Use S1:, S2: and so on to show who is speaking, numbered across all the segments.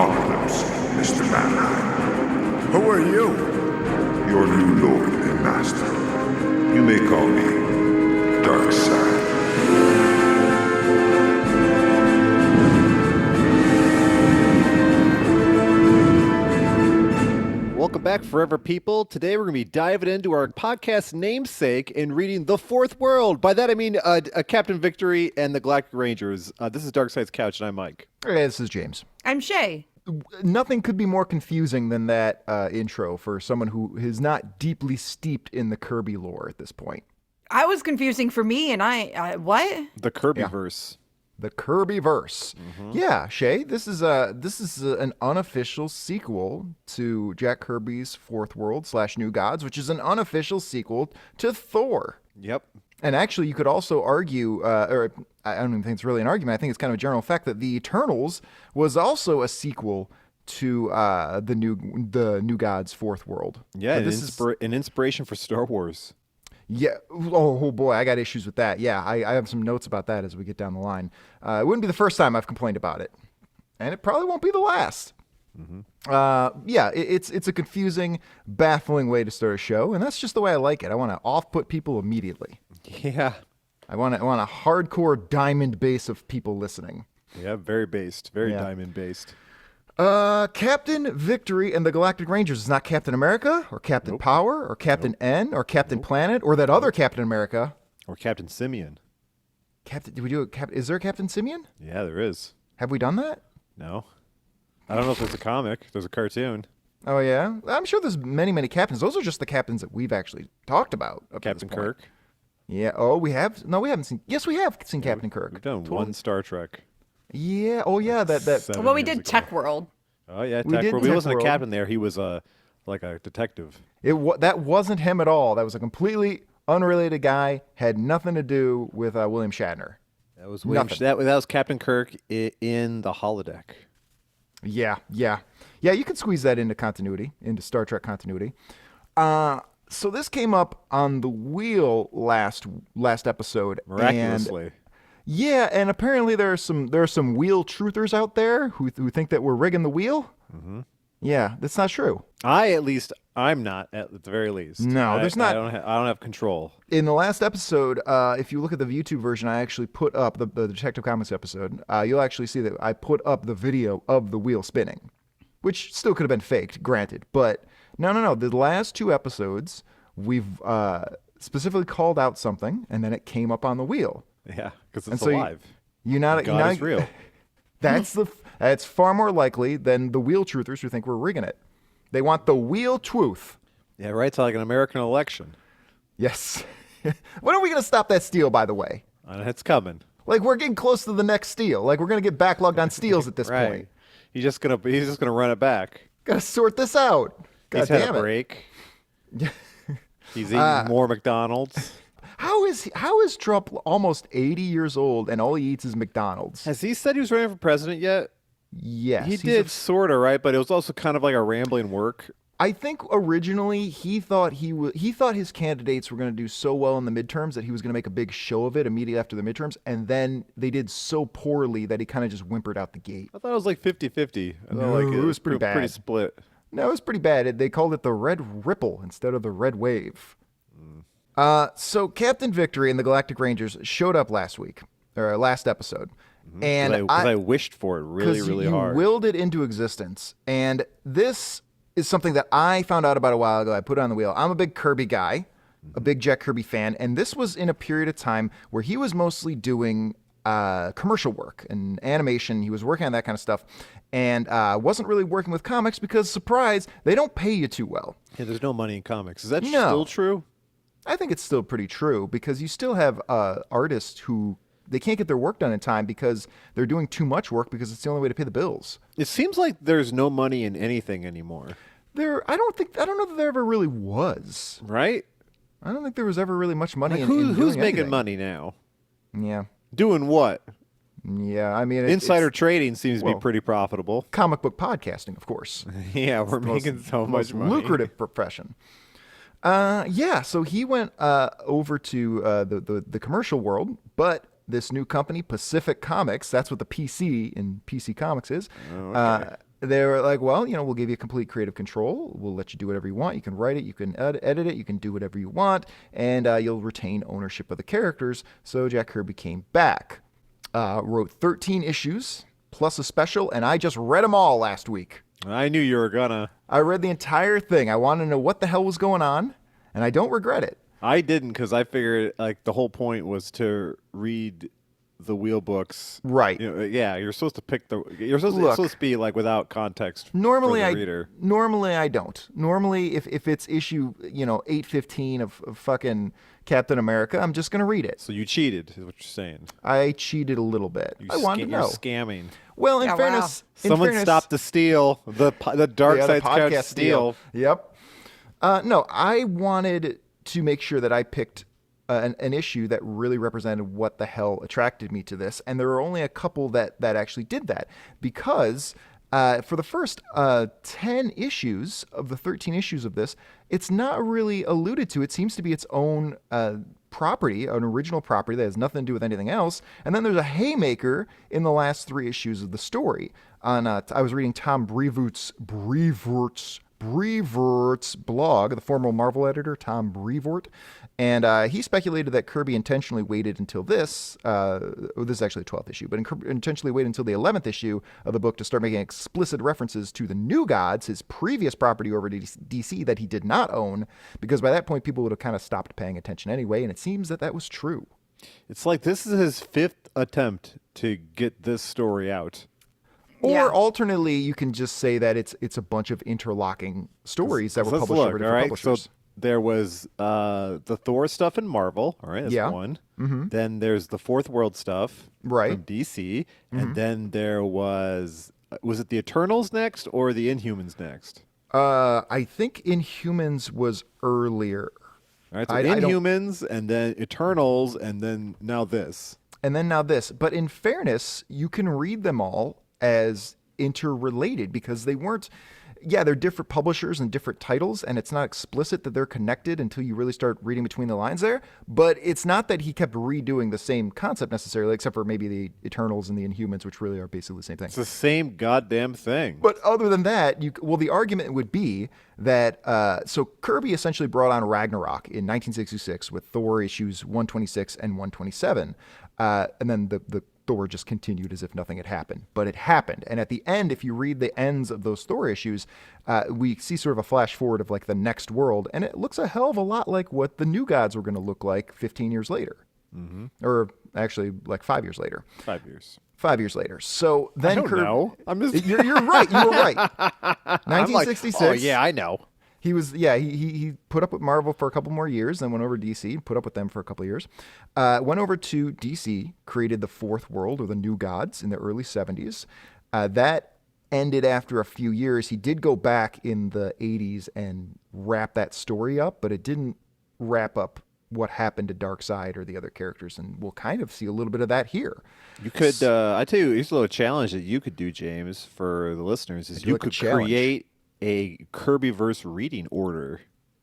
S1: apocalypse, Mr. Manheim.
S2: Who are you?
S1: Your new lord and master. You may call me Darkseid.
S3: Welcome back, Forever People. Today we're going to be diving into our podcast namesake and reading The Fourth World. By that I mean Captain Victory and the Galactic Rangers. This is Darkseid's Couch, and I'm Mike.
S4: Hey, this is James.
S5: I'm Shay.
S4: Nothing could be more confusing than that intro for someone who is not deeply steeped in the Kirby lore at this point.
S5: I was confusing for me, and I what?
S3: The Kirbyverse.
S4: The Kirbyverse. Mm-hmm. Yeah, Shay, this is an unofficial sequel to Jack Kirby's Fourth World / New Gods, which is an unofficial sequel to Thor.
S3: Yep. And
S4: actually, you could also argue, or I don't even think it's really an argument, I think it's kind of a general fact that the Eternals was also a sequel to the New Gods Fourth World.
S3: Yeah, an inspiration for Star Wars.
S4: Yeah. Oh boy, I got issues with that. Yeah, I have some notes about that as we get down the line. It wouldn't be the first time I've complained about it, and it probably won't be the last. Mm-hmm. Yeah, it's a confusing, baffling way to start a show, and that's just the way I like it. I want to off-put people immediately.
S3: Yeah.
S4: I want a hardcore diamond base of people listening.
S3: Yeah, very based, very diamond based.
S4: Captain Victory and the Galactic Rangers is not Captain America or Captain Power or Captain N or Captain Planet or that other Captain America.
S3: Or Captain Simeon.
S4: Did we do is there a Captain Simeon?
S3: Yeah, there is.
S4: Have we done that?
S3: No. I don't know if there's a comic. There's a cartoon.
S4: Oh, yeah? I'm sure there's many, many captains. Those are just the captains that we've actually talked about.
S3: Captain Kirk?
S4: Yeah. Oh, we have? No, we haven't seen. Yes, we have seen Captain Kirk.
S3: We've done one Star Trek.
S4: Yeah. Oh, yeah.
S5: Well, we did Tech World.
S3: Oh, yeah, Tech World. He wasn't a captain there. He was like a detective.
S4: That wasn't him at all. That was a completely unrelated guy. Had nothing to do with William Shatner.
S3: That was that was Captain Kirk in the holodeck.
S4: Yeah. You could squeeze that into continuity, into Star Trek continuity. So this came up on the wheel last episode.
S3: Miraculously.
S4: And apparently there are some wheel truthers out there who think that we're rigging the wheel. Mm-hmm. Yeah, that's not true.
S3: I'm not at the very least.
S4: No, there's not.
S3: I don't have control.
S4: In the last episode, if you look at the YouTube version, I actually put up the Detective Comics episode. You'll actually see that I put up the video of the wheel spinning, which still could have been faked, granted. But no. The last two episodes, we've specifically called out something, and then it came up on the wheel.
S3: Yeah, because it's alive.
S4: God
S3: is real.
S4: That's far more likely than the wheel truthers who think we're rigging it. They want the wheel truth.
S3: Yeah, right. It's like an American election.
S4: Yes. When are we going to stop that steal, by the way?
S3: It's coming.
S4: Like, we're getting close to the next steal. Like, we're going to get backlogged on steals at this point.
S3: He's just gonna run it back.
S4: Got to sort this out. God
S3: He's
S4: damn
S3: had a break. He's eating more McDonald's.
S4: How is Trump almost 80 years old and all he eats is McDonald's?
S3: Has he said he was running for president yet?
S4: Yes.
S3: He did, sort of, right? But it was also kind of like a rambling work.
S4: I think originally he thought his candidates were going to do so well in the midterms that he was going to make a big show of it immediately after the midterms, and then they did so poorly that he kind of just whimpered out the gate.
S3: I thought it was like 50-50.
S4: No, it was pretty bad.
S3: Pretty split.
S4: No, it was pretty bad. They called it the red ripple instead of the red wave. So Captain Victory and the Galactic Rangers showed up last episode. Mm-hmm. And
S3: because I wished for it really, really hard.
S4: You willed it into existence. And this is something that I found out about a while ago. I put it on the wheel. I'm a big Kirby guy, a big Jack Kirby fan. And this was in a period of time where he was mostly doing commercial work and animation. He was working on that kind of stuff. And wasn't really working with comics because, surprise, they don't pay you too well.
S3: Yeah, there's no money in comics. Is that still true?
S4: I think it's still pretty true because you still have artists who they can't get their work done in time because they're doing too much work because it's the only way to pay the bills.
S3: It seems like there's no money in anything anymore.
S4: I don't know that there ever really was.
S3: Right?
S4: I don't think there was ever really much money in
S3: who's making
S4: anything.
S3: money now?
S4: Yeah.
S3: Doing what?
S4: Yeah, I mean...
S3: Insider trading seems to be pretty profitable.
S4: Comic book podcasting, of course.
S3: Yeah, we're making so much money.
S4: Lucrative profession. So he went over to the commercial world, but this new company, Pacific Comics, that's what the PC in PC Comics is, they were like, well, we'll give you complete creative control. We'll let you do whatever you want. You can write it, you can edit it, you can do whatever you want, and you'll retain ownership of the characters. So Jack Kirby came back, wrote 13 issues plus a special, and I just read them all last week.
S3: I knew you were gonna.
S4: I read the entire thing. I wanted to know what the hell was going on, and I don't regret it.
S3: I didn't, because I figured like the whole point was to read the wheel books.
S4: Right.
S3: Yeah, you're supposed to pick the. It's supposed to be like without context.
S4: Normally,
S3: for the reader.
S4: Normally I don't. Normally, if it's issue 815 of fucking Captain America, I'm just gonna read it.
S3: So you cheated, is what you're saying.
S4: I cheated a little bit. I wanted to know.
S3: You're scamming.
S4: Well, in
S5: Yeah,
S4: fairness,
S3: Someone stopped the steal. The Dark Side's Couch
S4: podcast
S3: steal.
S4: Yep. No, I wanted to make sure that I picked an issue that really represented what the hell attracted me to this, and there were only a couple that actually did that, because for the first 10 issues of the 13 issues of this, it's not really alluded to. It seems to be its own property, an original property that has nothing to do with anything else. And then there's a haymaker in the last 3 issues of the story. I was reading Tom Brevoort's blog, the former Marvel editor, Tom Brevoort, and he speculated that Kirby intentionally waited until this is actually the 12th issue, but intentionally waited until the 11th issue of the book to start making explicit references to the New Gods, his previous property over to DC that he did not own, because by that point people would have kind of stopped paying attention anyway, and it seems that was true.
S3: It's like this is his 5th attempt to get this story out.
S4: Or
S5: Yeah.
S4: alternately, you can just say that it's a bunch of interlocking stories that were
S3: Let's
S4: published
S3: look,
S4: over
S3: all
S4: different
S3: right?
S4: publishers.
S3: So there was the Thor stuff in Marvel. All right, that's
S4: Yeah.
S3: one. Mm-hmm. Then there's the Fourth World stuff
S4: Right.
S3: from DC. And then there was it the Eternals next or the Inhumans next?
S4: I think Inhumans was earlier.
S3: All right, so
S4: I don't-
S3: Inhumans and then Eternals and then now this.
S4: And then now this. But in fairness, you can read them all as interrelated, because they weren't, they're different publishers and different titles, and it's not explicit that they're connected until you really start reading between the lines there. But it's not that he kept redoing the same concept necessarily, except for maybe the Eternals and the Inhumans, which really are basically the same thing.
S3: It's the same goddamn thing.
S4: But other than that, the argument would be that so Kirby essentially brought on Ragnarok in 1966 with Thor issues 126 and 127, and then the Thor just continued as if nothing had happened. But it happened, and at the end, if you read the ends of those Thor issues, we see sort of a flash forward of like the next world, and it looks a hell of a lot like what the New Gods were going to look like 15 years later, or actually like 5 years later.
S3: 5 years.
S4: 5 years later. So then
S3: I don't know. I'm just.
S4: You're right. You were right.
S3: I'm like,
S4: 1966.
S3: oh yeah, I know.
S4: He was, he put up with Marvel for a couple more years, then went over to DC, put up with them for a couple of years. Went over to DC, created the Fourth World, or the New Gods, in the early 70s. That ended after a few years. He did go back in the 80s and wrap that story up, but it didn't wrap up what happened to Darkseid or the other characters, and we'll kind of see a little bit of that here.
S3: You could, I tell you, here's a little challenge that you could do, James, for the listeners, is you
S4: like a
S3: could
S4: challenge.
S3: create a Kirbyverse reading order.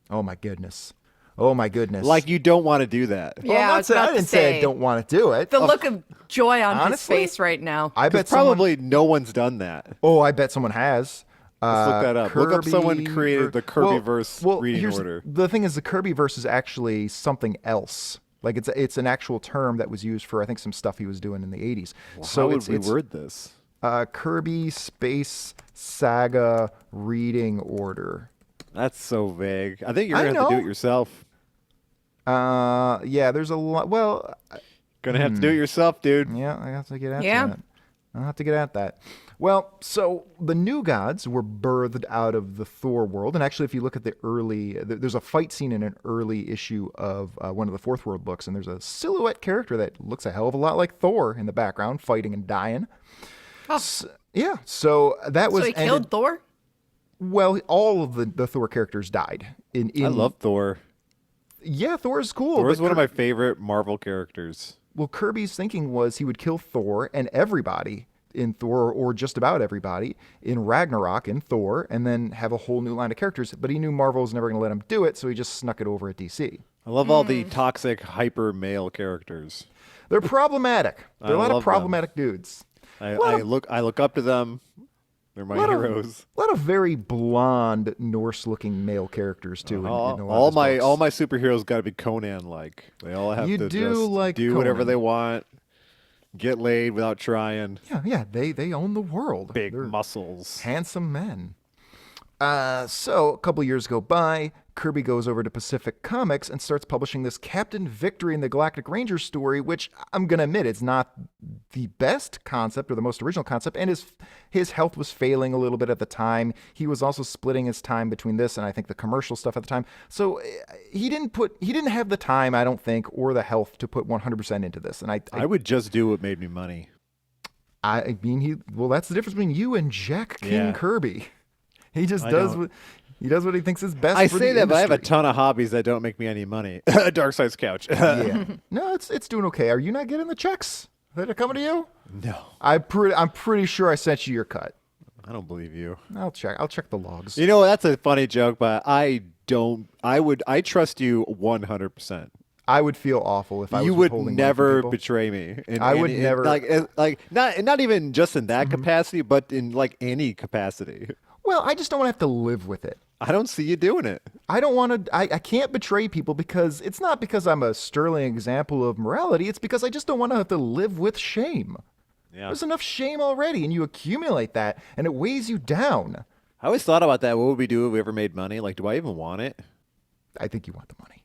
S4: Oh my goodness.
S3: Like you don't want to do that.
S5: Yeah,
S4: Well,
S5: I
S4: I'm not
S5: was
S4: saying,
S5: about
S4: I
S5: to
S4: didn't say I
S5: say.
S4: don't want to do it.
S5: The look of joy on
S4: Honestly?
S5: his face right now.
S4: I bet
S3: 'Cause probably no one's done that.
S4: I bet someone has.
S3: Let's look that up. Look up someone created the Kirbyverse reading order.
S4: The thing is, the Kirbyverse is actually something else. Like it's an actual term that was used for, I think, some stuff he was doing in the 80s.
S3: How would we word this?
S4: Kirby Space Saga Reading Order.
S3: That's so vague. I think you're
S4: I
S3: going to have to do
S4: know.
S3: it yourself.
S4: There's a lot. Well,
S3: Gonna have to do it yourself, dude.
S4: yeah, I have to get at
S5: Yeah.
S4: that. I'll have to get at that. Well, so the New Gods were birthed out of the Thor world. And actually, if you look at the early, there's a fight scene in an early issue of one of the Fourth World books, and there's a silhouette character that looks a hell of a lot like Thor in the background, fighting and dying.
S5: Oh.
S4: Yeah, so that was
S5: So he killed Thor?
S4: Well, all of the Thor characters died.
S3: I love Thor.
S4: Yeah, Thor's cool.
S3: Thor's
S4: but
S3: one of my favorite Marvel characters.
S4: Well, Kirby's thinking was he would kill Thor and everybody in Thor, or just about everybody, in Ragnarok in Thor, and then have a whole new line of characters. But he knew Marvel was never going to let him do it, so he just snuck it over at DC.
S3: I love all the toxic hyper male characters.
S4: They're problematic. They're a lot
S3: love
S4: of problematic dudes.
S3: I look up to them. They're my heroes.
S4: A lot of very blonde Norse-looking male characters too. In a lot of
S3: all
S4: his
S3: my
S4: books.
S3: superheroes got to be Conan-like. They all have
S4: You
S3: to
S4: do
S3: just
S4: like
S3: do whatever
S4: Conan.
S3: they want, get laid without trying.
S4: Yeah, they own the world.
S3: Big
S4: They're
S3: muscles.
S4: handsome men. So a couple years go by. Kirby goes over to Pacific Comics and starts publishing this Captain Victory and the Galactic Ranger story, which I'm going to admit, it's not the best concept or the most original concept, and his health was failing a little bit at the time. He was also splitting his time between this and I think the commercial stuff at the time. So he didn't have the time, I don't think, or the health to put 100% into this. And
S3: I would just do what made me money.
S4: I mean, that's the difference between you and Jack King
S3: Yeah.
S4: Kirby. He just
S3: I
S4: does
S3: don't.
S4: what he thinks is best.
S3: I
S4: for
S3: say
S4: the
S3: that, but I have a
S4: industry.
S3: ton of hobbies that don't make me any money. Darkseid's couch.
S4: Yeah. No, it's doing okay. Are you not getting the checks that are coming to you?
S3: No,
S4: I'm pretty sure I sent you your cut.
S3: I don't believe you.
S4: I'll check the logs.
S3: You know, that's a funny joke, but I trust you 100%.
S4: I would feel awful if I
S3: You
S4: was
S3: would
S4: withholding money from
S3: never
S4: people.
S3: betray me.
S4: I would never-
S3: like not even just in that capacity, but in like any capacity.
S4: Well, I just don't want to have to live with it.
S3: I don't see you doing it.
S4: I don't want to. I can't betray people because it's not because I'm a sterling example of morality. It's because I just don't want to have to live with shame.
S3: Yeah.
S4: There's enough shame already, and you accumulate that, and it weighs you down.
S3: I always thought about that. What would we do if we ever made money? Like, do I even want it?
S4: I think you want the money.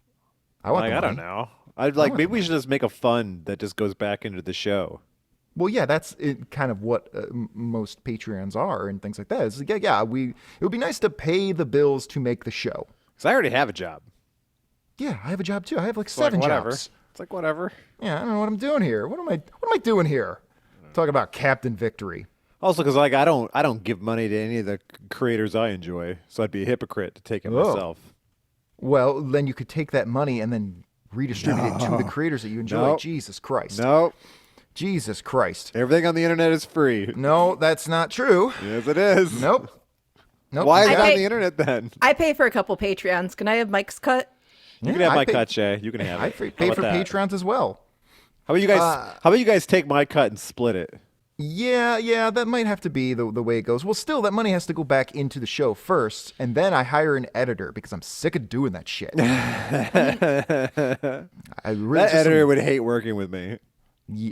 S4: I want the
S3: I
S4: money.
S3: don't know. I'd like maybe we should just make a fund that just goes back into the show.
S4: Well, yeah, that's kind of what most Patreons are and things like that. It's like, it would be nice to pay the bills to make the show.
S3: Because I already have a job.
S4: Yeah, I have a job too. I have like
S3: It's like,
S4: 7
S3: whatever.
S4: jobs.
S3: It's like whatever.
S4: Yeah, I don't know what I'm doing here. What am I doing here? Talking about Captain Victory.
S3: Also, because like I don't give money to any of the creators I enjoy, so I'd be a hypocrite to take it myself.
S4: Well, then you could take that money and then redistribute it to the creators that you enjoy.
S3: Nope.
S4: Jesus Christ.
S3: Nope.
S4: Jesus Christ.
S3: Everything on the internet is free.
S4: No, that's not true.
S3: Yes, it is.
S4: Nope. Nope.
S3: Why is
S4: you
S3: it
S4: got-
S3: on the internet then?
S5: I pay for a couple Patreons. Can I have Mike's cut?
S3: You can
S4: Yeah,
S3: have
S4: I
S3: my
S4: pay-
S3: cut, Shay. You can have
S4: I
S3: it.
S4: pay
S3: How
S4: for
S3: about that?
S4: Patreons as well.
S3: How about you guys? How about you guys take my cut and split it?
S4: Yeah, that might have to be the way it goes. Well, still, that money has to go back into the show first, and then I hire an editor because I'm sick of doing that shit. I really
S3: That
S4: just-
S3: editor would hate working with me.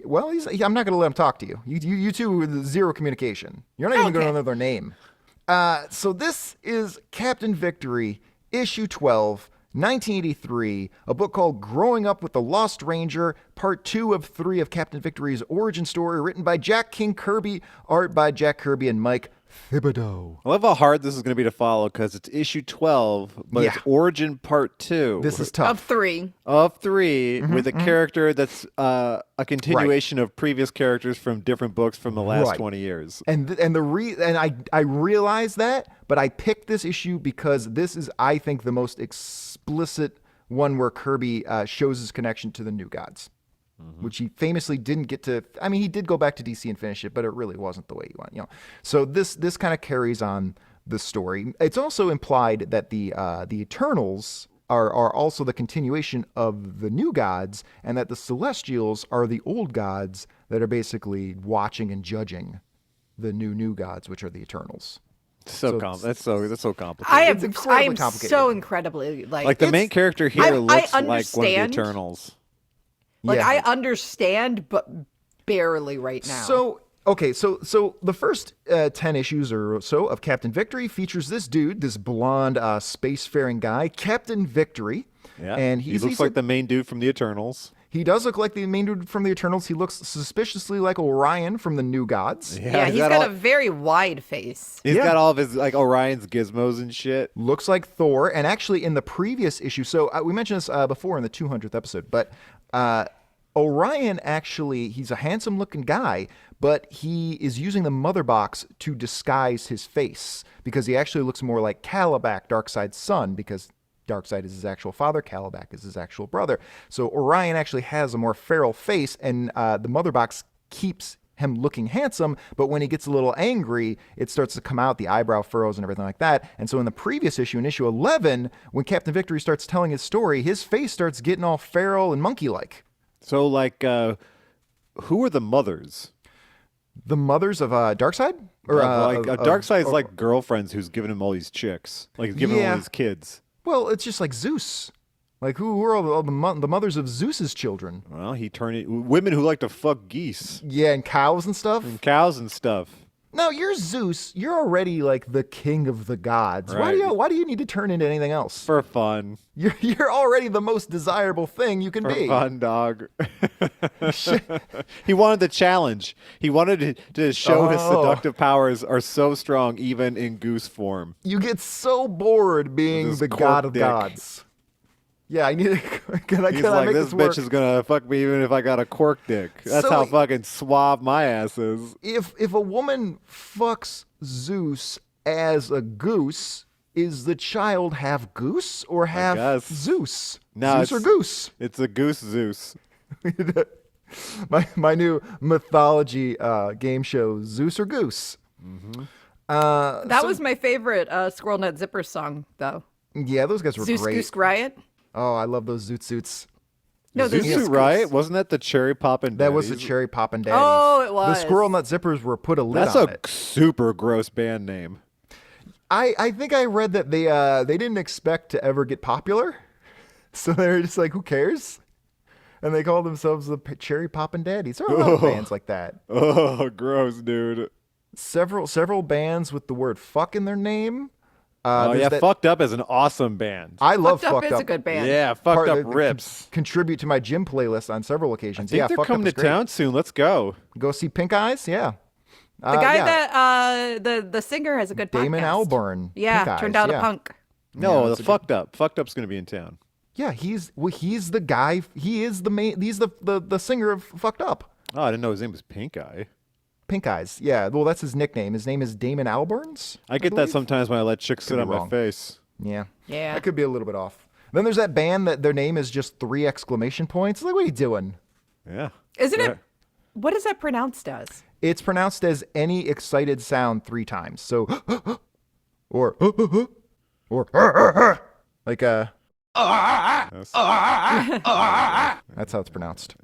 S4: Well, I'm not going to let him talk to you. You two with zero communication. You're not even going to know their name. So this is Captain Victory, issue 12, 1983, a book called Growing Up with the Lost Ranger, part 2 of 3 of Captain Victory's origin story, written by Jack King Kirby, art by Jack Kirby and Mike Thibodeau.
S3: I love how hard this is going to be to follow because it's issue 12, but it's
S4: Yeah.
S3: origin part 2.
S4: This is
S5: Of
S4: tough.
S5: 3.
S3: of 3 with a character that's a continuation of previous characters from different books from the last
S4: Right.
S3: 20 years.
S4: And I realize that, but I picked this issue because this is, I think, the most explicit one where Kirby shows his connection to the New Gods, which he famously didn't get to. I mean, he did go back to DC and finish it, but it really wasn't the way he went. So this kind of carries on the story. It's also implied that the Eternals are also the continuation of the New Gods, and that the Celestials are the old gods that are basically watching and judging the new gods, which are the Eternals.
S3: That's
S4: it's-
S3: so complicated.
S5: I
S4: It's
S5: am
S4: incredibly complicated.
S5: so incredibly
S3: like the main character here
S5: I
S3: looks like one of the
S5: understand.
S3: Eternals.
S4: Yeah.
S5: I understand, but barely right now.
S4: So the first 10 issues or so of Captain Victory features this dude, this blonde spacefaring guy, Captain Victory.
S3: Yeah,
S4: And
S3: he looks like the main dude from the Eternals.
S4: He does look like the main dude from the Eternals. He looks suspiciously like Orion from the New Gods.
S5: yeah, he's got a very wide face.
S3: He's
S4: Yeah.
S3: got all of his like Orion's gizmos and shit.
S4: Looks like Thor. And actually, in the previous issue, so we mentioned this before in the 200th episode, but Orion actually, he's a handsome looking guy, but he is using the mother box to disguise his face because he actually looks more like Calabac, Darkseid's son, because Darkseid is his actual father, Calabac is his actual brother. So Orion actually has a more feral face, and the mother box keeps him looking handsome, but when he gets a little angry, it starts to come out, the eyebrow furrows and everything like that. And so in the previous issue, in issue 11, when Captain Victory starts telling his story, his face starts getting all feral and monkey-like.
S3: So like, who are the mothers?
S4: The mothers of Darkseid?
S3: Darkseid's like girlfriends who's giving him all these chicks. Like, he's giving him all these kids.
S4: Well, it's just like Zeus. Like, who are all the mothers of Zeus's children?
S3: Well, he turned women who like to fuck geese.
S4: Yeah, and cows and stuff?
S3: And cows and stuff.
S4: No, you're Zeus. You're already like the king of the gods.
S3: Right.
S4: Why do you need to turn into anything else?
S3: For fun.
S4: You're already the most desirable thing you can be.
S3: For fun, dog. He wanted the challenge. He wanted to show his seductive powers are so strong, even in goose form.
S4: You get so bored being the god of gods. Yeah, I need to.
S3: He's like, this bitch is gonna fuck me even if I got a cork dick. That's how fucking suave my ass is.
S4: If a woman fucks Zeus as a goose, is the child half goose or half Zeus?
S3: No,
S4: Zeus or goose?
S3: It's a goose Zeus.
S4: my new mythology game show, Zeus or Goose.
S3: Mm-hmm.
S5: That was my favorite Squirrel Nut Zipper song, though.
S4: Yeah, those guys were
S5: Zeus
S4: great.
S5: Goose Riot.
S4: Oh, I love those Zoot Suits.
S5: No,
S3: Zoot Suit Riot? Wasn't that the Cherry Poppin' Daddies?
S4: That was the Cherry Poppin' Daddies.
S5: Oh, it was.
S4: The Squirrel Nut Zippers were put a lid
S3: That's
S4: on
S3: a
S4: it.
S3: super gross band name.
S4: I think I read that they didn't expect to ever get popular, so they were just like, who cares? And they called themselves the Cherry Poppin' Daddies. There are a lot of bands like that.
S3: Oh, gross, dude.
S4: Several bands with the word "fuck" in their name.
S3: Fucked Up is an awesome band.
S4: I love
S5: Fucked Up
S4: Fucked
S5: is
S4: Up.
S5: a good band.
S3: Yeah, Fucked Up rips.
S4: Contribute to my gym playlist on several occasions.
S3: I think
S4: yeah,
S3: they're
S4: Fucked
S3: coming
S4: Up
S3: to
S4: is great.
S3: town soon. Let's go.
S4: Go see Pink Eyes. Yeah.
S5: The guy that the singer has a good
S4: Damon
S5: podcast.
S4: Albarn.
S5: Yeah,
S4: Pink
S5: turned
S4: Eyes,
S5: out
S4: yeah.
S5: a punk.
S3: No,
S4: Yeah,
S3: the Fucked Up. Fucked Up's going to be in town.
S4: Yeah, he's the guy. He is the main. He's the singer of Fucked Up.
S3: Oh, I didn't know his name was Pink Eye.
S4: Pink Eyes. Yeah. Well, that's his nickname. His name is Damon Albarns.
S3: I get that
S4: believe.
S3: sometimes when I let chicks sit
S4: be
S3: on my
S4: wrong.
S3: face.
S4: Yeah.
S5: Yeah.
S4: That could be a little bit off. Then there's that band that their name is just 3 exclamation points. Like, what are you doing?
S3: Yeah.
S5: Isn't it? What is that pronounced as?
S4: It's pronounced as any excited sound 3 times. So, or like a. That's how it's pronounced.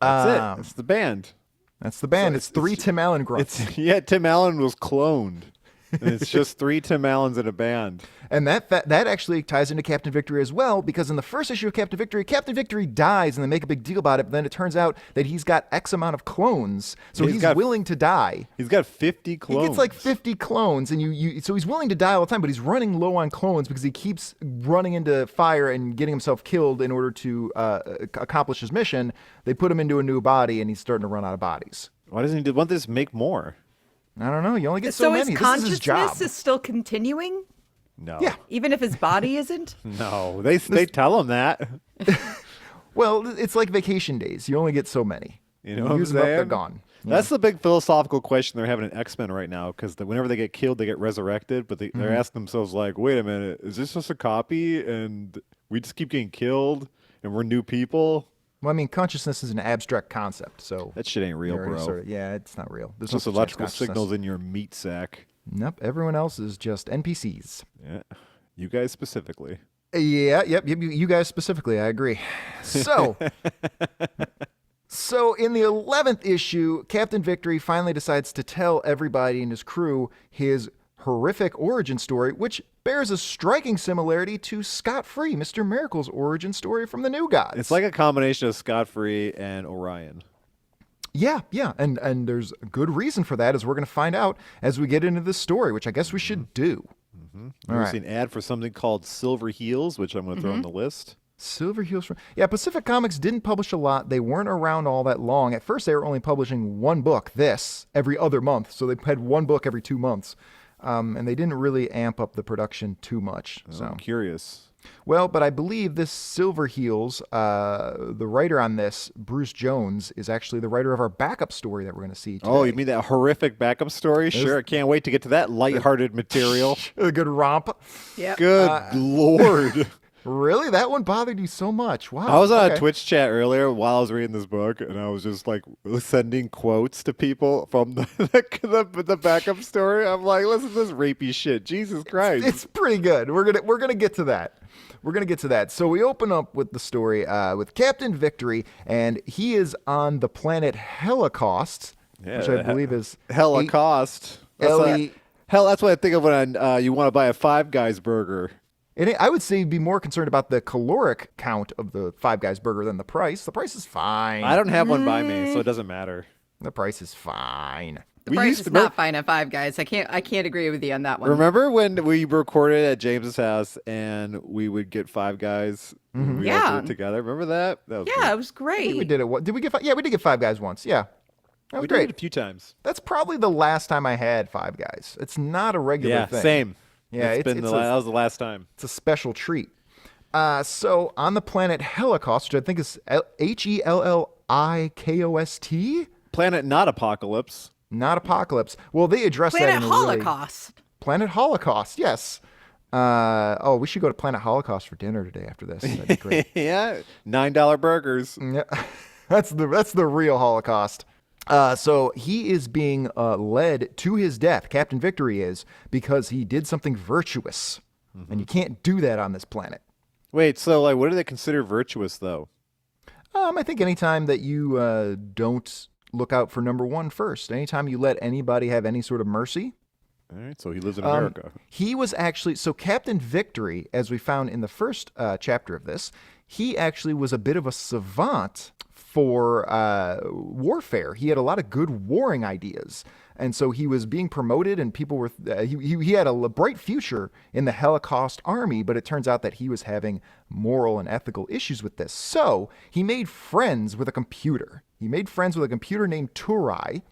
S3: That's it. It's the band.
S4: That's the band. It's 3 Tim Allen grunts.
S3: Tim Allen was cloned. And it's just 3 Tim Allens in a band.
S4: And that actually ties into Captain Victory as well, because in the first issue of Captain Victory dies, and they make a big deal about it, but then it turns out that he's got X amount of clones, so he's willing to die.
S3: He's got 50 clones.
S4: He gets like 50 clones, and so he's willing to die all the time, but he's running low on clones because he keeps running into fire and getting himself killed in order to accomplish his mission. They put him into a new body, and he's starting to run out of bodies.
S3: Why doesn't he want this to make more?
S4: I don't know. You only get so many.
S5: his
S4: This is his job.
S5: consciousness is still continuing?
S3: No.
S4: Yeah.
S5: Even if his body isn't?
S3: No. They tell him that.
S4: Well, it's like vacation days. You only get so many.
S3: You know what I'm
S4: use them up, they're
S3: saying?
S4: gone.
S3: That's the big philosophical question they're having in X-Men right now, because whenever they get killed, they get resurrected, but they're asking themselves, like, wait a minute, is this just a copy, and we just keep getting killed, and we're new people?
S4: Well, I mean, consciousness is an abstract concept, so
S3: That shit ain't real,
S4: you're
S3: bro.
S4: sort of- yeah, it's not real. There's
S3: Just
S4: no such thing as
S3: electrical
S4: consciousness.
S3: signals in your meat sack.
S4: Nope, everyone else is just NPCs.
S3: Yeah. You guys specifically.
S4: Yeah, yep, you guys specifically, I agree. So, in the 11th issue, Captain Victory finally decides to tell everybody in his crew his horrific origin story, which bears a striking similarity to Scott-Free, Mr. Miracle's origin story from the New Gods.
S3: It's like a combination of Scott-Free and Orion.
S4: Yeah, and there's a good reason for that, as we're going to find out as we get into this story, which I guess we should do.
S3: We've seen an ad for something called Silver Heels, which I'm going to throw on the list.
S4: Silver Heels from... Yeah, Pacific Comics didn't publish a lot. They weren't around all that long. At first, they were only publishing one book, every other month. So they had one book every 2 months. And they didn't really amp up the production too much. So
S3: I'm curious.
S4: Well, but I believe this Silver Heels, the writer on this, Bruce Jones, is actually the writer of our backup story that we're going to see today.
S3: Oh, you mean that horrific backup story? Sure, I can't wait to get to that lighthearted material.
S4: A good romp.
S5: Yeah.
S3: Good Lord.
S4: Really? That one bothered you so much? Wow.
S3: I was on
S4: okay.
S3: a Twitch chat earlier while I was reading this book, and I was just like sending quotes to people from the backup story. I'm like, listen to this rapey shit. Jesus Christ.
S4: It's pretty good. We're gonna get to that. We're going to get to that. So we open up with the story with Captain Victory, and he is on the planet Holocaust,
S3: Yeah,
S4: which I believe is
S3: hella
S4: eight-
S3: cost.
S4: Ellie-
S3: Hell, that's what I think of when you want to buy a Five Guys burger.
S4: And I would say be more concerned about the caloric count of the Five Guys burger than the price. The price is fine.
S3: I don't have one by me, so it doesn't matter.
S4: The price is fine.
S5: The
S3: We
S5: price
S3: used
S5: is
S3: to
S5: not fine at Five Guys. I can't agree with you on that one.
S3: Remember when we recorded at James's house and we would get Five Guys?
S4: Mm-hmm.
S3: We all
S5: Yeah.
S3: did it together. Remember that? That was
S5: Yeah,
S3: good.
S5: it was
S4: I think we
S5: great.
S4: did it. Did we get? Yeah, we did get Five Guys once. Yeah, that was
S3: We did
S4: great.
S3: it a few times.
S4: That's probably the last time I had Five Guys. It's not a regular
S3: Yeah,
S4: thing.
S3: same.
S4: Yeah,
S3: it's been
S4: it's
S3: that was the last time.
S4: It's a special treat. So on the planet Holocaust, which I think is Hellikost,
S3: Planet not apocalypse.
S4: not apocalypse. Well, they address that
S5: Planet
S4: in a really-
S5: Holocaust.
S4: Planet Holocaust, yes. We should go to Planet Holocaust for dinner today after this. That'd be great.
S3: Yeah, $9 burgers.
S4: Yeah, that's the real Holocaust. So he is being led to his death. Captain Victory is because he did something virtuous, and you can't do that on this planet.
S3: Wait, so like, what do they consider virtuous though?
S4: I think anytime that you don't look out for number one first, anytime you let anybody have any sort of mercy.
S3: All right, so he lives in America.
S4: He was actually, so Captain Victory, as we found in the first chapter of this, he actually was a bit of a savant for warfare. He had a lot of good warring ideas. And so he was being promoted, and people were, he had a bright future in the Holocaust army, but it turns out that he was having moral and ethical issues with this. So he made friends with a computer. He made friends with a computer named Turai,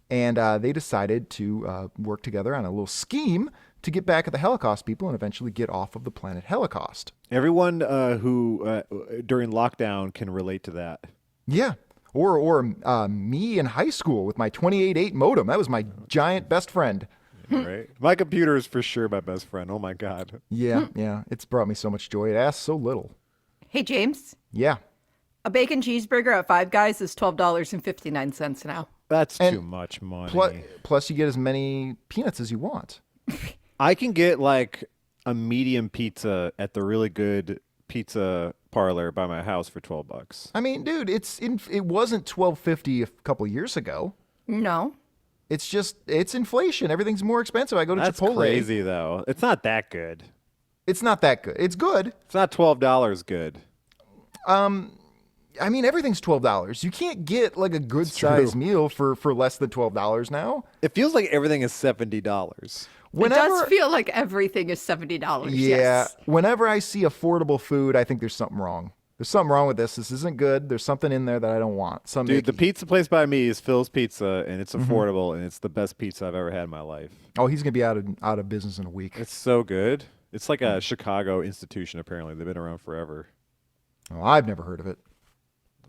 S4: and they decided to work together on a little scheme to get back at the Holocaust people and eventually get off of the planet Holocaust.
S3: Everyone who during lockdown can relate to that.
S4: Yeah. Or me in high school with my 28.8 modem. That was my giant best friend.
S3: Right? My computer is for sure my best friend. Oh my god.
S4: Yeah, yeah. It's brought me so much joy. It asks so little.
S5: Hey, James,
S4: Yeah.
S5: a bacon cheeseburger at Five Guys is $12.59 now.
S3: That's
S4: And
S3: too much money.
S4: Plus, you get as many peanuts as you want.
S3: I can get like a medium pizza at the really good pizza parlor by my house for $12.
S4: I mean, dude, it wasn't $12.50 a couple years ago.
S5: No.
S4: It's inflation. Everything's more expensive. I go to
S3: That's
S4: Chipotle.
S3: crazy though. It's not that good.
S4: It's not that good. It's good.
S3: It's not $12 good.
S4: I mean, everything's $12. You can't get like a good sized meal for less than $12 now.
S3: It feels like everything is $70.
S5: It does feel like everything is $70.
S4: Yeah.
S5: Yes.
S4: Whenever I see affordable food, I think there's something wrong. There's something wrong with this. This isn't good. There's something in there that I don't want.
S3: Dude, the pizza place by me is Phil's Pizza, and it's affordable, and it's the best pizza I've ever had in my life.
S4: Oh, he's gonna be out of business in a week.
S3: It's so good. It's like a Chicago institution. Apparently, they've been around forever.
S4: Oh, I've never heard of it.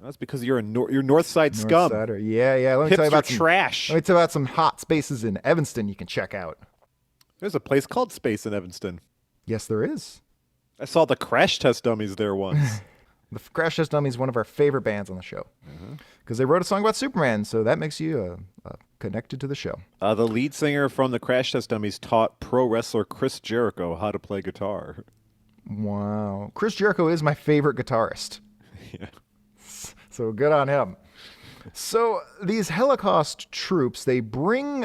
S3: That's because you're you're North Side scum.
S4: Northsider. Yeah. Let me tell you
S3: Hipster
S4: about
S3: trash.
S4: Let me tell you about some hot spaces in Evanston you can check out.
S3: There's a place called Space in Evanston.
S4: Yes, there is.
S3: I saw the Crash Test Dummies there once.
S4: The Crash Test Dummies is one of our favorite bands on the show because they wrote a song about Superman, so that makes you connected to the show.
S3: The lead singer from the Crash Test Dummies taught pro wrestler Chris Jericho how to play guitar.
S4: Wow, Chris Jericho is my favorite guitarist.
S3: Yeah.
S4: So good on him. So these Holocaust troops, they bring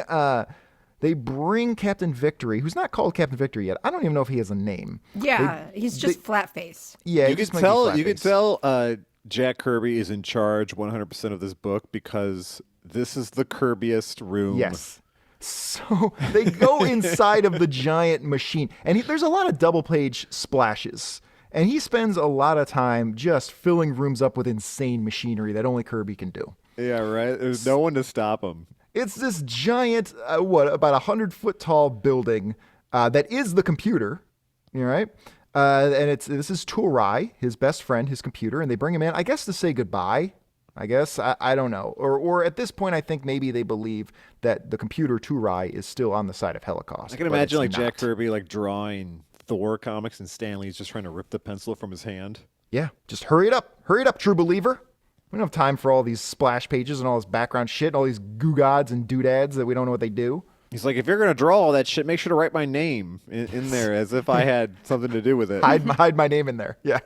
S4: Captain Victory, who's not called Captain Victory yet. I don't even know if he has a name.
S5: Yeah, he's just flat face.
S4: Yeah,
S3: You could tell Jack Kirby is in charge 100% of this book because this is the Kirbyest room.
S4: Yes. So they go inside of the giant machine, and there's a lot of double page splashes. And he spends a lot of time just filling rooms up with insane machinery that only Kirby can do.
S3: Yeah, right? There's no one to stop him.
S4: It's this giant, about 100-foot tall building that is the computer, all right? And this is Turai, his best friend, his computer, and they bring him in, I guess, to say goodbye. I guess I don't know, or at this point, I think maybe they believe that the computer Turai is still on the side of Holocaust.
S3: I can imagine like Jack Kirby like drawing Thor comics, and Stanley's just trying to rip the pencil from his hand.
S4: Yeah, just hurry it up, true believer. We don't have time for all these splash pages and all this background shit, and all these goo gods and doodads that we don't know what they do.
S3: He's like, if you're gonna draw all that shit, make sure to write my name in there as if I had something to do with it.
S4: Hide my name in there. Yeah.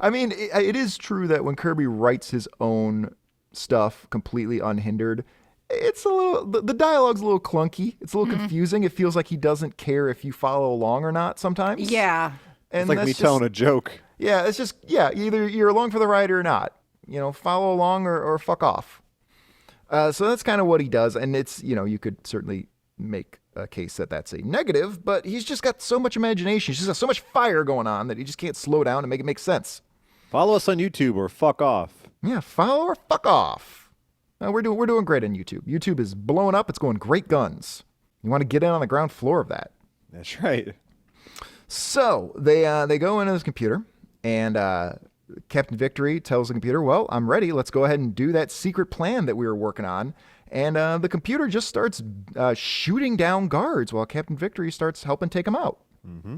S4: I mean, it is true that when Kirby writes his own stuff completely unhindered, it's a little, the dialogue's a little clunky. It's a little confusing. It feels like he doesn't care if you follow along or not sometimes.
S5: Yeah.
S4: And
S3: It's like
S4: that's
S3: me
S4: just,
S3: telling a joke.
S4: Yeah, it's just, yeah, either you're along for the ride or not. Follow along or fuck off. So that's kind of what he does. And it's, you could certainly make a case that that's a negative, but he's just got so much imagination. He's just got so much fire going on that he just can't slow down and make it make sense.
S3: Follow us on YouTube or fuck off.
S4: Yeah, follow or fuck off. We're doing great on YouTube. YouTube is blowing up. It's going great guns. You want to get in on the ground floor of that.
S3: That's right.
S4: So they go into his computer, and Captain Victory tells the computer, well, I'm ready. Let's go ahead and do that secret plan that we were working on. And the computer just starts shooting down guards while Captain Victory starts helping take them out.
S3: Mm-hmm.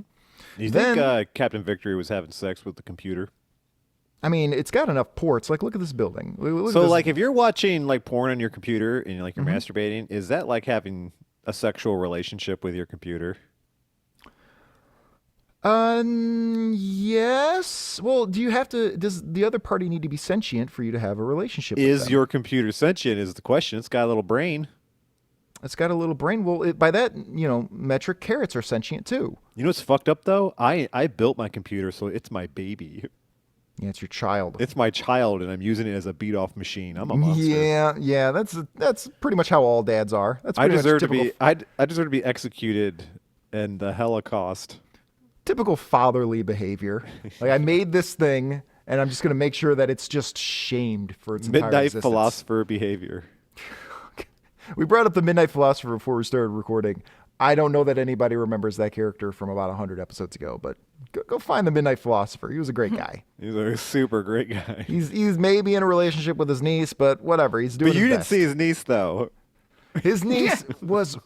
S3: You think Captain Victory was having sex with the computer?
S4: I mean, it's got enough ports. Like, look at this building. Look
S3: So,
S4: at this.
S3: like, if you're watching, like, porn on your computer and, like, you're masturbating, is that like having a sexual relationship with your computer?
S4: Yes. Well, does the other party need to be sentient for you to have a relationship with
S3: Is
S4: them?
S3: your computer sentient is the question. It's got a little brain.
S4: It's got a little brain. Well, by that, metric, carrots are sentient too.
S3: You know what's fucked up, though? I built my computer, so it's my baby.
S4: Yeah, it's your child.
S3: It's my child, and I'm using it as a beat-off machine. I'm a monster.
S4: Yeah. That's pretty much how all dads are. That's
S3: I
S4: pretty much
S3: deserve to
S4: typical,
S3: be. I deserve to be executed in the Holocaust.
S4: typical fatherly behavior. Like, I made this thing, and I'm just going to make sure that it's just shamed for its entire
S3: Midnight
S4: existence.
S3: philosopher behavior.
S4: We brought up the Midnight Philosopher before we started recording. I don't know that anybody remembers that character from about 100 episodes ago, but go find the Midnight Philosopher. He was a great guy.
S3: He's a super great guy.
S4: He's maybe in a relationship with his niece, but whatever. He's doing
S3: But you
S4: his
S3: didn't
S4: best.
S3: see his niece, though.
S4: His niece was...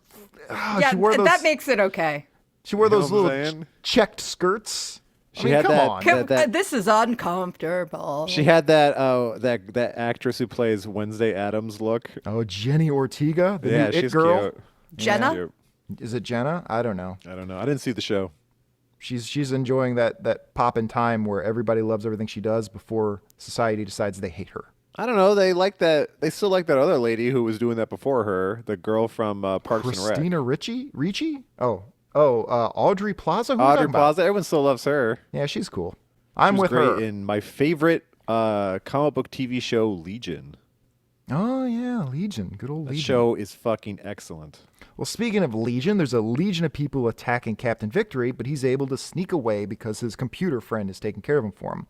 S5: Yeah,
S4: she wore those,
S5: that makes it okay.
S4: she wore
S3: You know
S4: those
S3: what I'm
S4: little
S3: saying?
S4: checked skirts.
S3: She
S4: I mean,
S3: had
S4: come
S3: that-
S4: on.
S3: that-
S5: This is uncomfortable.
S3: She had that actress who plays Wednesday Addams look.
S4: Oh, Jenny Ortega, the
S3: Yeah,
S4: new
S3: she's
S4: It girl.
S3: cute.
S5: Jenna?
S3: Cute.
S4: Is it Jenna? I don't know.
S3: I don't know. I didn't see the show.
S4: She's enjoying that pop in time where everybody loves everything she does before society decides they hate her.
S3: I don't know. They like that. They still like that other lady who was doing that before her, the girl from Parks and Rec.
S4: Christina Ricci? Oh, Audrey Plaza? Who are you
S3: Audrey
S4: talking about?
S3: Plaza. Everyone still loves her.
S4: Yeah, she's cool. I'm
S3: She was
S4: with her.
S3: great in my favorite comic book TV show, Legion.
S4: Oh, yeah, Legion. Good old
S3: That
S4: Legion.
S3: show is fucking excellent.
S4: Well, speaking of Legion, there's a legion of people attacking Captain Victory, but he's able to sneak away because his computer friend is taking care of him for him.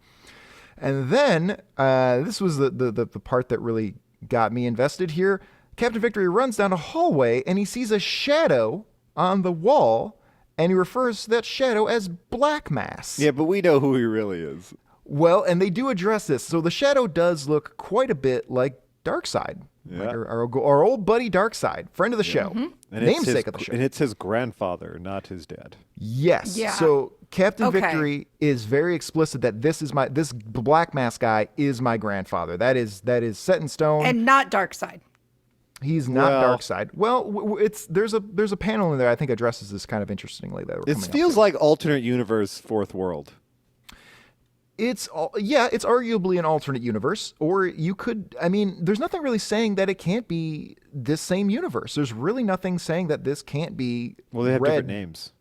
S4: And then, this was the part that really got me invested here. Captain Victory runs down a hallway, and he sees a shadow on the wall, and he refers to that shadow as Black Mass.
S3: Yeah, but we know who he really is.
S4: Well, and they do address this. So the shadow does look quite a bit like Darkseid.
S3: Yeah.
S4: Like our old buddy Darkseid, friend of the show,
S3: And
S4: namesake of the show.
S3: And it's his grandfather, not his dad.
S4: Yes.
S5: Yeah.
S4: So Captain
S5: Okay.
S4: Victory is very explicit that this Black Mask guy is my grandfather. That is set in stone.
S5: And not Darkseid.
S4: He's not
S3: Well-
S4: Darkseid. Well, there's a panel in there I think addresses this kind of interestingly. That we're
S3: It
S4: coming up
S3: feels
S4: to.
S3: like alternate universe, fourth world.
S4: It's arguably an alternate universe, or you could. I mean, there's nothing really saying that it can't be this same universe. There's really nothing saying that this can't be.
S3: Well, they have
S4: red.
S3: different names.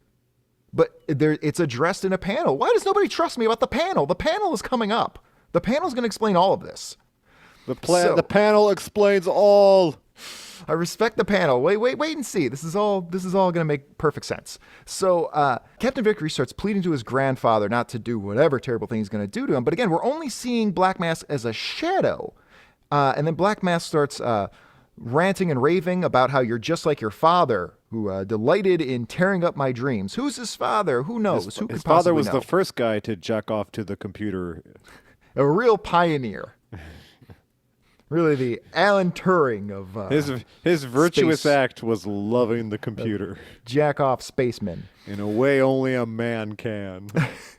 S4: But it's addressed in a panel. Why does nobody trust me about the panel? The panel is coming up. The panel's going to explain all of this. So-
S3: The panel explains all.
S4: I respect the panel. Wait and see. This is all going to make perfect sense. So Captain Victory starts pleading to his grandfather not to do whatever terrible thing he's going to do to him. But again, we're only seeing Black Mask as a shadow. And then Black Mask starts ranting and raving about how you're just like your father, who delighted in tearing up my dreams. Who's his father? Who knows? Who could
S3: His father
S4: possibly
S3: was
S4: know?
S3: the first guy to jack off to the computer.
S4: A real pioneer. Really the Alan Turing of
S3: His virtuous
S4: space.
S3: act was loving the computer
S4: jack-off spacemen.
S3: in a way only a man can.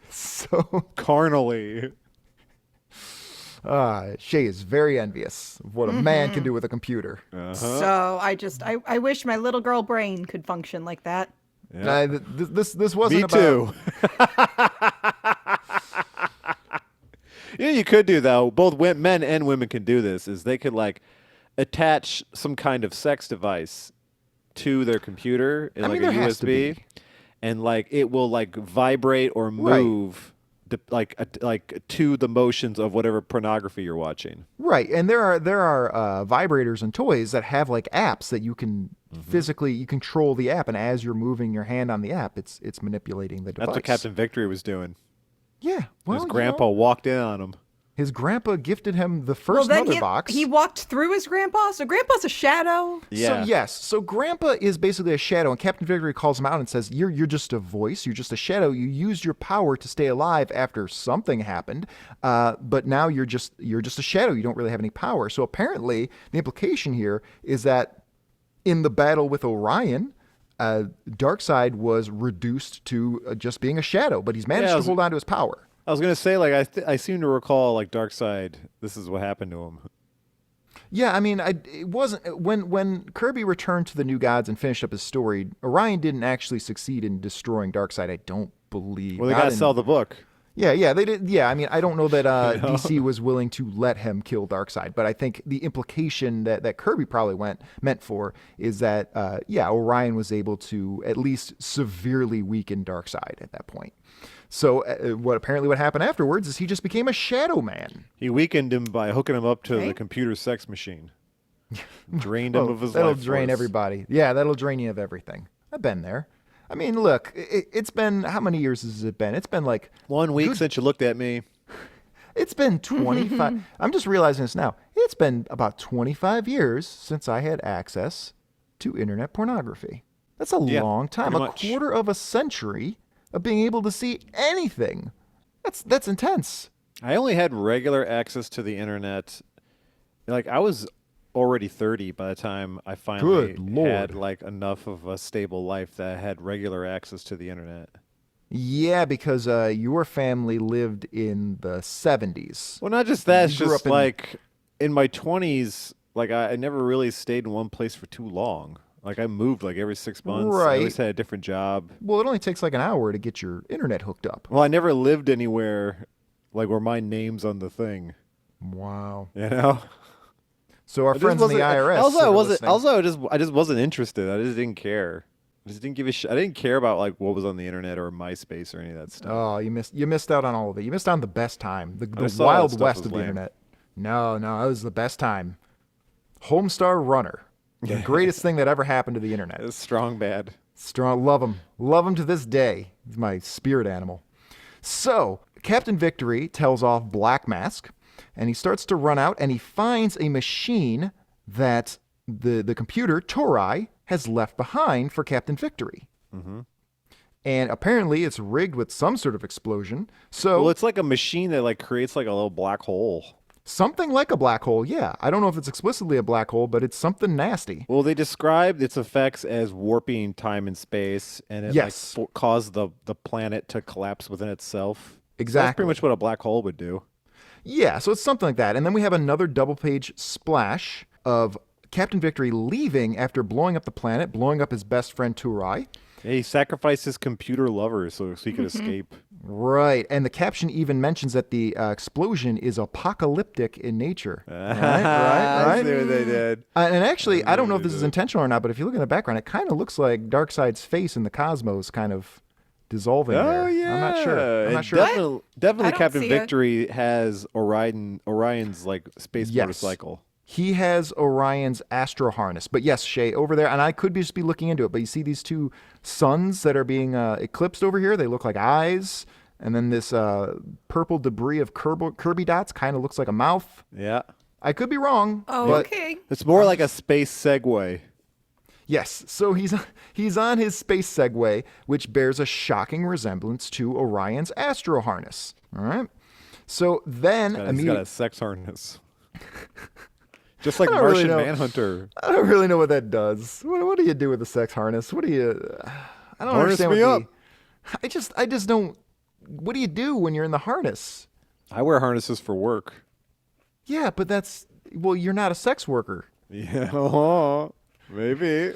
S4: So
S3: Carnally.
S4: Shay is very envious of what a man can do with a computer.
S5: So I wish my little girl brain could function like that.
S3: Yeah.
S4: This wasn't
S3: Me
S4: about...
S3: too. You know, you could do though. Both men and women can do this. Is they could like attach some kind of sex device to their computer in
S4: I
S3: like
S4: mean,
S3: a
S4: there has to
S3: USB,
S4: be.
S3: and like it will like vibrate or move like to the motions of whatever pornography you're watching.
S4: Right, and there are vibrators and toys that have like apps that you can physically you control the app, and as you're moving your hand on the app, it's manipulating the device.
S3: That's what Captain Victory was doing.
S4: Yeah, well,
S3: His grandpa walked in on him.
S4: his grandpa gifted him the first mother box.
S5: he walked through his grandpa, so grandpa's a shadow.
S3: Yeah.
S4: So yes, so Grandpa is basically a shadow, and Captain Victory calls him out and says, "You're just a voice. You're just a shadow. You used your power to stay alive after something happened, but now you're just a shadow. You don't really have any power." So apparently, the implication here is that in the battle with Orion, Darkseid was reduced to just being a shadow, but he's managed to hold on to his power.
S3: I was gonna say, like, I seem to recall, like, Darkseid. This is what happened to him.
S4: Yeah, I mean, it wasn't when Kirby returned to the New Gods and finished up his story. Orion didn't actually succeed in destroying Darkseid. I don't believe.
S3: Well, they gotta sell the book.
S4: Yeah, they did. Yeah, I mean, I don't know that DC was willing to let him kill Darkseid, but I think the implication that Kirby probably meant for is that Orion was able to at least severely weaken Darkseid at that point. So what happened afterwards is he just became a shadow man.
S3: He weakened him by hooking him up to
S5: Okay.
S3: the computer sex machine. Drained him of his
S4: That'll
S3: life
S4: drain
S3: force.
S4: everybody. Yeah, that'll drain you of everything. I've been there. I mean, look, it's been, how many years has it been? It's been like
S3: 1 week since you looked at me.
S4: It's been 25. I'm just realizing this now. It's been about 25 years since I had access to internet pornography. That's a long time.
S3: pretty
S4: A
S3: much.
S4: quarter of a century of being able to see anything. That's intense.
S3: I only had regular access to the internet. Like, I was already 30 by the time I finally
S4: Good Lord.
S3: had like enough of a stable life that I had regular access to the internet.
S4: Yeah, because your family lived in the 70s.
S3: Well, not just that, it's
S4: You grew
S3: just
S4: up in-
S3: like in my 20s, like I never really stayed in one place for too long. Like I moved like every 6 months. I always
S4: Right.
S3: had a different job.
S4: Well, it only takes like an hour to get your internet hooked up.
S3: Well, I never lived anywhere like where my name's on the thing.
S4: Wow.
S3: You know?
S4: So our
S3: I just
S4: friends in the
S3: wasn't-
S4: IRS.
S3: Also,
S4: that
S3: I
S4: are
S3: wasn't.
S4: listening-
S3: Also, I just wasn't interested. I just didn't care. I just didn't give a shit. I didn't care about like what was on the internet or MySpace or any of that stuff.
S4: Oh, you missed out on all of it. You missed out on the best time, the
S3: just thought that
S4: wild
S3: stuff
S4: west
S3: was
S4: of the
S3: lame.
S4: internet. No, that was the best time. Homestar Runner, the greatest thing that ever happened to the internet.
S3: It's strong bad.
S4: Strong, love him to this day. He's my spirit animal. So Captain Victory tells off Black Mask, and he starts to run out, and he finds a machine that the computer Torai has left behind for Captain Victory.
S3: Mm-hmm.
S4: And apparently it's rigged with some sort of explosion. So
S3: Well, it's like a machine that like creates like a little black hole.
S4: something like a black hole, yeah. I don't know if it's explicitly a black hole, but it's something nasty.
S3: Well, they described its effects as warping time and space, and it
S4: Yes.
S3: like caused the planet to collapse within itself. So that's
S4: Exactly.
S3: pretty much what a black hole would do.
S4: Yeah, so it's something like that. And then we have another double-page splash of Captain Victory leaving after blowing up the planet, blowing up his best friend Turai.
S3: Yeah, he sacrificed his computer lover so he could escape.
S4: Right, and the caption even mentions that the explosion is apocalyptic in nature.
S3: I
S4: Right.
S3: see what they did.
S4: And actually, I don't know if this is intentional or not, but if you look in the background, it kind of looks like Darkseid's face in the cosmos kind of dissolving there.
S3: Oh yeah,
S4: I'm not sure.
S3: And
S4: sure.
S3: Definitely,
S5: I don't
S3: Captain
S5: see it.
S3: Victory has Orion's like space
S4: Yes.
S3: motorcycle.
S4: He has Orion's astro harness. But yes, Shay, over there, and I could just be looking into it, but you see these two suns that are being eclipsed over here? They look like eyes. And then this purple debris of Kirby dots kind of looks like a mouth.
S3: Yeah,
S4: I could be wrong.
S5: Oh,
S4: but
S5: okay.
S3: it's more like a space Segway.
S4: Yes, so he's on his space Segway, which bears a shocking resemblance to Orion's astro harness. All right. So then
S3: He's got a sex harness, just like
S4: I don't really
S3: Martian
S4: know.
S3: Manhunter.
S4: I don't really know what that does. What do you do with a sex harness? What do you? I don't
S3: Harness
S4: understand.
S3: me
S4: what
S3: up.
S4: I just don't. What do you do when you're in the harness?
S3: I wear harnesses for work.
S4: Yeah, but you're not a sex worker.
S3: Yeah, maybe.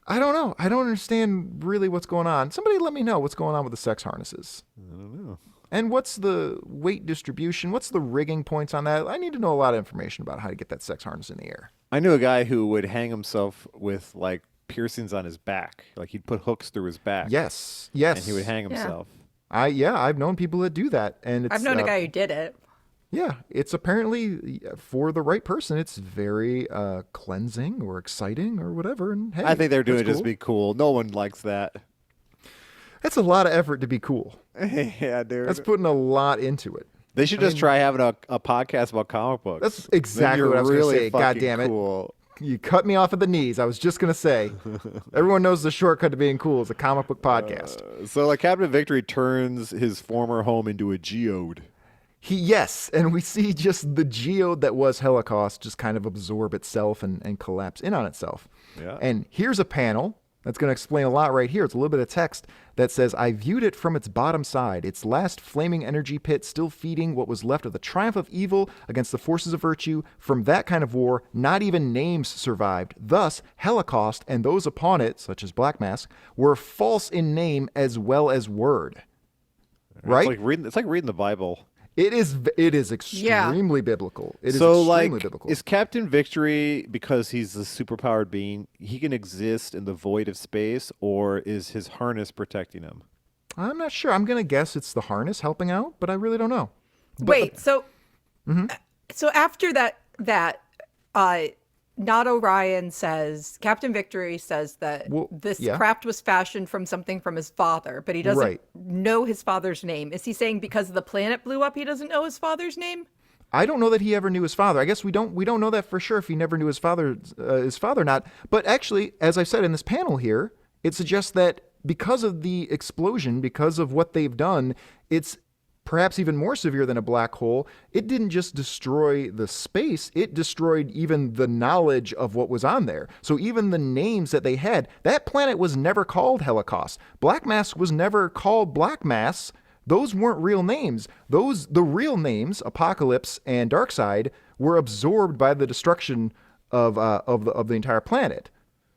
S4: I don't know. I don't understand really what's going on. Somebody let me know what's going on with the sex harnesses.
S3: I don't know.
S4: And what's the weight distribution? What's the rigging points on that? I need to know a lot of information about how to get that sex harness in the air.
S3: I knew a guy who would hang himself with like piercings on his back. Like he'd put hooks through his back.
S4: Yes.
S3: And he would hang
S5: Yeah.
S3: himself.
S4: I've known people that do that, and it's
S5: I've known a guy who did it.
S4: Yeah, it's apparently for the right person. It's very cleansing or exciting or whatever. And hey,
S3: I think they're doing it
S4: that's
S3: just to be cool. No one likes that.
S4: That's a lot of effort to be cool.
S3: Yeah, dude.
S4: That's putting a lot into it.
S3: They should just try having a podcast about comic books.
S4: That's exactly
S3: Then
S4: what I was
S3: you're
S4: going to
S3: really
S4: say. God
S3: fucking
S4: damn it.
S3: cool.
S4: You cut me off at the knees. I was just going to say. Everyone knows the shortcut to being cool is a comic book podcast.
S3: So like Captain Victory turns his former home into a geode.
S4: Yes, and we see just the geode that was Holocaust just kind of absorb itself and collapse in on itself.
S3: Yeah.
S4: And here's a panel that's going to explain a lot right here. It's a little bit of text that says, I viewed it from its bottom side, its last flaming energy pit still feeding what was left of the triumph of evil against the forces of virtue. From that kind of war, not even names survived. Thus, Holocaust and those upon it, such as Black Mask, were false in name as well as word. Right?
S3: It's like reading the Bible.
S4: It is extremely biblical. It is
S3: So
S4: extremely
S3: like,
S4: biblical.
S3: is Captain Victory, because he's a superpowered being, he can exist in the void of space, or is his harness protecting him?
S4: I'm not sure. I'm going to guess it's the harness helping out, but I really don't know.
S5: Wait, so after that, not Orion says, Captain Victory says that this craft was fashioned from something from his father, but he doesn't know his father's name. Is he saying because the planet blew up, he doesn't know his father's name?
S4: I don't know that he ever knew his father. I guess we don't know that for sure if he never knew his father or not. But actually, as I said in this panel here, it suggests that because of the explosion, because of what they've done, it's perhaps even more severe than a black hole. It didn't just destroy the space, it destroyed even the knowledge of what was on there. So even the names that they had, that planet was never called Holocaust. Black Mass was never called Black Mass. Those weren't real names. The real names, Apocalypse and Darkseid, were absorbed by the destruction of the entire planet.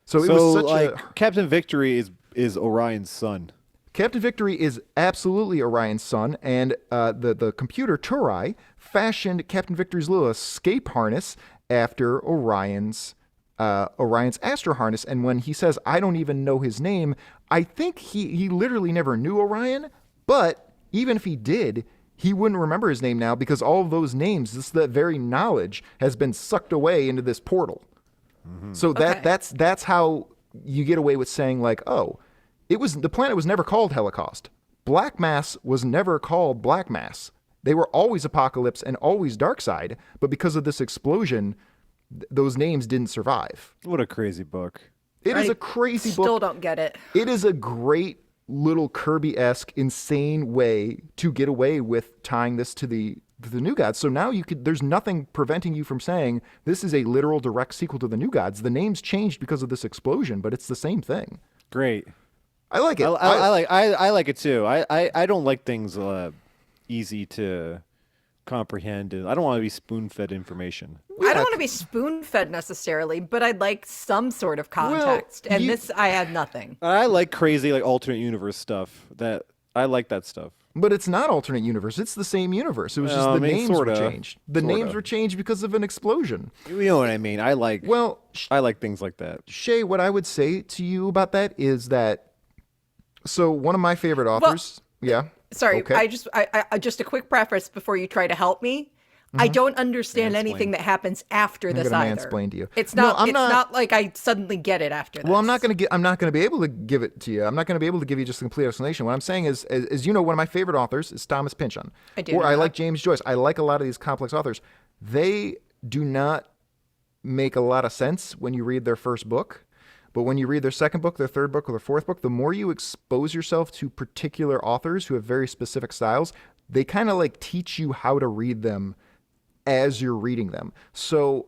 S4: So it was such
S3: like Captain Victory is Orion's son.
S4: Captain Victory is absolutely Orion's son, and the computer Turai fashioned Captain Victory's little escape harness after Orion's astro harness. And when he says, I don't even know his name, I think he literally never knew Orion, but even if he did, he wouldn't remember his name now because all of those names, that very knowledge has been sucked away into this portal. Mm-hmm. So that's how you get away with saying like, oh, the planet was never called Holocaust. Black Mass was never called Black Mass. They were always Apocalypse and always Darkseid, but because of this explosion, those names didn't survive.
S3: What a crazy book.
S4: It is a crazy book.
S5: Still don't get it.
S4: It is a great little Kirby-esque, insane way to get away with tying this to the New Gods. So now there's nothing preventing you from saying this is a literal direct sequel to the New Gods. The names changed because of this explosion, but it's the same thing.
S3: Great.
S4: I like it.
S3: I like it too. I don't like things easy to comprehend, and I don't want to be spoon-fed information.
S5: I don't want to be spoon-fed necessarily, but I'd like some sort of context. I had nothing.
S3: I like crazy like alternate universe stuff. I like that stuff.
S4: But it's not alternate universe. It's the same universe. It was just the names were changed. The names were changed because of an explosion.
S3: You know what I mean? I like things like that.
S4: Shay, what I would say to you about that is that so one of my favorite authors,
S5: Sorry,
S4: okay.
S5: I just a quick preface before you try to help me. I don't understand anything that happens after this either.
S4: Mansplain to you.
S5: It's not like I suddenly get it after this.
S4: Well, I'm not going to be able to give it to you. I'm not going to be able to give you just a complete explanation. What I'm saying is you know, one of my favorite authors is Thomas Pynchon.
S5: I do.
S4: Or I like James Joyce. I like a lot of these complex authors. They do not make a lot of sense when you read their first book. But when you read their second book, their third book, or their fourth book, the more you expose yourself to particular authors who have very specific styles, they kind of like teach you how to read them as you're reading them. So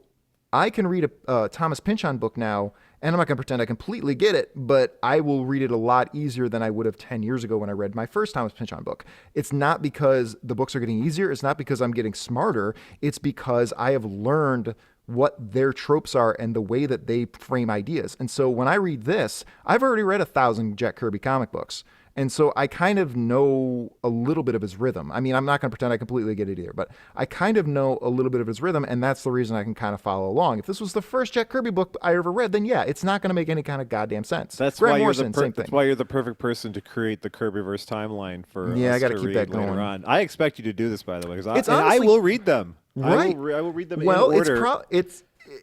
S4: I can read a Thomas Pynchon book now, and I'm not going to pretend I completely get it, but I will read it a lot easier than I would have 10 years ago when I read my first Thomas Pynchon book. It's not because the books are getting easier. It's not because I'm getting smarter. It's because I have learned what their tropes are and the way that they frame ideas. And so when I read this, I've already read 1,000 Jack Kirby comic books. And so I kind of know a little bit of his rhythm. I mean, I'm not going to pretend I completely get it either, but I kind of know a little bit of his rhythm, and that's the reason I can kind of follow along. If this was the first Jack Kirby book I ever read, then yeah, it's not going to make any kind of goddamn sense.
S3: That's
S4: Grant
S3: why
S4: Morrison, same thing.
S3: That's why you're the perfect person to create the Kirbyverse timeline for
S4: Yeah,
S3: us
S4: I got to
S3: to
S4: keep
S3: read
S4: that
S3: later
S4: going.
S3: on. I expect you to do this, by the way, because
S4: It's honestly-
S3: I will read them.
S4: Right.
S3: I will read them
S4: Well,
S3: in order.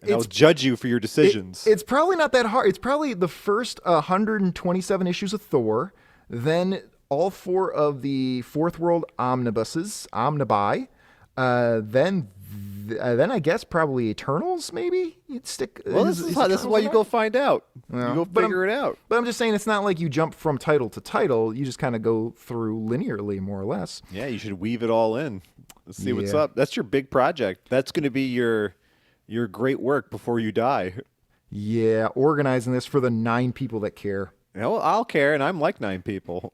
S3: And I'll judge you for your decisions.
S4: It's probably not that hard. It's probably the first 127 issues of Thor, then all 4 of the Fourth World omnibi, then I guess probably Eternals. Maybe you'd stick.
S3: Well, this is why you go find out. You go figure it out.
S4: But I'm just saying, it's not like you jump from title to title. You just kind of go through linearly, more or less.
S3: Yeah, you should weave it all in. Let's see what's
S4: Yeah.
S3: up. That's your big project. That's going to be your great work before you die.
S4: Yeah, organizing this for the 9 people that care.
S3: Yeah, well, I'll care, and I'm like 9 people.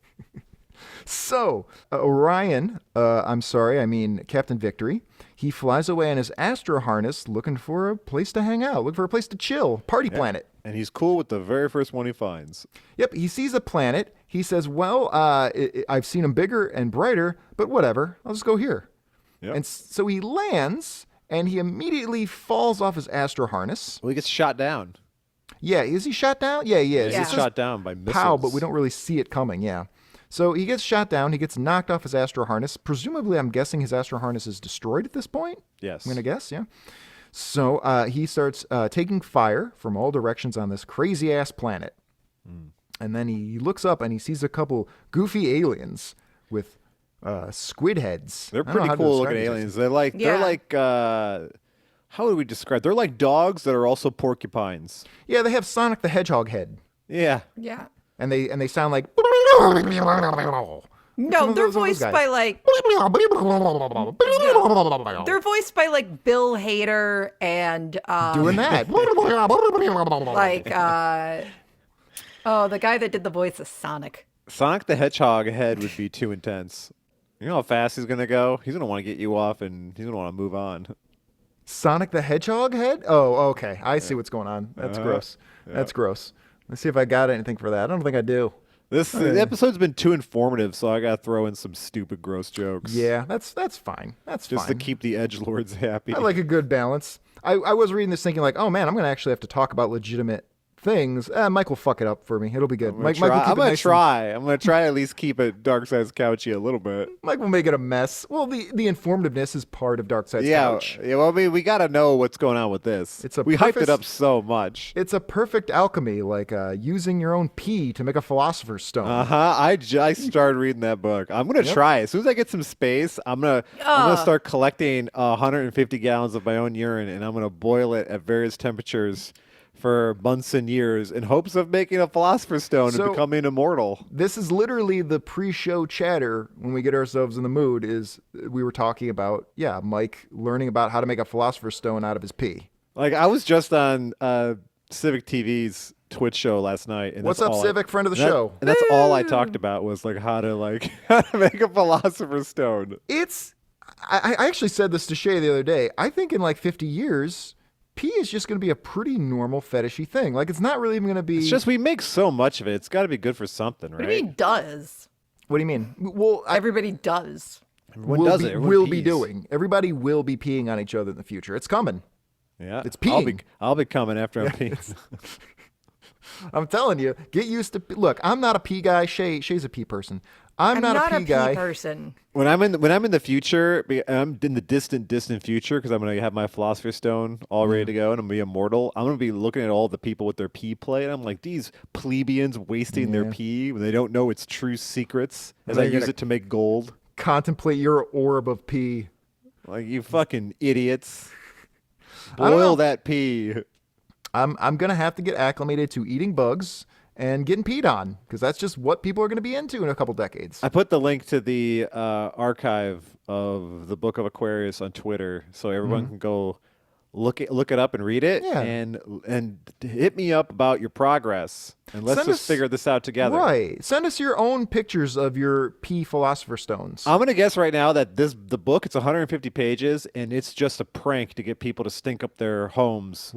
S4: So, Orion, Captain Victory, he flies away in his Astro harness looking for a place to hang out, looking for a place to chill, party planet.
S3: And he's cool with the very first one he finds.
S4: Yep, he sees a planet. He says, well, I've seen them bigger and brighter, but whatever, I'll just go here.
S3: Yep.
S4: And so he lands, and he immediately falls off his Astro harness.
S3: Well, he gets shot down.
S4: Yeah, is he shot down? Yeah, he is.
S5: Yeah.
S3: He's shot down by missiles.
S4: Pow, but we don't really see it coming, yeah. So he gets shot down. He gets knocked off his Astro harness. Presumably, I'm guessing his Astro harness is destroyed at this point.
S3: Yes.
S4: I'm going to guess, yeah. So he starts taking fire from all directions on this crazy-ass planet. And then he looks up and he sees a couple goofy aliens with squid heads.
S3: They're
S4: I don't know
S3: pretty
S4: how to
S3: cool
S4: describe
S3: looking
S4: these.
S3: aliens. They're like how would we describe? They're like dogs that are also porcupines.
S4: Yeah, they have Sonic the Hedgehog head.
S3: Yeah.
S5: Yeah.
S4: And they sound like...
S5: No, they're voiced by like they're voiced by like Bill Hader and
S4: doing that.
S5: like the guy that did the voice of Sonic.
S3: Sonic the Hedgehog head would be too intense. You know how fast he's going to go? He's going to want to get you off and he's going to want to move on.
S4: Sonic the Hedgehog head? Oh, okay. I see what's going on. That's gross. That's gross. Let's see if I got anything for that. I don't think I do.
S3: The episode's been too informative, so I got to throw in some stupid, gross jokes.
S4: Yeah, that's fine. That's
S3: just
S4: fine.
S3: to keep the edgelords happy.
S4: I like a good balance. I was reading this thinking like, oh man, I'm going to actually have to talk about legitimate things. Mike will fuck it up for me. It'll be good.
S3: I'm going to try to at least keep it Dark Side's Couchy a little bit.
S4: Mike will make it a mess. Well, the informativeness is part of Dark Side's Couch.
S3: Yeah, well, I mean, we got to know what's going on with this. We hyped it up so much.
S4: It's a perfect alchemy, like using your own pee to make a philosopher's stone.
S3: I started reading that book. I'm going to try it. As soon as I get some space, I'm going to start collecting 150 gallons of my own urine, and I'm going to boil it at various temperatures for months and years in hopes of making a philosopher's stone and becoming immortal.
S4: This is literally the pre-show chatter when we get ourselves in the mood is we were talking about, Mike learning about how to make a philosopher's stone out of his pee.
S3: Like I was just on Civic TV's Twitch show last night. And
S4: what's up, Civic, friend of the show?
S3: And that's all I talked about was like how to make a philosopher's stone.
S4: I actually said this to Shay the other day. I think in like 50 years... pee is just going to be a pretty normal fetishy thing. Like, it's not really even going to be...
S3: It's just we make so much of it. It's got to be good for something, right?
S5: Everybody does.
S4: What do you mean? Well,
S5: everybody does.
S3: Everyone does it. Everyone
S4: will
S3: pees.
S4: Be doing. Everybody will be peeing on each other in the future. It's coming.
S3: Yeah.
S4: It's peeing.
S3: I'll be coming after I'm peeing.
S4: I'm telling you, get used to... Look, I'm not a pee guy. Shay's a pee person. I'm not a pee guy.
S5: Person.
S3: When I'm in the future, I'm in the distant future because I'm gonna have my philosopher's stone all ready to go and I'm gonna be immortal. I'm gonna be looking at all the people with their pee play and I'm like, these plebeians wasting their pee when they don't know its true secrets as I use it to make gold.
S4: Contemplate your orb of pee.
S3: Like you fucking idiots. Boil that pee.
S4: I'm gonna have to get acclimated to eating bugs and getting peed on, because that's just what people are going to be into in a couple decades.
S3: I put the link to the archive of the Book of Aquarius on Twitter, so everyone can go look it up and read it, and hit me up about your progress, and let's just figure this out together.
S4: Right. Send us your own pictures of your pee philosopher stones.
S3: I'm going to guess right now that the book, it's 150 pages, and it's just a prank to get people to stink up their homes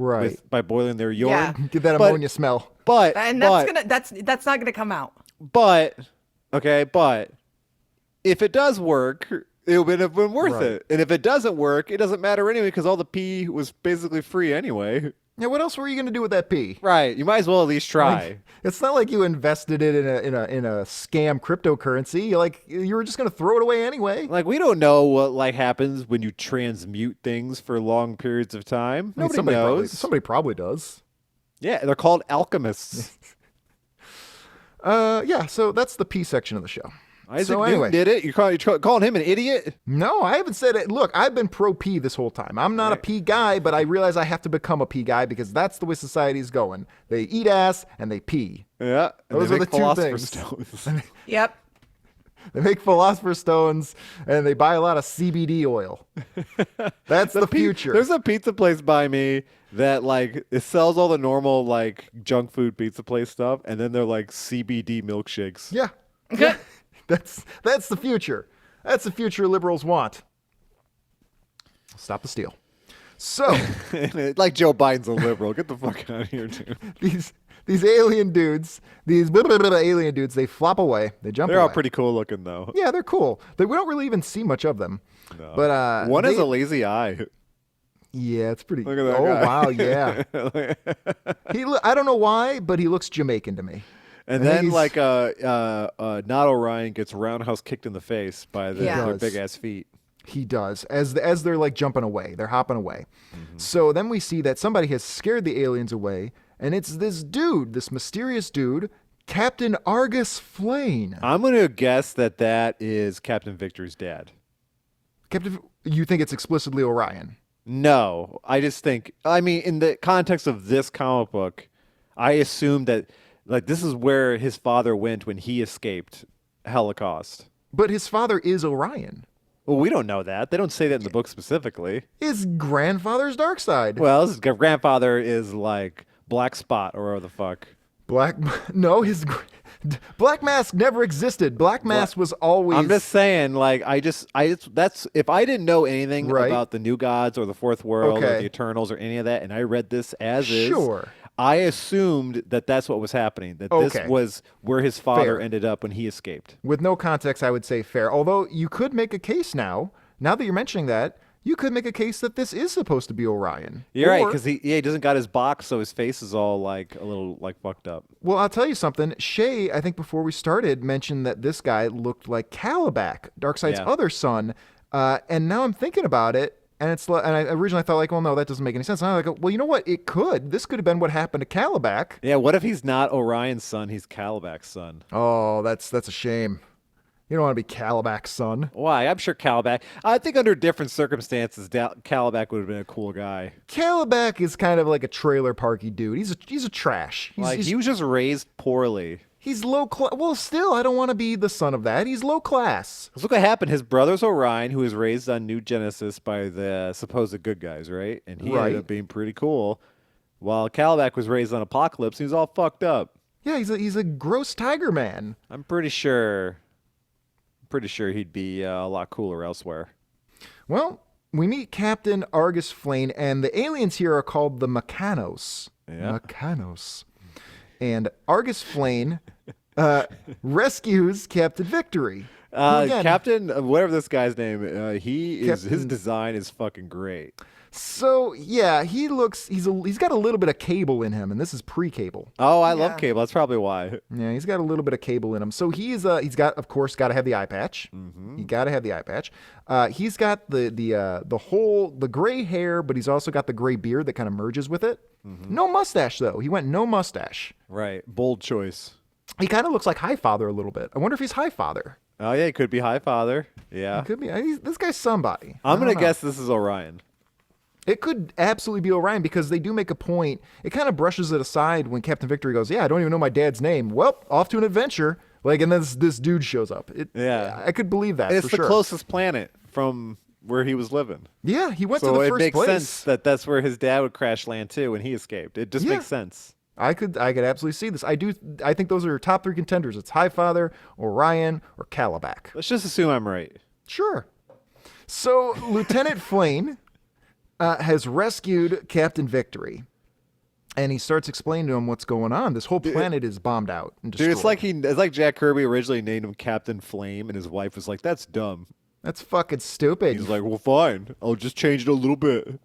S3: by boiling their urine.
S4: Get that ammonia smell.
S5: That's not gonna come out.
S3: But Okay, but if it does work, it would have been worth it. And if it doesn't work, it doesn't matter anyway because all the pee was basically free anyway.
S4: Yeah, what else were you going to do with that pee?
S3: Right. You might as well at least try.
S4: Like, it's not like you invested it in a scam cryptocurrency. You were just going to throw it away anyway.
S3: Like, we don't know what happens when you transmute things for long periods of time. Nobody knows.
S4: Somebody probably does.
S3: Yeah, they're called alchemists.
S4: Yeah, so that's the pee section of the show.
S3: Isaac Newton did it. You're calling him an idiot?
S4: No, I haven't said it. Look, I've been pro pee this whole time. I'm not a pee guy, but I realize I have to become a pee guy because that's the way society's going. They eat ass and they pee.
S3: Yeah,
S4: those are the two things.
S3: Stones.
S5: Yep.
S4: They make philosopher's stones and they buy a lot of CBD oil. That's the future.
S3: There's a pizza place by me that it sells all the normal junk food pizza place stuff, and then they're like CBD milkshakes.
S4: Yeah.
S5: Okay.
S4: That's the future. That's the future liberals want. Stop the steal. So,
S3: like Joe Biden's a liberal. Get the fuck out of here, dude.
S4: These alien dudes, alien dudes, they flop away. They jump away.
S3: They're all pretty cool looking, though.
S4: Yeah, they're cool. We don't really even see much of them.
S3: No.
S4: But
S3: one has a lazy eye.
S4: Yeah, it's pretty.
S3: Look at that guy.
S4: Wow, yeah. I don't know why, but he looks Jamaican to me.
S3: And then not Orion gets roundhouse kicked in the face by their big ass feet.
S4: He does as they're jumping away. They're hopping away. Mm-hmm. So then we see that somebody has scared the aliens away, and it's this dude, this mysterious dude, Captain Argus Flane.
S3: I'm going to guess that is Captain Victory's dad.
S4: You think it's explicitly Orion?
S3: No, I just think. I mean, in the context of this comic book, I assume that. This is where his father went when he escaped Holocaust.
S4: But his father is Orion.
S3: Well, we don't know that. They don't say that in the book specifically.
S4: His grandfather's Darkseid.
S3: Well, his grandfather is Black Spot or whatever the fuck.
S4: His Black Mask never existed. Black Mask was always.
S3: I'm just saying, that's if I didn't know anything about the New Gods or the Fourth World or the Eternals or any of that, and I read this as is.
S4: Sure.
S3: I assumed that that's what was happening, that this was where his father ended up when he escaped.
S4: With no context, I would say fair. Although you could make a case now that you're mentioning that, you could make a case that this is supposed to be Orion.
S3: You're right, because he doesn't got his box, so his face is all a little fucked up.
S4: Well, I'll tell you something. Shay, I think before we started, mentioned that this guy looked like Calabac, Darkseid's other son. And now I'm thinking about it. And I originally thought well, no, that doesn't make any sense. And I'm like, well, you know what? It could. This could have been what happened to Calabac.
S3: Yeah. What if he's not Orion's son? He's Calabac's son.
S4: Oh, that's a shame. You don't want to be Calabac's son.
S3: Why? I'm sure Calabac. I think under different circumstances, Calabac would have been a cool guy.
S4: Calabac is kind of like a trailer parky dude. He's a trash.
S3: He was just raised poorly.
S4: He's low class. Well, still, I don't want to be the son of that. He's low class.
S3: Look what happened. His brother's Orion, who was raised on New Genesis by the supposed good guys, right? And he ended up being pretty cool. While Calabac was raised on Apocalypse, he was all fucked up.
S4: Yeah, he's a gross tiger man.
S3: I'm pretty sure he'd be a lot cooler elsewhere.
S4: Well, we meet Captain Argus Flane, and the aliens here are called the Mechanos.
S3: Yeah.
S4: Mechanos. And Argus Flane rescues Captain Victory.
S3: Captain, whatever this guy's name, his design is fucking great.
S4: So yeah, he's got a little bit of Cable in him, and this is pre-Cable.
S3: Oh, I love Cable. That's probably why.
S4: Yeah, he's got a little bit of Cable in him. So he's got, of course, got to have the eye patch. Mm-hmm. You got to have the eye patch. He's got the gray hair, but he's also got the gray beard that kind of merges with it. Mm-hmm. No mustache though. He went no mustache.
S3: Right, bold choice.
S4: He kind of looks like Highfather a little bit. I wonder if he's Highfather.
S3: Oh yeah, he could be Highfather. Yeah,
S4: he could be. This guy's somebody.
S3: I'm gonna guess this is Orion.
S4: It could absolutely be Orion because they do make a point. It kind of brushes it aside when Captain Victory goes, yeah, I don't even know my dad's name. Well, off to an adventure. And then this dude shows up. I could believe that.
S3: It's the closest planet from where he was living.
S4: Yeah, he went to the first place.
S3: So it makes sense that's where his dad would crash land too when he escaped. It just makes sense. I
S4: could absolutely see this. I think those are top 3 contenders. It's Highfather, Orion, or Calabac.
S3: Let's just assume I'm right.
S4: Sure. So Lieutenant Flane has rescued Captain Victory. And he starts explaining to him what's going on. This whole planet is bombed out and destroyed.
S3: Dude, it's like Jack Kirby originally named him Captain Flame, and his wife was like, "That's dumb."
S4: That's fucking stupid.
S3: He's like, "Well, fine. I'll just change it a little bit."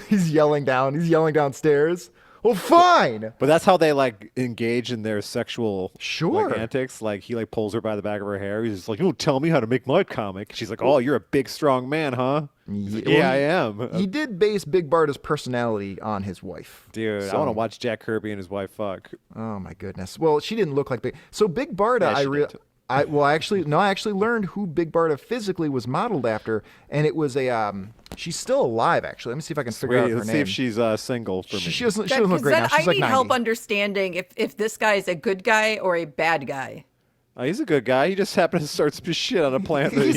S4: He's yelling down. He's yelling downstairs. Well, fine.
S3: But that's how they like engage in their sexual
S4: Sure.
S3: like, antics. Like he like pulls her by the back of her hair. He's just like, "You don't tell me how to make my comic." She's like, "Oh, you're a big, strong man, huh?" He's like, "Yeah, I am."
S4: He did base Big Barda's personality on his wife.
S3: Dude,
S4: So-
S3: I want to watch Jack Kirby and his wife fuck.
S4: Oh my goodness. Well, she didn't look like Big. So Big Barda,
S3: Yeah, she did.
S4: I actually learned who Big Barda physically was modeled after, and it was a she's still alive actually. Let me see if I can figure out her
S3: Let's
S4: name.
S3: see if she's single for me.
S4: She doesn't look great
S5: then
S4: now. She's
S5: I
S4: like
S5: need
S4: 90.
S5: help understanding if this guy is a good guy or a bad guy.
S3: He's a good guy. He just happened to start some shit on a plant that
S4: He's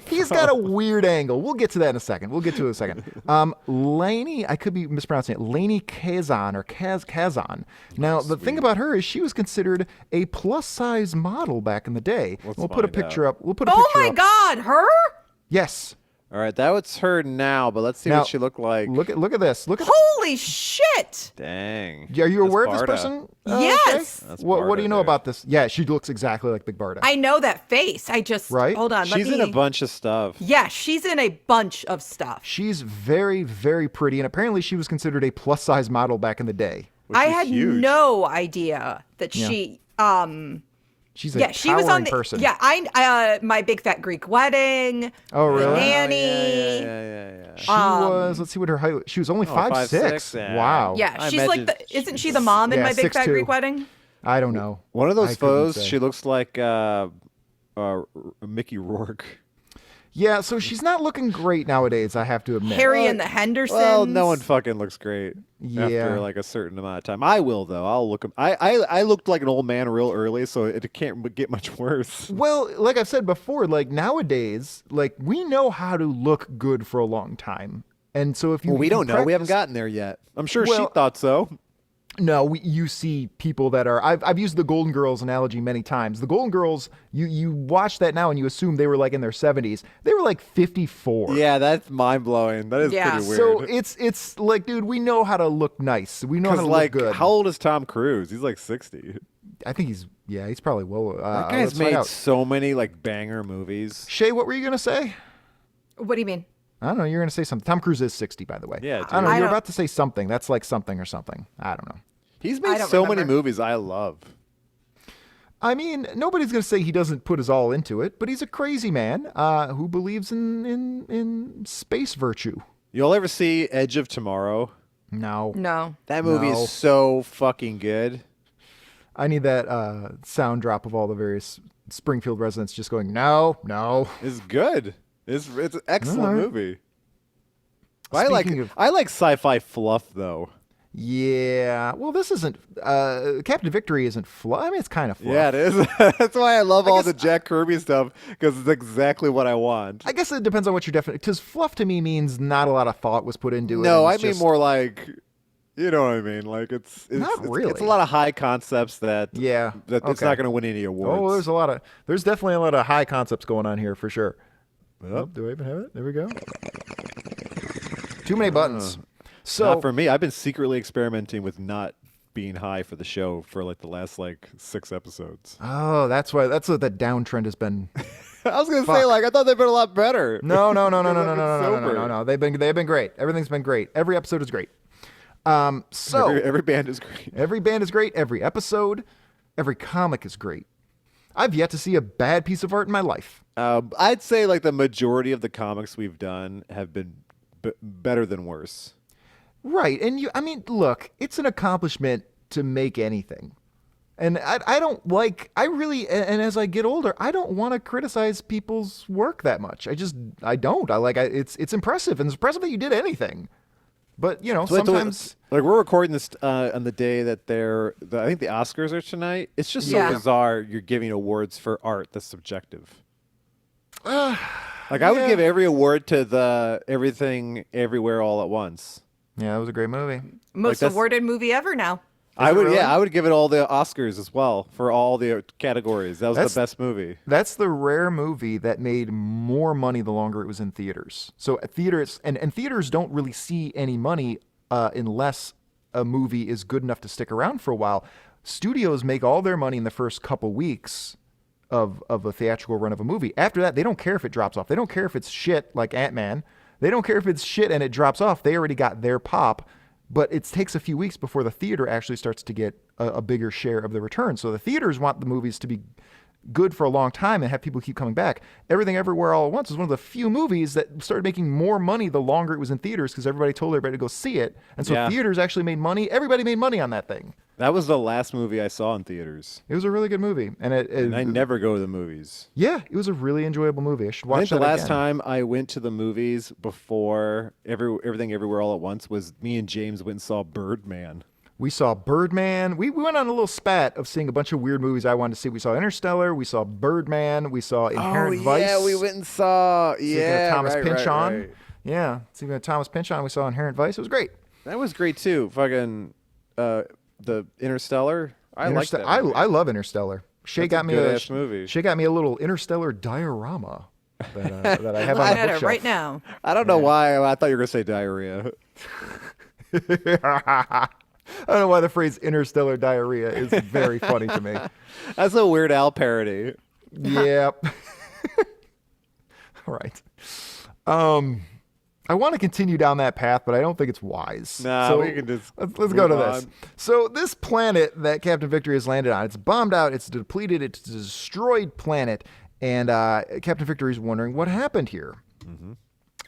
S3: he's
S4: got a weird angle. We'll get to that in a second. Lainey, I could be mispronouncing it. Lainey Kazan or Kazan. Now, the thing about her is she was considered a plus-size model back in the day. We'll put a picture up. We'll put a
S5: Oh
S4: picture
S5: my
S4: up.
S5: God, her?
S4: Yes.
S3: All right, that's her now, but let's see
S4: Now,
S3: what she looked like.
S4: Look at this. Look at.
S5: Holy shit!
S3: Dang.
S4: Are you aware of
S3: That's
S4: this
S3: Barda.
S4: person?
S5: Yes.
S4: Shay?
S3: That's
S4: What do
S3: Barda
S4: you know
S3: there.
S4: about this? Yeah, she looks exactly like Big Barda.
S5: I know that face. I just
S4: Right?
S5: hold on.
S3: She's in a bunch of stuff.
S5: Yeah, she's in a bunch of stuff.
S4: She's very, very pretty, and apparently she was considered a plus-size model back in the day.
S3: Which
S5: I
S3: is
S5: had
S3: huge.
S5: no idea that she
S4: She's a
S5: yeah, she was on the
S4: person.
S5: yeah, I My Big Fat Greek Wedding.
S4: Oh, really?
S5: The
S4: Oh,
S5: Nanny.
S3: Yeah.
S4: She was. Let's see what her height. She was only 5'6".
S3: yeah.
S4: Wow.
S5: Yeah,
S3: I
S5: she's like
S3: imagine
S5: isn't she the mom in
S4: Yeah,
S5: My Big Fat
S4: 6'2".
S5: Greek Wedding?
S4: I don't know.
S3: One of
S4: I
S3: those
S4: couldn't
S3: photos,
S4: say.
S3: she looks like Mickey Rourke.
S4: Yeah, so she's not looking great nowadays, I have to admit.
S5: Harry and the Hendersons.
S3: Well, no one fucking looks great
S4: Yeah.
S3: after like a certain amount of time. I will though. I'll look. I looked like an old man real early, so it can't get much worse.
S4: Well, like I've said before, like nowadays, like we know how to look good for a long time. And so if you
S3: Well, we
S4: if you
S3: don't know. We haven't
S4: practice-
S3: gotten there yet. I'm sure she
S4: Well-
S3: thought so.
S4: No, you see people that are. I've used the Golden Girls analogy many times. The Golden Girls, you watch that now and you assume they were like in their 70s. They were like 54.
S3: Yeah, that's mind blowing. That is
S5: Yeah.
S3: pretty weird.
S4: So it's like, dude, we know how to look nice. We know how to
S3: like,
S4: look good.
S3: how old is Tom Cruise? He's like 60.
S4: I think he's probably well.
S3: That guy's
S4: let's find
S3: made
S4: out.
S3: so many like banger movies.
S4: Shay, what were you gonna say?
S5: What do you mean?
S4: I don't know. You're gonna say something. Tom Cruise is 60, by the way.
S3: Yeah,
S4: I don't
S3: dude.
S4: know.
S5: I
S4: You're
S5: don't-
S4: about to say something. That's like something or something. I don't know.
S3: He's
S5: I
S3: made
S5: don't
S3: so many
S5: remember.
S3: movies I love.
S4: I mean, nobody's gonna say he doesn't put his all into it, but he's a crazy man who believes in space virtue.
S3: Y'all ever see Edge of Tomorrow?
S4: No,
S5: No.
S3: That movie
S4: No.
S3: is so fucking good.
S4: I need that sound drop of all the various Springfield residents just going, no.
S3: It's good. It's an excellent
S4: All right.
S3: movie. I like
S4: Speaking of-
S3: sci-fi fluff though.
S4: Yeah. Well, this isn't. Captain Victory isn't fluff. I mean, it's kind of fluff.
S3: Yeah, it is. That's why I love all
S4: guess
S3: the Jack Kirby stuff because it's exactly what I want.
S4: I guess it depends on what your definition. Because fluff to me means not a lot of thought was put into it.
S3: No,
S4: and
S3: I
S4: it's
S3: mean
S4: just-
S3: more like, you know what I mean. Like it's
S4: Not really.
S3: It's a lot of high concepts that
S4: Yeah.
S3: that it's
S4: okay.
S3: not going to win any awards.
S4: Oh, there's definitely a lot of high concepts going on here for sure. Oh, do I even have it? There we go. Too many buttons. So
S3: Not for me. I've been secretly experimenting with not being high for the show for like the last like 6 episodes.
S4: oh, that's what the downtrend has been.
S3: I was gonna say like I thought they'd been a lot better.
S4: No.
S3: Because I've been sober.
S4: No. They've been great. Everything's been great. Every episode is great. So
S3: Every band is great.
S4: every band is great. Every episode, every comic is great. I've yet to see a bad piece of art in my life.
S3: I'd say like the majority of the comics we've done have been better than worse.
S4: Right. And I mean, look, it's an accomplishment to make anything. And I don't like, and as I get older, I don't want to criticize people's work that much. I don't. It's impressive. And it's impressive that you did anything. But, you know, sometimes.
S3: Like we're recording this on the day that I think the Oscars are tonight. It's just so
S5: Yeah.
S3: bizarre you're giving awards for art that's subjective. Like I would
S4: yeah.
S3: give every award to the Everything Everywhere All at Once.
S4: Yeah, that was a great movie.
S5: Most
S3: that's-
S5: awarded movie ever now.
S3: I would,
S4: really?
S3: yeah, I would give it all the Oscars as well for all the categories. That was
S4: That's-
S3: the best movie.
S4: That's the rare movie that made more money the longer it was in theaters. So theaters and theaters don't really see any money unless a movie is good enough to stick around for a while, studios make all their money in the first couple weeks of a theatrical run of a movie. After that, they don't care if it drops off. They don't care if it's shit like Ant-Man. They don't care if it's shit and it drops off. They already got their pop. But it takes a few weeks before the theater actually starts to get a bigger share of the return. So the theaters want the movies to be good for a long time and have people keep coming back. Everything Everywhere All at Once was one of the few movies that started making more money the longer it was in theaters because everybody told everybody to go see it. And so theaters actually made money. Everybody made money on that thing.
S3: That was the last movie I saw in theaters.
S4: It was a really good movie. And
S3: I never go to the movies.
S4: Yeah, it was a really enjoyable movie. I should watch that
S3: the last
S4: again.
S3: time I went to the movies before Everything Everywhere All at Once was me and James went and saw Birdman.
S4: We saw Birdman. We went on a little spat of seeing a bunch of weird movies I wanted to see. We saw Interstellar. We saw Birdman. We saw Inherent Vice.
S3: Yeah, we went and saw.
S4: Thomas Pynchon. Right. Yeah, speaking of Thomas Pynchon, we saw Inherent Vice. It was great.
S3: That was great too. Fucking the Interstellar. I liked that.
S4: I love Interstellar. Shay got me a
S3: movie.
S4: Shay got me a little Interstellar diorama that I have on the bookshelf.
S5: It right now.
S3: I don't know why. I thought you were gonna say diarrhea.
S4: I don't know why the phrase interstellar diarrhea is very funny to me.
S3: That's a Weird Al parody.
S4: Yep. All right. I want to continue down that path, but I don't think it's wise.
S3: Nah,
S4: so
S3: we can just
S4: let's go to this. So this planet that Captain Victory has landed on, it's bombed out, it's depleted, it's a destroyed planet, and Captain Victory is wondering what happened here. Mm-hmm.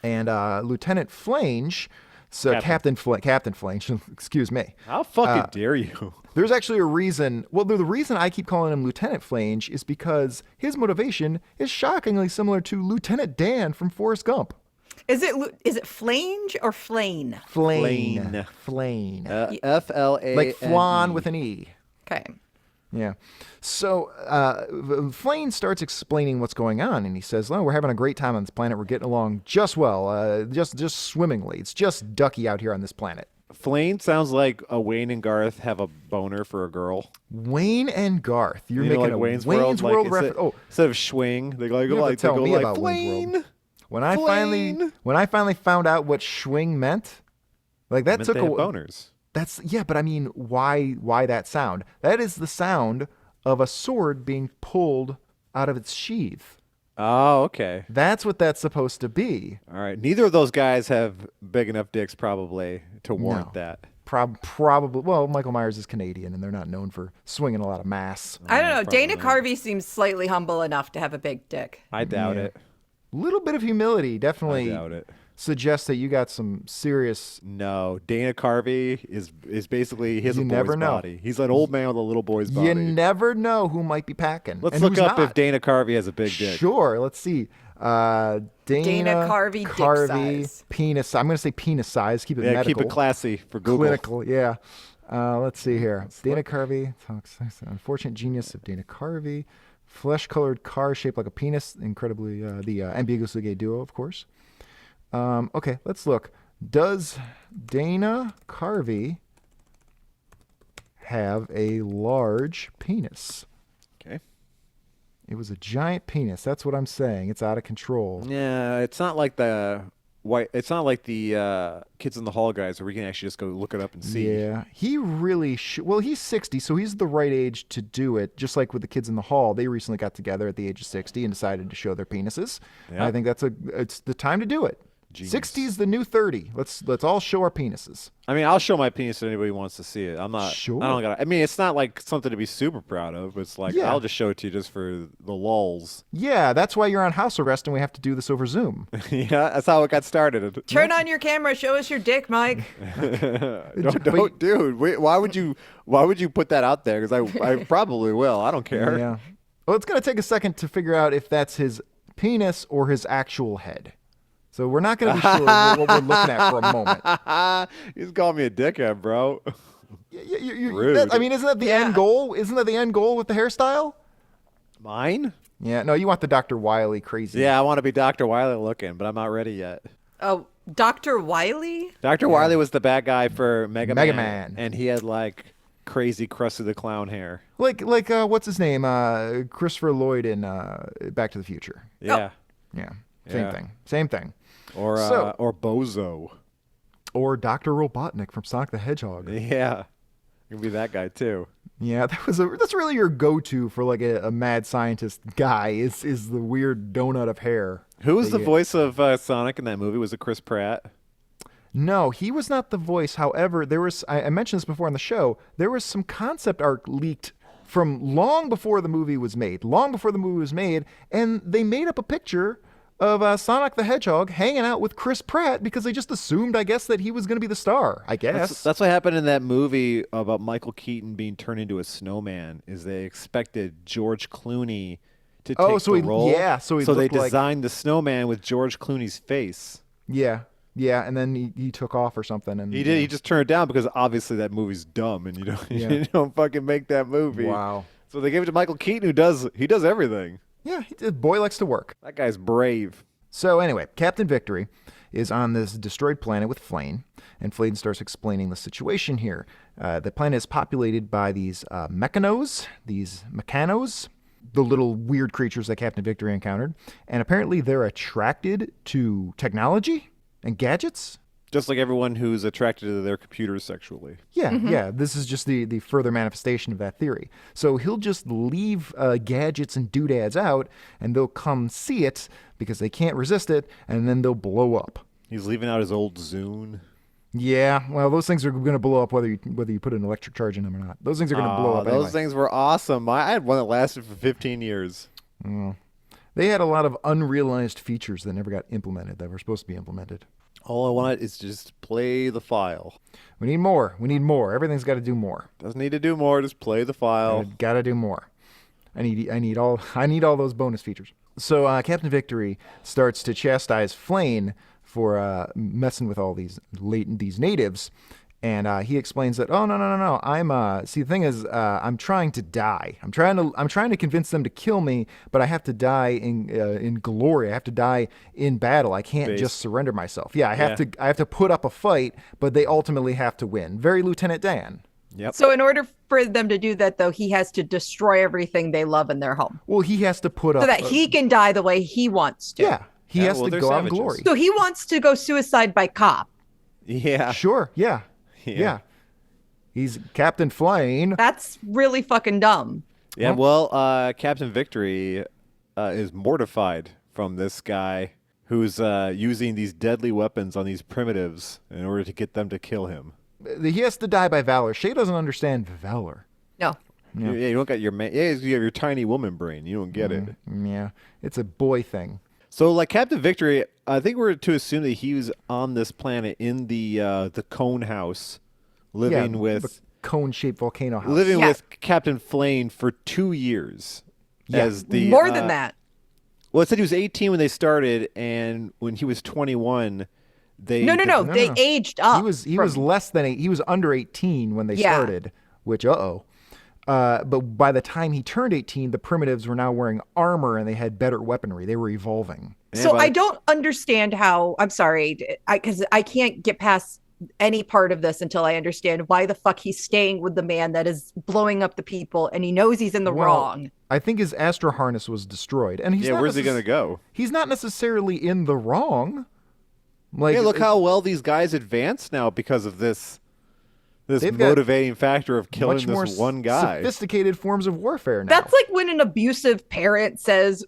S4: And Lieutenant Flange... So Captain Flange, excuse me.
S3: How fucking dare you?
S4: There's actually a reason. Well, the reason I keep calling him Lieutenant Flange is because his motivation is shockingly similar to Lieutenant Dan from Forrest Gump.
S5: Is it Flange or Flane?
S4: Flane.
S3: F-L-A-N-E.
S4: Like flan with an E.
S5: Okay.
S4: Yeah. So Flane starts explaining what's going on, and he says, "Oh, we're having a great time on this planet. We're getting along just well, just swimmingly. It's just ducky out here on this planet."
S3: Flane sounds like Wayne and Garth have a boner for a girl.
S4: Wayne and Garth. You're making
S3: like
S4: a
S3: Wayne's
S4: World reference. Oh,
S3: instead of Schwing, they go like
S4: tell me about
S3: Flane.
S4: Wayne's World. When I finally found out what Schwing meant, like that took a
S3: boners.
S4: But I mean, why that sound? That is the sound of a sword being pulled out of its sheath.
S3: Oh, okay.
S4: That's what that's supposed to be.
S3: All right. Neither of those guys have big enough dicks probably to warrant that.
S4: Probably. Well, Michael Myers is Canadian, and they're not known for swinging a lot of mass.
S5: I don't know. Dana Carvey seems slightly humble enough to have a big dick.
S3: I doubt it.
S4: A little bit of humility definitely.
S3: I doubt it.
S4: Suggests that you got some serious.
S3: No, Dana Carvey is basically his boy's body. He's an old man with a little boy's body.
S4: You never know who might be packing.
S3: Let's look up if Dana Carvey has a big dick.
S4: Sure, let's see. Dana
S5: Carvey dick size.
S4: Penis. I'm going to say penis size. Keep it medical.
S3: Keep it classy for Google.
S4: Clinical, yeah. Let's see here. Dana Carvey. Unfortunate genius of Dana Carvey. Flesh-colored car shaped like a penis. Incredibly, the ambiguously gay duo, of course. Okay, let's look. Does Dana Carvey have a large penis?
S3: Okay.
S4: It was a giant penis. That's what I'm saying. It's out of control.
S3: Yeah, it's not like the It's not like the Kids in the Hall guys where we can actually just go look it up and see.
S4: Yeah, he really should. Well, he's 60, so he's the right age to do it. Just like with the Kids in the Hall, they recently got together at the age of 60 and decided to show their penises. Yeah. I think it's the time to do it. Genius. 60 is the new 30. Let's all show our penises.
S3: I mean, I'll show my penis to anybody who wants to see it. I'm not
S4: sure.
S3: I mean, it's not like something to be super proud of. It's like I'll just show it to you just for the lulls.
S4: Yeah, that's why you're on house arrest and we have to do this over Zoom.
S3: Yeah, that's how it got started.
S5: Turn on your camera. Show us your dick, Mike.
S3: don't, dude. Wait, why would you put that out there? Because I probably will. I don't care.
S4: Yeah. Well, it's gonna take a second to figure out if that's his penis or his actual head. So we're not going to be sure what we're looking at for a moment.
S3: You just called me a dickhead, bro.
S4: Rude. I mean, isn't that the end goal? Isn't that the end goal with the hairstyle?
S3: Mine?
S4: Yeah. No, you want the Dr. Wily crazy.
S3: Yeah, I want to be Dr. Wily looking, but I'm not ready yet.
S5: Oh, Dr. Wily?
S3: Dr. Wily was the bad guy for Mega Man. And he had like crazy Krusty the Clown hair.
S4: Like what's his name? Christopher Lloyd in Back to the Future.
S3: Yeah.
S4: Yeah. Same thing.
S3: Or Bozo.
S4: Or Dr. Robotnik from Sonic the Hedgehog.
S3: Yeah. You'll be that guy too.
S4: Yeah, that's really your go-to for like a mad scientist guy is the weird donut of hair.
S3: Who was the voice of Sonic in that movie? Was it Chris Pratt?
S4: No, he was not the voice. However, there was I mentioned this before on the show. There was some concept art leaked from long before the movie was made. And they made up a picture of Sonic the Hedgehog hanging out with Chris Pratt because they just assumed, I guess, that he was going to be the star, I guess.
S3: That's what happened in that movie about Michael Keaton being turned into a snowman, is they expected George Clooney to take the role.
S4: Yeah,
S3: so they designed the snowman with George Clooney's face.
S4: Yeah. Yeah, and then he took off or something. And
S3: he did. He just turned it down because obviously that movie's dumb and you don't fucking make that movie.
S4: Wow.
S3: So they gave it to Michael Keaton, who does everything.
S4: Yeah, the boy likes to work.
S3: That guy's brave.
S4: So anyway, Captain Victory is on this destroyed planet with Flane, and Flane starts explaining the situation here. The planet is populated by these mechanos, the little weird creatures that Captain Victory encountered, and apparently they're attracted to technology and gadgets.
S3: Just like everyone who's attracted to their computers sexually.
S4: Yeah, yeah. This is just the further manifestation of that theory. So he'll just leave gadgets and doodads out, and they'll come see it because they can't resist it, and then they'll blow up.
S3: He's leaving out his old Zune.
S4: Yeah, well, those things are going to blow up whether you put an electric charge in them or not. Those things are going to blow up anyway.
S3: Those things were awesome. I had one that lasted for 15 years.
S4: They had a lot of unrealized features that never got implemented, that were supposed to be implemented.
S3: All I want is just play the file.
S4: We need more. Everything's got to do more.
S3: Doesn't need to do more. Just play the file.
S4: Got to do more. I need all those bonus features. So Captain Victory starts to chastise Flane for messing with all these natives. And he explains that, oh, no. See, the thing is, I'm trying to die. I'm trying to convince them to kill me, but I have to die in glory. I have to die in battle. I can't just surrender myself. Yeah, I have to put up a fight, but they ultimately have to win. Very Lieutenant Dan.
S3: Yep.
S5: So in order for them to do that, though, he has to destroy everything they love in their home.
S4: Well, he has to put up...
S5: So that he can die the way he wants to.
S4: Yeah, he has to go out in glory.
S5: So he wants to go suicide by cop.
S3: Yeah.
S4: Sure, yeah. He's Captain Flane.
S5: That's really fucking dumb.
S3: Yeah, well, Captain Victory is mortified from this guy who's using these deadly weapons on these primitives in order to get them to kill him.
S4: He has to die by valor. Shay doesn't understand valor.
S5: No.
S3: Yeah, you don't got you have your tiny woman brain. You don't get it.
S4: Yeah, it's a boy thing.
S3: So, like Captain Victory, I think we're to assume that he was on this planet in the cone house, living with
S4: the cone-shaped volcano house.
S3: Living with Captain Flane for 2 years.
S4: Yeah,
S5: more than that.
S3: Well, it said he was 18 when they started, and when he was 21, they
S5: No. They aged up.
S4: He was less than he was under 18 when they started. Which but by the time he turned 18, the primitives were now wearing armor and they had better weaponry. They were evolving.
S5: So I don't understand how, I'm sorry, because I can't get past any part of this until I understand why the fuck he's staying with the man that is blowing up the people and he knows he's in the wrong.
S4: I think his astro harness was destroyed. And he's
S3: where's he going to go?
S4: He's not necessarily in the wrong.
S3: Like, look how well these guys advance now because of this motivating factor of killing this one guy.
S4: Sophisticated forms of warfare now.
S5: That's like when an abusive parent says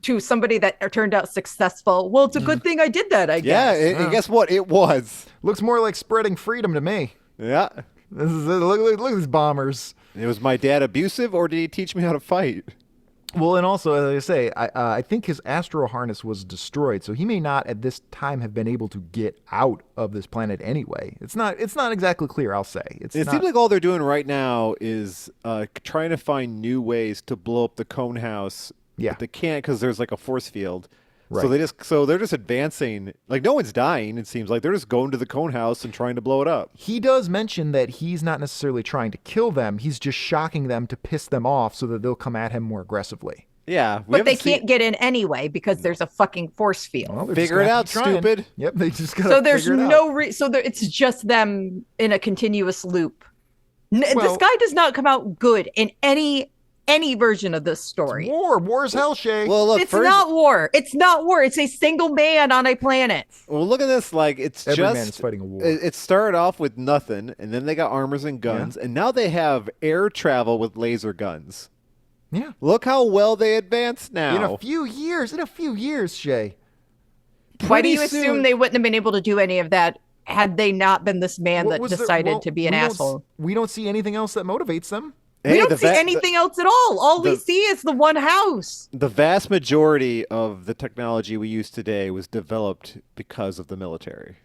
S5: to somebody that turned out successful, well, it's a good thing I did that, I guess.
S3: Yeah, and guess what? It was.
S4: Looks more like spreading freedom to me.
S3: Yeah.
S4: This is look at these bombers.
S3: It was my dad abusive, or did he teach me how to fight?
S4: Well, and also, as I say, I think his astro harness was destroyed, so he may not at this time have been able to get out of this planet anyway. It's not exactly clear, I'll say. It
S3: seems like all they're doing right now is trying to find new ways to blow up the cone house.
S4: Yeah.
S3: But they can't because there's like a force field.
S4: Right.
S3: So they're just advancing. Like, no one's dying, it seems like. They're just going to the cone house and trying to blow it up.
S4: He does mention that he's not necessarily trying to kill them. He's just shocking them to piss them off so that they'll come at him more aggressively.
S3: Yeah.
S5: But they can't get in anyway because there's a fucking force field.
S3: Well, figure it out, stupid.
S4: Yep, they just got to
S5: So there's it's just them in a continuous loop. This guy does not come out good in any any version of this story.
S4: War is hell, Shay.
S3: Well, look,
S5: It's not war. It's not war. It's a single man on a planet.
S3: Well, look at this. Like,
S4: Every man is fighting a war.
S3: It started off with nothing, and then they got armors and guns, and now they have air travel with laser guns.
S4: Yeah.
S3: Look how well they advanced now.
S4: In a few years, Shay.
S5: Why do you assume they wouldn't have been able to do any of that had they not been this man that decided to be an asshole?
S4: We don't see anything else that motivates them.
S5: We don't see anything else at all. All we see is the one house.
S3: The vast majority of the technology we use today was developed because of the military.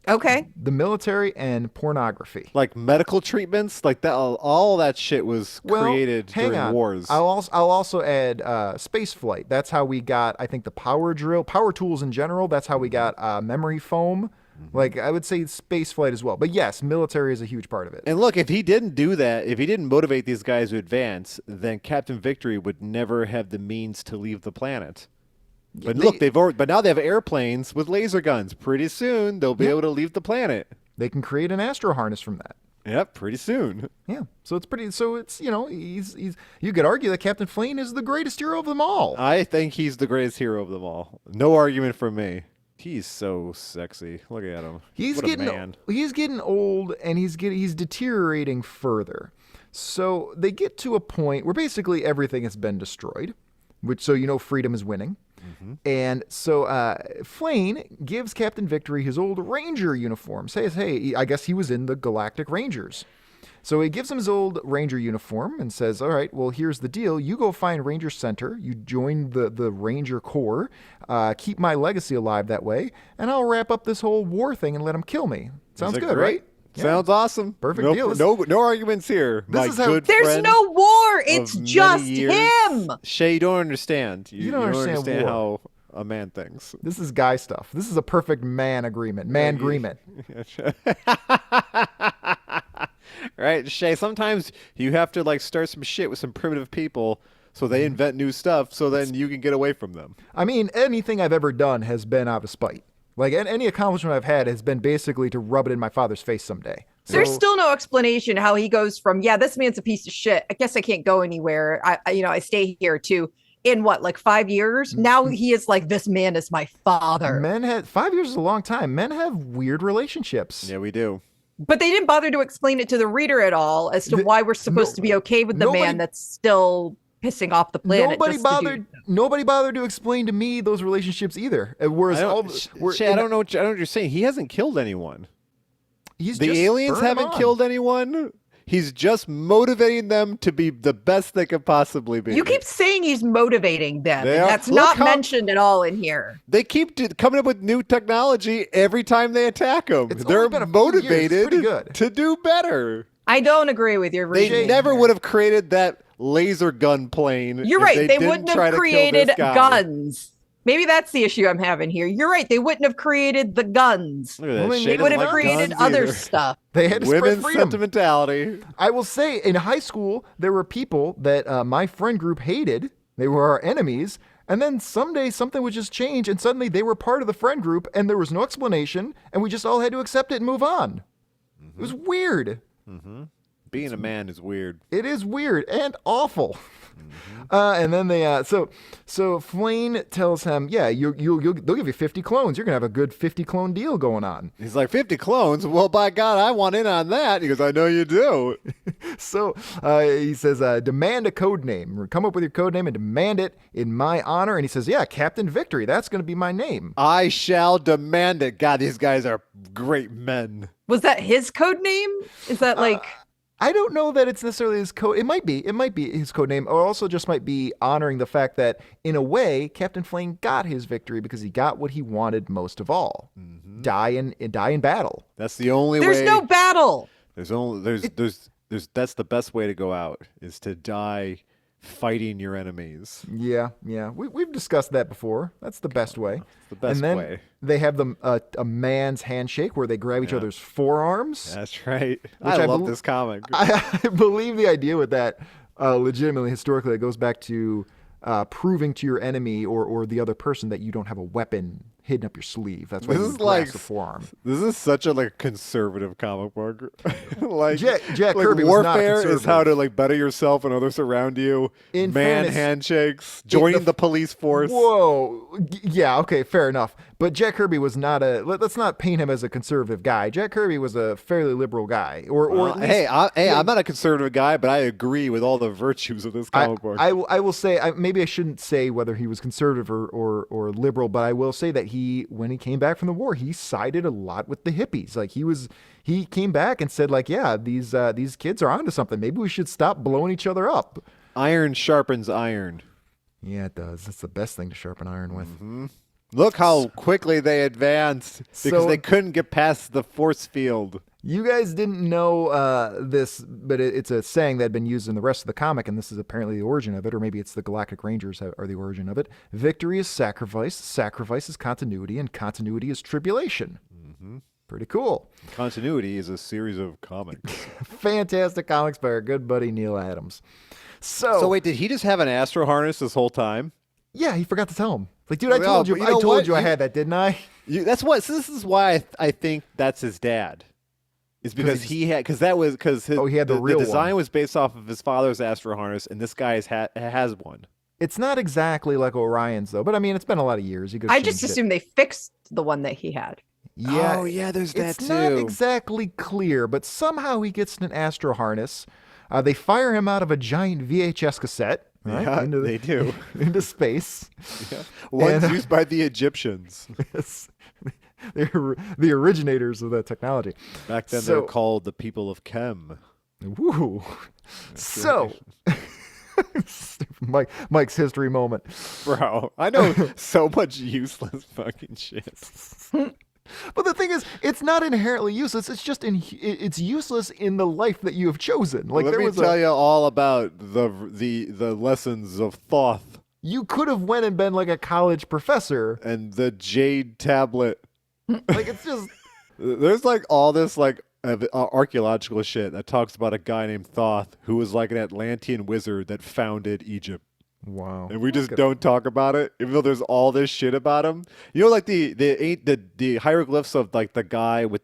S5: Okay.
S4: The military and pornography.
S3: Like medical treatments, like that. All that shit was created during wars.
S4: I'll also add space flight. That's how we got, I think, the power tools in general. That's how we got memory foam. Like, I would say space flight as well. But yes, military is a huge part of it.
S3: And look, if he didn't do that, if he didn't motivate these guys to advance, then Captain Victory would never have the means to leave the planet. But but now they have airplanes with laser guns. Pretty soon, they'll be able to leave the planet.
S4: They can create an astro harness from that.
S3: Yep, pretty soon.
S4: Yeah, so it's he's you could argue that Captain Flane is the greatest hero of them all.
S3: I think he's the greatest hero of them all. No argument from me. He's so sexy. Look at him. What a man.
S4: He's getting old, and he's deteriorating further. So they get to a point where basically everything has been destroyed, freedom is winning. And so Flane gives Captain Victory his old Ranger uniform. Says, hey, I guess he was in the Galactic Rangers. So he gives him his old Ranger uniform and says, all right, well, here's the deal. You go find Ranger Center. You join the Ranger Corps. Keep my legacy alive that way. And I'll wrap up this whole war thing and let him kill me. Sounds good, right? Yeah.
S3: Sounds awesome.
S4: Perfect deal.
S3: No arguments here.
S4: There's
S5: no war. It's just him.
S3: Shay, you don't understand.
S4: You don't understand
S3: how a man thinks.
S4: This is guy stuff. This is a perfect man agreement. Man agreement.
S3: Right, Shay, sometimes you have to start some shit with some primitive people so they invent new stuff so then you can get away from them.
S4: I mean, anything I've ever done has been out of spite. Like, any accomplishment I've had has been basically to rub it in my father's face someday.
S5: There's still no explanation how he goes from, this man's a piece of shit. I guess I can't go anywhere. I stay here too. In 5 years? Now he is like, this man is my father.
S4: 5 years is a long time. Men have weird relationships.
S3: Yeah, we do.
S5: But they didn't bother to explain it to the reader at all as to why we're supposed to be okay with the man that's still pissing off the planet.
S4: Nobody bothered to explain to me those relationships either. Whereas
S3: Shay, I don't know what you're saying. He hasn't killed anyone.
S4: The
S3: aliens haven't killed anyone. He's just motivating them to be the best they could possibly be.
S5: You keep saying he's motivating them. That's not mentioned at all in here.
S3: They keep coming up with new technology every time they attack him. They're motivated to do better.
S5: I don't agree with your reading.
S3: They never would have created that laser gun plane.
S5: You're right. They wouldn't have created guns. Maybe that's the issue I'm having here. You're right. They wouldn't have created the guns. They would have created other stuff.
S4: They had to
S3: women's
S4: spread freedom.
S3: Sentimentality.
S4: I will say, in high school, there were people that my friend group hated. They were our enemies. And then someday something would just change, and suddenly they were part of the friend group, and there was no explanation, and we just all had to accept it and move on. It was weird.
S3: Being a man is weird.
S4: It is weird and awful. And then so Flane tells him, they'll give you 50 clones. You're gonna have a good 50 clone deal going on.
S3: He's like, 50 clones? Well, by God, I want in on that. He goes, I know you do.
S4: So he says, demand a code name. Come up with your code name and demand it in my honor. And he says, Captain Victory. That's gonna be my name.
S3: I shall demand it. God, these guys are great men.
S5: Was that his code name? Is that
S4: I don't know that it's necessarily his code. It might be his code name, or also just might be honoring the fact that, in a way, Captain Flane got his victory because he got what he wanted most of all: die in battle.
S3: That's the only way.
S5: There's no battle.
S3: That's the best way to go out, is to die fighting your enemies.
S4: Yeah. We've discussed that before. That's the best way.
S3: It's the best
S4: way.
S3: way.
S4: They have a man's handshake where they grab each other's forearms.
S3: That's right. I love this comic.
S4: I believe the idea with that, legitimately, historically, it goes back to proving to your enemy or the other person that you don't have a weapon hidden up your sleeve. That's why
S3: This
S4: you
S3: is
S4: grasp
S3: like
S4: the forearm.
S3: this is such a like conservative comic book. Like
S4: Jack
S3: like
S4: Kirby was not
S3: warfare is
S4: conservative.
S3: how to like better yourself and others around you.
S4: In
S3: Man
S4: fairness,
S3: handshakes, joining the police force.
S4: Whoa. Yeah, okay, fair enough. But Jack Kirby was not let's not paint him as a conservative guy. Jack Kirby was a fairly liberal guy. Or at least,
S3: I'm not a conservative guy, but I agree with all the virtues of this comic book.
S4: I will say, maybe I shouldn't say whether he was conservative or liberal, but I will say that when he came back from the war, he sided a lot with the hippies. Like he came back and said like, yeah, these kids are onto something. Maybe we should stop blowing each other up.
S3: Iron sharpens iron.
S4: Yeah, it does. That's the best thing to sharpen iron with.
S3: Mm-hmm. Look how quickly they advanced because they couldn't get past the force field.
S4: You guys didn't know this, but it's a saying that had been used in the rest of the comic, and this is apparently the origin of it, or maybe it's the Galactic Rangers are the origin of it. Victory is sacrifice, sacrifice is continuity, and continuity is tribulation. Mm-hmm. Pretty cool.
S3: Continuity is a series of comics.
S4: Fantastic comics by our good buddy Neil Adams. So
S3: wait, did he just have an astro harness this whole time?
S4: Yeah, he forgot to tell him. Like, dude, I told you I had that, didn't I?
S3: This is why I think that's his dad. Is because he had he had the real design
S4: one.
S3: Was based off of his father's astro harness, and this guy has one.
S4: It's not exactly like Orion's though, but I mean, it's been a lot of years.
S5: I just assumed they fixed the one that he had.
S4: Yeah,
S3: oh yeah, there's that too.
S4: It's not exactly clear, but somehow he gets an astro harness. They fire him out of a giant VHS cassette. Right?
S3: Yeah, they do.
S4: Into space.
S3: Yeah. One's used by the Egyptians.
S4: Yes. They're the originators of that technology.
S3: Back then, they were called the people of Chem.
S4: Woo. So, Mike's history moment.
S3: Bro, I know so much useless fucking shit.
S4: But the thing is, it's not inherently useless. It's just it's useless in the life that you have chosen. Like,
S3: let me tell you all about the lessons of Thoth.
S4: You could have went and been like a college professor.
S3: And the jade tablet.
S4: Like, it's just
S3: there's like all this like archaeological shit that talks about a guy named Thoth who was like an Atlantean wizard that founded Egypt.
S4: Wow.
S3: And we just don't talk about it, even though there's all this shit about him. You know, like the hieroglyphs of like the guy with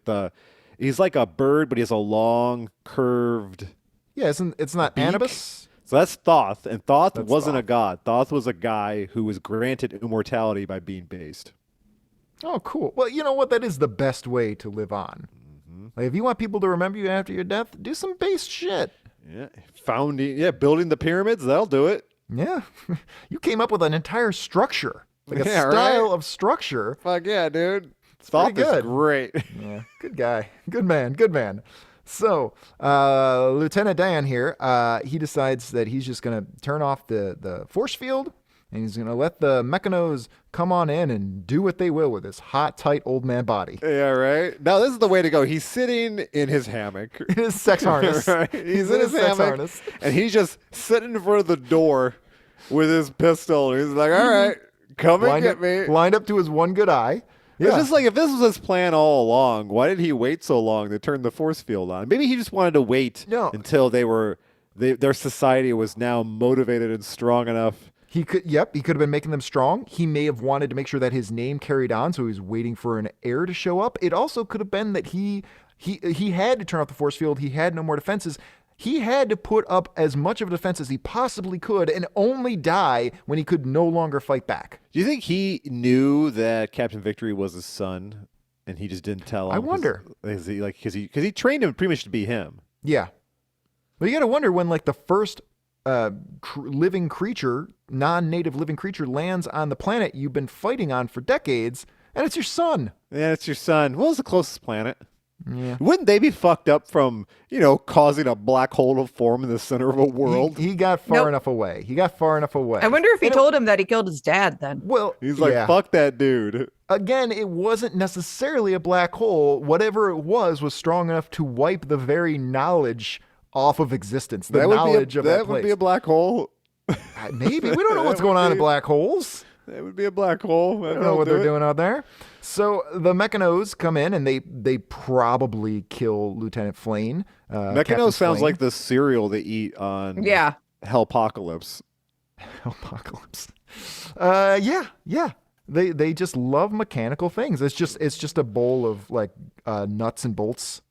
S3: he's like a bird, but he has a long curved.
S4: Yeah, it's not
S3: beak.
S4: Anubis.
S3: So that's Thoth, and Thoth wasn't a god. Thoth was a guy who was granted immortality by being based.
S4: Oh, cool. Well, you know what? That is the best way to live on. Mm-hmm. Like, if you want people to remember you after your death, do some based shit.
S3: Yeah, building the pyramids, that'll do it.
S4: Yeah. You came up with an entire structure. Like a style of structure.
S3: Fuck yeah, dude.
S4: Thoth is
S3: great.
S4: Yeah. Good guy. Good man. So, Lieutenant Dan here, he decides that he's just going to turn off the force field, and he's going to let the Mechanos come on in and do what they will with his hot, tight old man body.
S3: Yeah, right? Now, this is the way to go. He's sitting in his hammock.
S4: In his sex harness.
S3: Right? He's in his hammock, and he's just sitting in front of the door with his pistol. He's like, all right, come and get me.
S4: Lined up to his one good eye. Yeah.
S3: It's just like, if this was his plan all along, why did he wait so long to turn the force field on? Maybe he just wanted to wait until their society was now motivated and strong enough.
S4: He could have been making them strong. He may have wanted to make sure that his name carried on, so he was waiting for an heir to show up. It also could have been that he had to turn off the force field. He had no more defenses. He had to put up as much of a defense as he possibly could and only die when he could no longer fight back.
S3: Do you think he knew that Captain Victory was his son, and he just didn't tell him?
S4: I wonder.
S3: Because he trained him pretty much to be him.
S4: Yeah. But you got to wonder when like the first living creature, non-native living creature lands on the planet you've been fighting on for decades, and it's your son.
S3: Yeah, it's your son. What was the closest planet?
S4: Yeah.
S3: Wouldn't they be fucked up from, causing a black hole to form in the center of a world?
S4: He got far enough away.
S5: I wonder if he told him that he killed his dad then.
S4: Well,
S3: he's like, fuck that dude.
S4: Again, it wasn't necessarily a black hole. Whatever it was strong enough to wipe the very knowledge off of existence. The knowledge of that place.
S3: That would be a black hole.
S4: Maybe. We don't know what's going on in black holes.
S3: That would be a black hole.
S4: I don't know what they're doing out there. So the Mechanos come in and they probably kill Lieutenant Flane.
S3: Mechanos sounds like the cereal they eat on Hellpocalypse.
S4: Hellpocalypse. Yeah. They just love mechanical things. It's just a bowl of like nuts and bolts.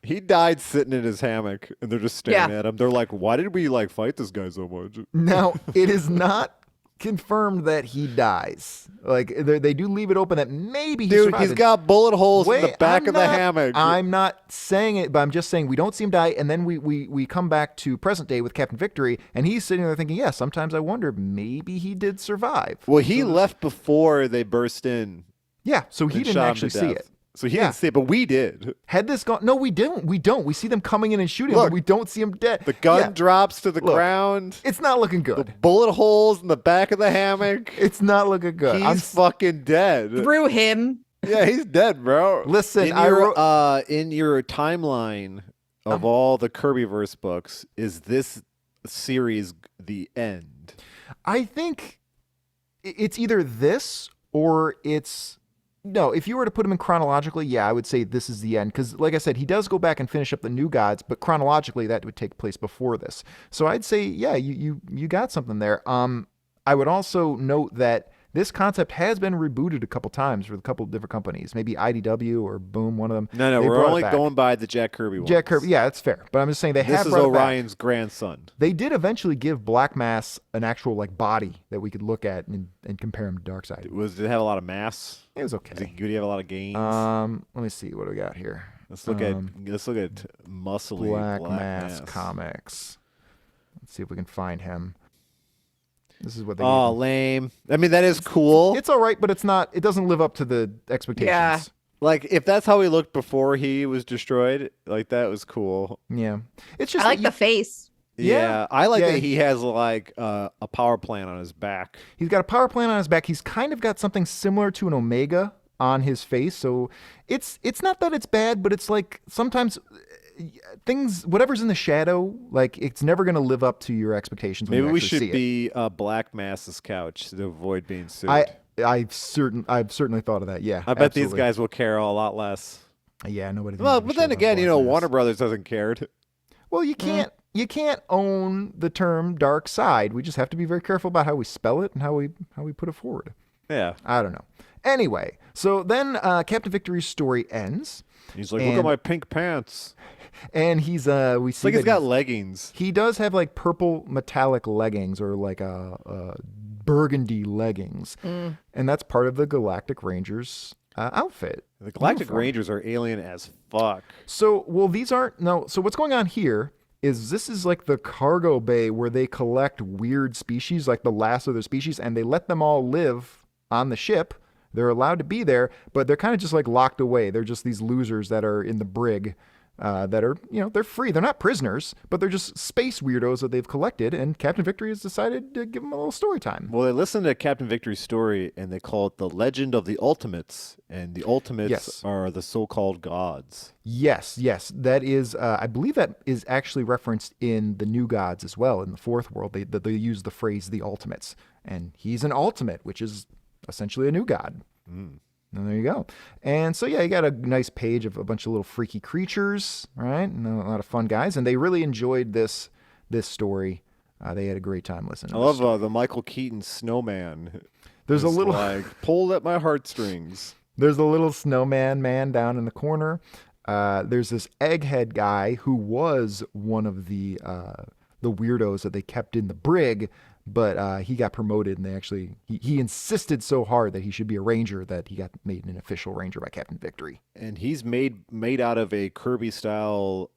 S3: He died sitting in his hammock, and they're just staring at him. They're like, "Why did we like fight this guy so much?"
S4: Now, it is not confirmed that he dies. Like they do leave it open that maybe he survived.
S3: He's got bullet holes in the back of the hammock.
S4: I'm not saying it, but I'm just saying we don't see him die, and then we come back to present day with Captain Victory, and he's sitting there thinking, yeah, sometimes I wonder maybe he did survive.
S3: Well, he left before they burst in.
S4: Yeah, so he didn't actually see it.
S3: So he didn't see it, but we did.
S4: Had this gone... No, we don't. We see them coming in and shooting him, but we don't see him dead.
S3: The gun drops to the ground.
S4: It's not looking good.
S3: The bullet holes in the back of the hammock.
S4: It's not looking good.
S3: He's fucking dead.
S5: Through him.
S3: Yeah, he's dead, bro.
S4: Listen,
S3: in your timeline of all the Kirbyverse books, is this series the end?
S4: I think it's either this or it's... No, if you were to put him in chronologically, yeah, I would say this is the end. Because, like I said, he does go back and finish up the New Gods, but chronologically, that would take place before this. So I'd say, yeah, you got something there. I would also note that this concept has been rebooted a couple times for a couple of different companies. Maybe IDW or Boom, one of them.
S3: No, we're only going by the Jack Kirby one.
S4: Jack Kirby, yeah, that's fair. But I'm just saying they have.
S3: This is Orion's grandson.
S4: They did eventually give Black Mass an actual like body that we could look at and compare him to Darkseid.
S3: Did it have a lot of mass?
S4: It was okay.
S3: Did he have a lot of gains?
S4: Let me see what do we got here.
S3: Let's look at muscly
S4: Black Mass comics. Let's see if we can find him. This is what they
S3: lame. I mean, that is cool.
S4: It's all right, but it's not. It doesn't live up to the expectations.
S5: Yeah.
S3: Like, if that's how he looked before he was destroyed, like, that was cool.
S4: Yeah. It's just
S5: I like the face.
S3: Yeah. I like that he has, like, a power plant on his back.
S4: He's got a power plant on his back. He's kind of got something similar to an Omega on his face. So it's not that it's bad, but it's like sometimes... whatever's in the shadow, like it's never going to live up to your expectations.
S3: Maybe we should be Black Mass's couch to avoid being sued.
S4: I've certainly thought of that. Yeah,
S3: I bet these guys will care a lot less.
S4: Yeah, nobody.
S3: Well, but then again, Warner Brothers doesn't care.
S4: Well, you can't own the term dark side. We just have to be very careful about how we spell it and how we put it forward.
S3: Yeah,
S4: I don't know. Anyway, so then Captain Victory's story ends.
S3: He's like, look at my pink pants.
S4: And he's we see
S3: like he's got leggings.
S4: He does have like purple metallic leggings or like a burgundy leggings, and that's part of the Galactic Rangers outfit.
S3: The Galactic Rangers are alien as fuck.
S4: So these aren't So what's going on here is this is like the cargo bay where they collect weird species, like the last of their species, and they let them all live on the ship. They're allowed to be there, but they're kind of just like locked away. They're just these losers that are in the brig. That are, they're free. They're not prisoners, but they're just space weirdos that they've collected, and Captain Victory has decided to give them a little story time.
S3: Well, they listened to Captain Victory's story, and they call it The Legend of the Ultimates, and the Ultimates are the so-called gods.
S4: Yes. That is, I believe that is actually referenced in the New Gods as well, in the Fourth World. They use the phrase the Ultimates, and he's an Ultimate, which is essentially a new god. And there you go. And so, yeah, you got a nice page of a bunch of little freaky creatures, right? And a lot of fun guys. And they really enjoyed this story. They had a great time listening to
S3: I love the Michael Keaton snowman.
S4: There's a little...
S3: like, pulled at my heartstrings.
S4: There's a little snowman man down in the corner. There's this egghead guy who was one of the weirdos that they kept in the brig, but he got promoted, and they actually he insisted so hard that he should be a ranger that he got made an official ranger by Captain Victory.
S3: And he's made out of a Kirby style.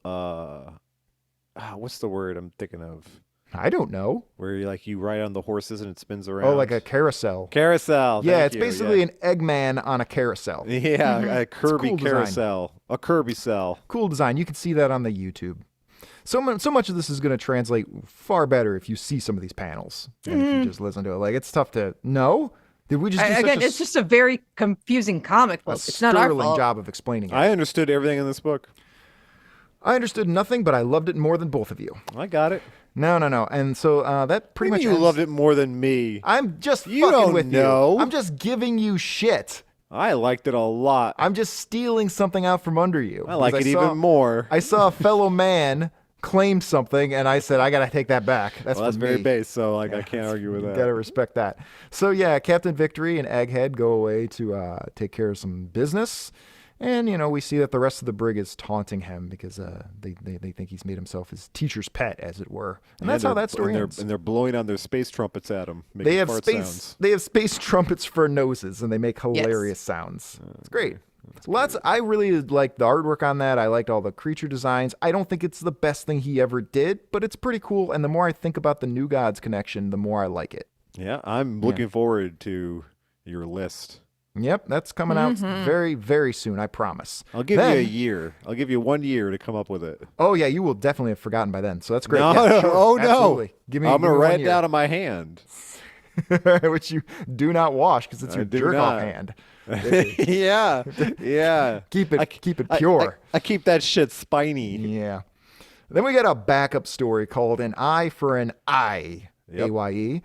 S3: What's the word I'm thinking of?
S4: I don't know.
S3: Where you ride on the horses and it spins around.
S4: Oh, like a carousel.
S3: Carousel.
S4: Yeah, it's basically an Eggman on a carousel.
S3: Yeah, a Kirby
S4: cool
S3: carousel. Design. A Kirby cell.
S4: Cool design. You can see that on the YouTube. So much of this is going to translate far better if you see some of these panels than if you just listen to it. Like, it's tough to know. Did we just do
S5: it's just a very confusing comic book. It's not our fault.
S4: A sterling job of explaining it.
S3: I understood everything in this book.
S4: I understood nothing, but I loved it more than both of you.
S3: I got it.
S4: No. And so that pretty much...
S3: You loved it more than me.
S4: I'm just fucking with you. I'm just giving you shit.
S3: I liked it a lot.
S4: I'm just stealing something out from under you.
S3: I like it even more.
S4: I saw a fellow man claimed something, and I said, I got to take that back. That's
S3: very
S4: me.
S3: base, so like I can't argue with that.
S4: Got to respect that. So yeah, Captain Victory and Egghead go away to take care of some business. And, we see that the rest of the brig is taunting him because they think he's made himself his teacher's pet, as it were. And that's how that story ends.
S3: And they're blowing on their space trumpets at him, making
S4: They have
S3: fart
S4: space.
S3: sounds.
S4: They have space trumpets for noses, and they make hilarious sounds. It's great. I really like the artwork on that. I liked all the creature designs. I don't think it's the best thing he ever did, but it's pretty cool. And the more I think about the New Gods connection, the more I like it.
S3: Yeah, I'm looking forward to your list.
S4: Yep, that's coming out very, very soon, I promise.
S3: I'll give you a year. I'll give you 1 year to come up with it.
S4: Oh, yeah, you will definitely have forgotten by then, so that's great.
S3: No,
S4: yeah, sure,
S3: oh,
S4: absolutely.
S3: no. I'm going to write it down on my hand.
S4: Which you do not wash because it's your jerk-off hand.
S3: Yeah.
S4: Keep it pure.
S3: I keep that shit spiny.
S4: Yeah. Then we got a backup story called An Eye for an Eye, A-Y-E,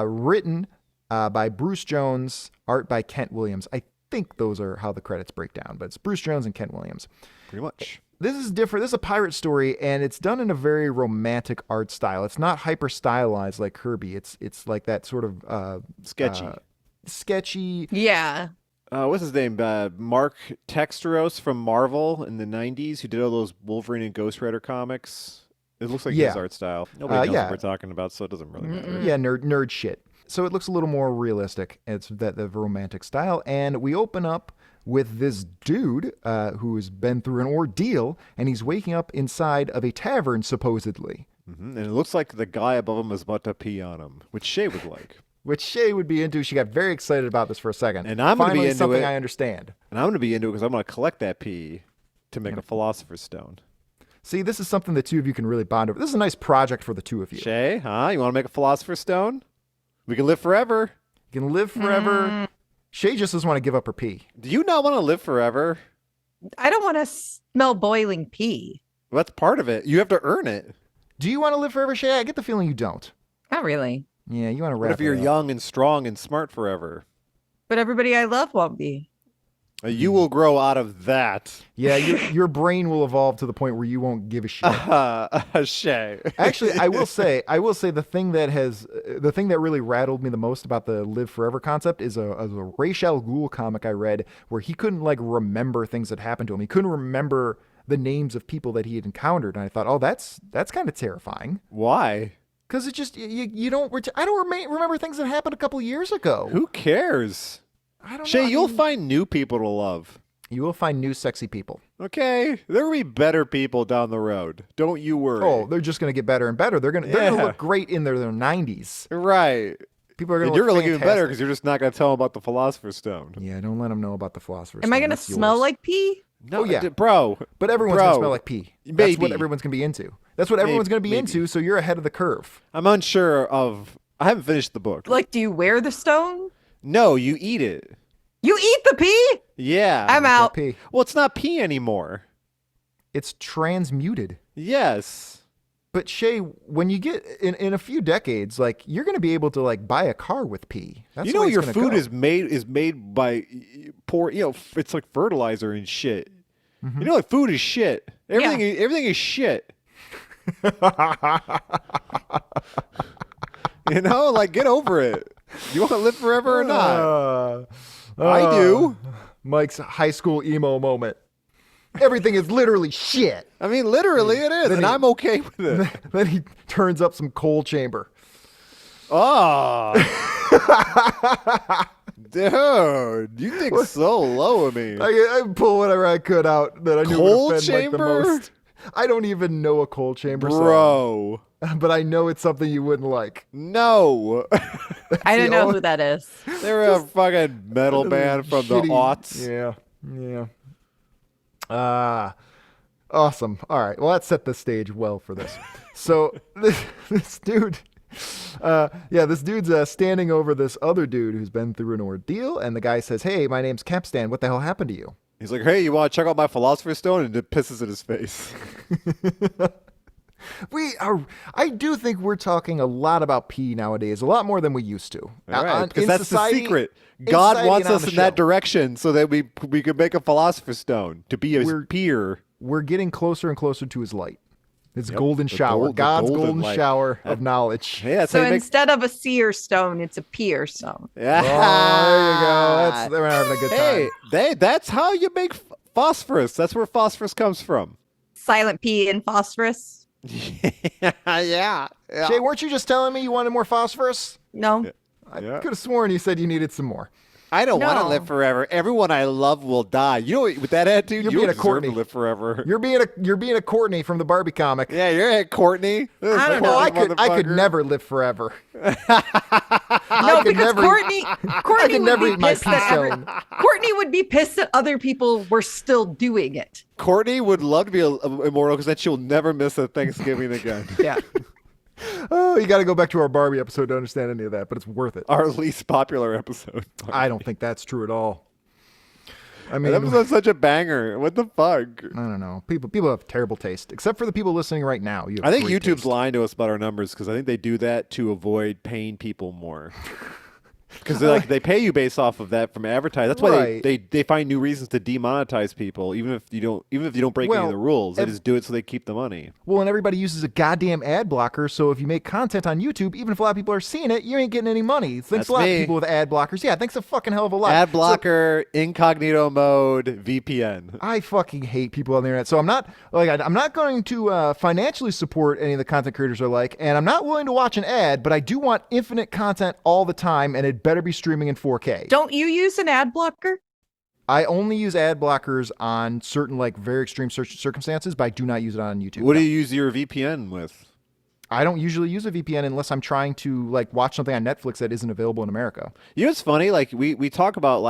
S4: written by Bruce Jones, art by Kent Williams. I think those are how the credits break down, but it's Bruce Jones and Kent Williams.
S3: Pretty much.
S4: This is different. This is a pirate story, and it's done in a very romantic art style. It's not hyper stylized like Kirby. It's like that sort of sketchy.
S5: Yeah.
S3: What's his name? Mark Texteros from Marvel in the 90s, who did all those Wolverine and Ghost Rider comics. It looks like his art style. Nobody knows what we're talking about, so it doesn't really matter.
S4: Yeah, nerd shit. So it looks a little more realistic. It's the romantic style. And we open up with this dude who's been through an ordeal, and he's waking up inside of a tavern, supposedly.
S3: Mm-hmm. And it looks like the guy above him is about to pee on him, which Shay would like.
S4: Which Shay would be into. She got very excited about this for a second.
S3: And I'm going to be into
S4: something
S3: it.
S4: I understand.
S3: And I'm going to be into it because I'm going to collect that pee to make a Philosopher's Stone.
S4: See, this is something the two of you can really bond over. This is a nice project for the two of you.
S3: Shay, huh? You want to make a Philosopher's Stone? We can live forever.
S4: You can live forever. Shay just doesn't want to give up her pee.
S3: Do you not want to live forever?
S5: I don't want to smell boiling pee.
S3: Well, that's part of it. You have to earn it.
S4: Do you want to live forever, Shay? I get the feeling you don't.
S5: Not really.
S4: Yeah, you want to wrap
S3: What if you're young and strong and smart forever?
S5: But everybody I love won't be.
S3: You will grow out of that.
S4: Yeah, your brain will evolve to the point where you won't give a shit.
S3: Shay.
S4: Actually, I will say the thing that really rattled me the most about the live forever concept is a Ra's al Ghul comic I read where he couldn't remember things that happened to him. He couldn't remember the names of people that he had encountered, and I thought, oh, that's kind of terrifying.
S3: Why?
S4: Because it just I don't remember things that happened a couple years ago.
S3: Who cares?
S4: I don't
S3: Shay,
S4: know.
S3: you'll find new people to love.
S4: You will find new sexy people.
S3: Okay, there will be better people down the road. Don't you worry.
S4: Oh, they're just going to get better and better. They're going to look great in their 90s.
S3: Right.
S4: People are going to
S3: You're
S4: look
S3: going to look even better
S4: fantastic.
S3: because you're just not going to tell them about the Philosopher's Stone.
S4: Yeah, don't let them know about the Philosopher's Stone.
S5: Am I going to smell like pee?
S3: No,
S4: yeah.
S3: bro.
S4: But everyone's going to smell like pee. That's
S3: Maybe.
S4: what everyone's going to be into. That's what everyone's going to be into, so you're ahead of the curve.
S3: I'm unsure of... I haven't finished the book.
S5: Like, do you wear the stone?
S3: No, you eat it.
S5: You eat the pee?
S3: Yeah.
S5: I'm out.
S4: Pee.
S3: Well, it's not pee anymore.
S4: It's transmuted.
S3: Yes.
S4: But Shay, when you get in a few decades, you're going to be able to buy a car with pee. That's
S3: You
S4: the
S3: know
S4: way it's
S3: your
S4: gonna
S3: food
S4: go.
S3: is made by it's like fertilizer and shit. Mm-hmm. You know, food is shit. Everything is shit. You know, get over it. You want to live forever or not? I do.
S4: Mike's high school emo moment. Everything is literally shit.
S3: I mean, literally it is, and I'm okay with it.
S4: Then he turns up some coal chamber.
S3: Oh. Dude, you think so low of me.
S4: I pull whatever I could out that I knew
S3: Coal
S4: would offend Mike the
S3: chamber?
S4: most. I don't even know a coal chamber
S3: Bro.
S4: song. But I know it's something you wouldn't like.
S3: No.
S5: I don't know who that is.
S3: They're a fucking metal band from the aughts.
S4: Yeah. Awesome. All right. Well, that set the stage well for this. So this dude, this dude's standing over this other dude who's been through an ordeal, and the guy says, "Hey, my name's Capstan. What the hell happened to you?"
S3: He's like, hey, you want to check out my Philosopher's Stone? And it pisses in his face.
S4: I do think we're talking a lot about pee nowadays, a lot more than we used to.
S3: All right, because
S4: in
S3: that's
S4: society,
S3: the secret.
S4: in
S3: God
S4: society
S3: wants
S4: and on
S3: us
S4: the
S3: in that
S4: show.
S3: direction so that we could make a Philosopher's Stone to be his peer.
S4: We're getting closer and closer to his light. It's golden shower. God's golden shower of knowledge.
S3: Yeah,
S5: so instead of a seer stone, it's a pier stone.
S3: Yeah.
S4: Oh, there you go. We're having a good time.
S3: Hey, that's how you make phosphorus. That's where phosphorus comes from.
S5: Silent P and phosphorus.
S3: Yeah.
S4: Shay, weren't you just telling me you wanted more phosphorus?
S5: No.
S4: I could have sworn you said you needed some more.
S3: I don't want to live forever. Everyone I love will die. You know, with that attitude, you don't deserve to live forever.
S4: You're being a Courtney from the Barbie comic.
S3: Yeah, you're a Courtney.
S4: I don't know. I could never live forever.
S5: Because Courtney
S4: I could never eat my pea stone.
S5: Courtney would be pissed that other people were still doing it.
S3: Courtney would love to be immortal because then she'll never miss a Thanksgiving again.
S5: Yeah.
S4: Oh, you got to go back to our Barbie episode to understand any of that, but it's worth it.
S3: Our least popular episode.
S4: I don't think that's true at all. I mean,
S3: that was such a banger. What the fuck?
S4: I don't know. People have terrible taste, except for the people listening right now.
S3: I think YouTube's lying to us about our numbers because I think they do that to avoid paying people more. Because they pay you based off of that from advertising. That's why they find new reasons to demonetize people, even if you don't break any of the rules. They just do it so they keep the money.
S4: Well, and everybody uses a goddamn ad blocker. So if you make content on YouTube, even if a lot of people are seeing it, you ain't getting any money. Thanks a lot, people with ad blockers. Yeah, thanks a fucking hell of a lot.
S3: Ad blocker, incognito mode, VPN.
S4: I fucking hate people on the internet. So I'm not going to financially support any of the content creators I like, and I'm not willing to watch an ad, but I do want infinite content all the time, and it better be streaming in 4K.
S5: Don't you use an ad blocker?
S4: I only use ad blockers on certain very extreme circumstances, but I do not use it on YouTube.
S3: What do you use your VPN with?
S4: I don't usually use a VPN unless I'm trying to watch something on Netflix that isn't available in America.
S3: You know what's funny? We talk about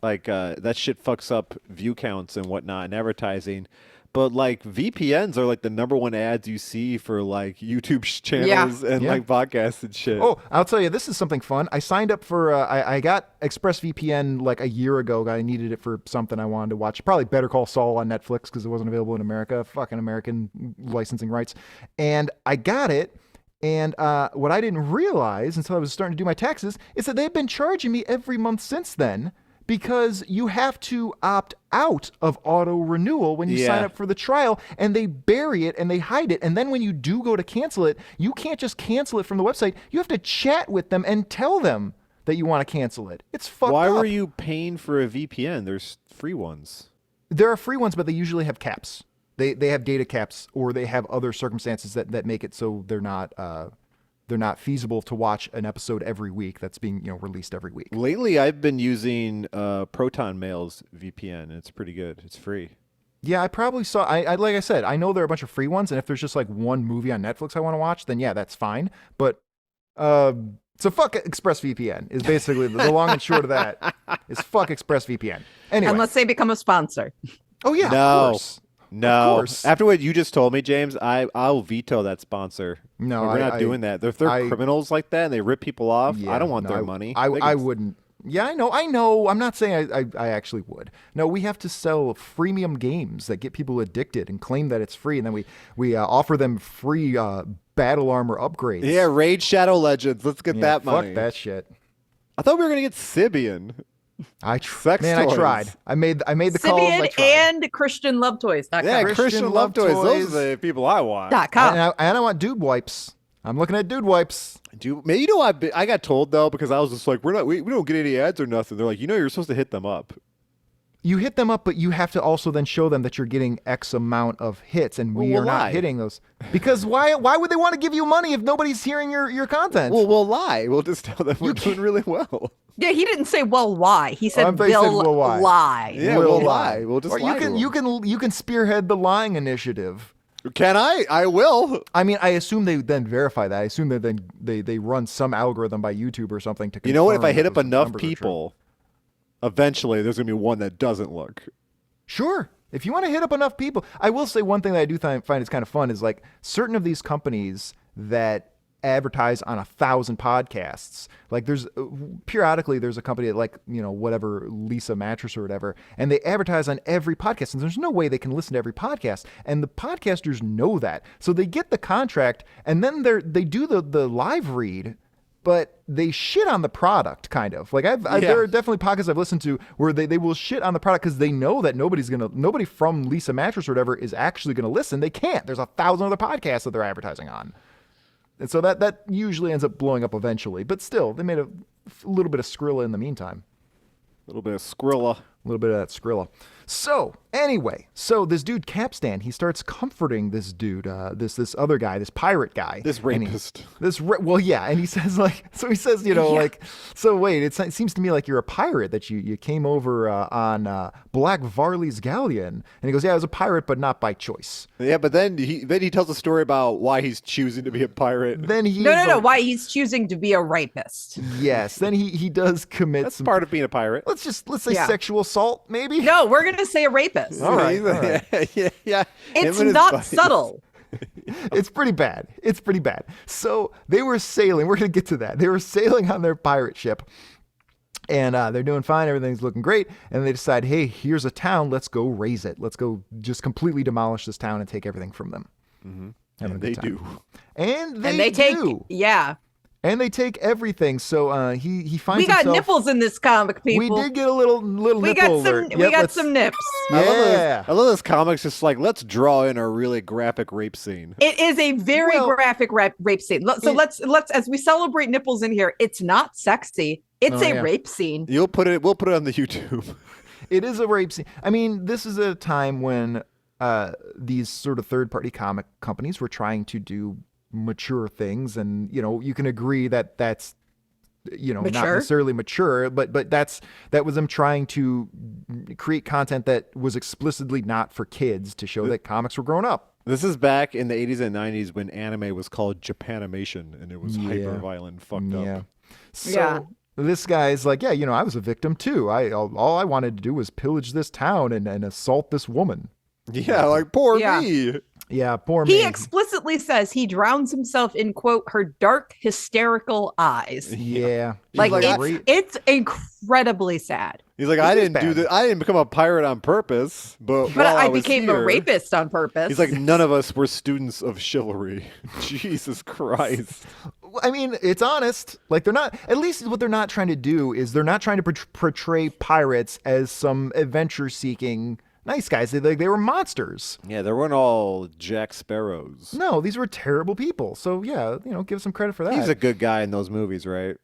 S3: that shit fucks up view counts and whatnot and advertising. But VPNs are the number one ads you see for YouTube channels and podcasts and shit.
S4: Oh, I'll tell you, this is something fun. I signed up for I got ExpressVPN a year ago. I needed it for something I wanted to watch. Probably Better Call Saul on Netflix because it wasn't available in America. Fucking American licensing rights. And I got it. And what I didn't realize until I was starting to do my taxes is that they've been charging me every month since then. Because you have to opt out of auto renewal when you sign up for the trial, and they bury it and they hide it. And then when you do go to cancel it, you can't just cancel it from the website. You have to chat with them and tell them that you want to cancel it. It's fucked up.
S3: Why were you paying for a VPN? There's free ones.
S4: There are free ones, but they usually have caps. They have data caps, or they have other circumstances that make it so they're not feasible to watch an episode every week that's being released every week.
S3: Lately, I've been using Proton Mail's VPN, and it's pretty good. It's free.
S4: Yeah, I probably saw. I like I said, I know there are a bunch of free ones, and if there's just one movie on Netflix I want to watch, then yeah, that's fine. But so fuck ExpressVPN is basically the long and short of that. Is fuck ExpressVPN. Anyway,
S5: unless they become a sponsor.
S4: Oh yeah,
S3: no.
S4: Of course.
S3: No. After what you just told me, James, I'll veto that sponsor.
S4: No,
S3: we're not doing that. If they're criminals like that and they rip people off, I don't want their money.
S4: I wouldn't. Yeah, I know. I'm not saying I actually would. No, we have to sell freemium games that get people addicted and claim that it's free, and then we offer them free battle armor upgrades.
S3: Yeah, Raid Shadow Legends. Let's get that money.
S4: Fuck that shit.
S3: I thought we were gonna get Sibian.
S4: I tried. I made the
S5: Sibian
S4: calls. I tried.
S5: And Christian Love Toys.
S3: Yeah, Christian Love Toys. Those are the people I want.
S5: .com.
S4: And I want dude wipes. I'm looking at dude wipes.
S3: You know what? I got told though because I was just like, we don't get any ads or nothing. They're like, you're supposed to hit them up.
S4: You hit them up, but you have to also then show them that you're getting X amount of hits, and we are not hitting those. Because why would they want to give you money if nobody's hearing your content?
S3: Well, we'll lie. We'll just tell them we're doing really well.
S5: Yeah, he didn't say well why. He said we'll lie.
S3: Yeah, we'll lie. We'll just lie.
S4: You can spearhead the lying initiative.
S3: Can I? I will.
S4: I mean, I assume they then verify that. I assume that then they run some algorithm by YouTube or something to confirm.
S3: You know what? If I hit up enough people, eventually there's going to be one that doesn't look.
S4: Sure. If you want to hit up enough people. I will say one thing that I do find is kind of fun is certain of these companies that advertise on 1,000 podcasts. There's periodically there's a company that whatever Lisa Mattress or whatever, and they advertise on every podcast, and there's no way they can listen to every podcast, and the podcasters know that, so they get the contract, and then they do the live read but they shit on the product, kind of. Like there are definitely podcasts I've listened to where they will shit on the product because they know that nobody from Lisa Mattress or whatever is actually gonna listen. They can't. There's 1,000 other podcasts that they're advertising on, and so that usually ends up blowing up eventually. But still, they made a little bit of Skrilla in the meantime.
S3: A little bit of Skrilla.
S4: A little bit of that Skrilla. So anyway, this dude Capstan, he starts comforting this dude, this other guy, this pirate guy,
S3: this rapist.
S4: And he says so wait, it seems to me like you're a pirate, that you came over on Black Varley's galleon, and he goes, yeah, I was a pirate, but not by choice.
S3: Yeah, but then he tells a story about why he's choosing to be a pirate.
S4: Then
S5: why he's choosing to be a rapist.
S4: Yes, then he does commit.
S3: That's part of being a pirate.
S4: Let's say sexual assault, maybe.
S5: No, we're gonna say a rapist.
S4: All right.
S3: Yeah.
S5: It's not subtle.
S4: It's pretty bad. So they were sailing. We're going to get to that. They were sailing on their pirate ship, and they're doing fine. Everything's looking great. And they decide, hey, here's a town. Let's go raise it. Let's go just completely demolish this town and take everything from them.
S3: Mm-hmm. And they do.
S4: And they do.
S5: Yeah.
S4: And they take everything. So he finds.
S5: We got nipples in this comic, people.
S4: We did get a little nipple alert.
S5: We got some nips.
S4: Yeah.
S3: I love this comic's just like, let's draw in a really graphic rape scene.
S5: It is a very graphic rape scene. So let's as we celebrate nipples in here, it's not sexy. It's a rape scene.
S3: We'll put it on the YouTube.
S4: It is a rape scene. I mean, this is a time when these sort of third-party comic companies were trying to do mature things, and you can agree that that's mature? Not necessarily mature, but that was them trying to create content that was explicitly not for kids, to show that comics were grown up.
S3: This is back in the 80s and 90s when anime was called Japanimation, and it was hyper violent, fucked up.
S4: So this guy's like, I was a victim too. All I wanted to do was pillage this town and assault this woman.
S3: Yeah, like poor me.
S4: Yeah, poor me.
S5: He explicitly says he drowns himself in, quote, her dark, hysterical eyes.
S4: Yeah.
S5: It's incredibly sad.
S3: He's like, I didn't do this. I didn't become a pirate on purpose, but I
S5: became a rapist on purpose.
S3: He's like, none of us were students of chivalry. Jesus Christ.
S4: I mean, it's honest. Like, they're not, at least what they're not trying to do is they're not trying to portray pirates as some adventure-seeking nice guys. They were monsters.
S3: Yeah, they weren't all Jack Sparrows.
S4: No, these were terrible people. So yeah, give some credit for that.
S3: He's a good guy in those movies, right?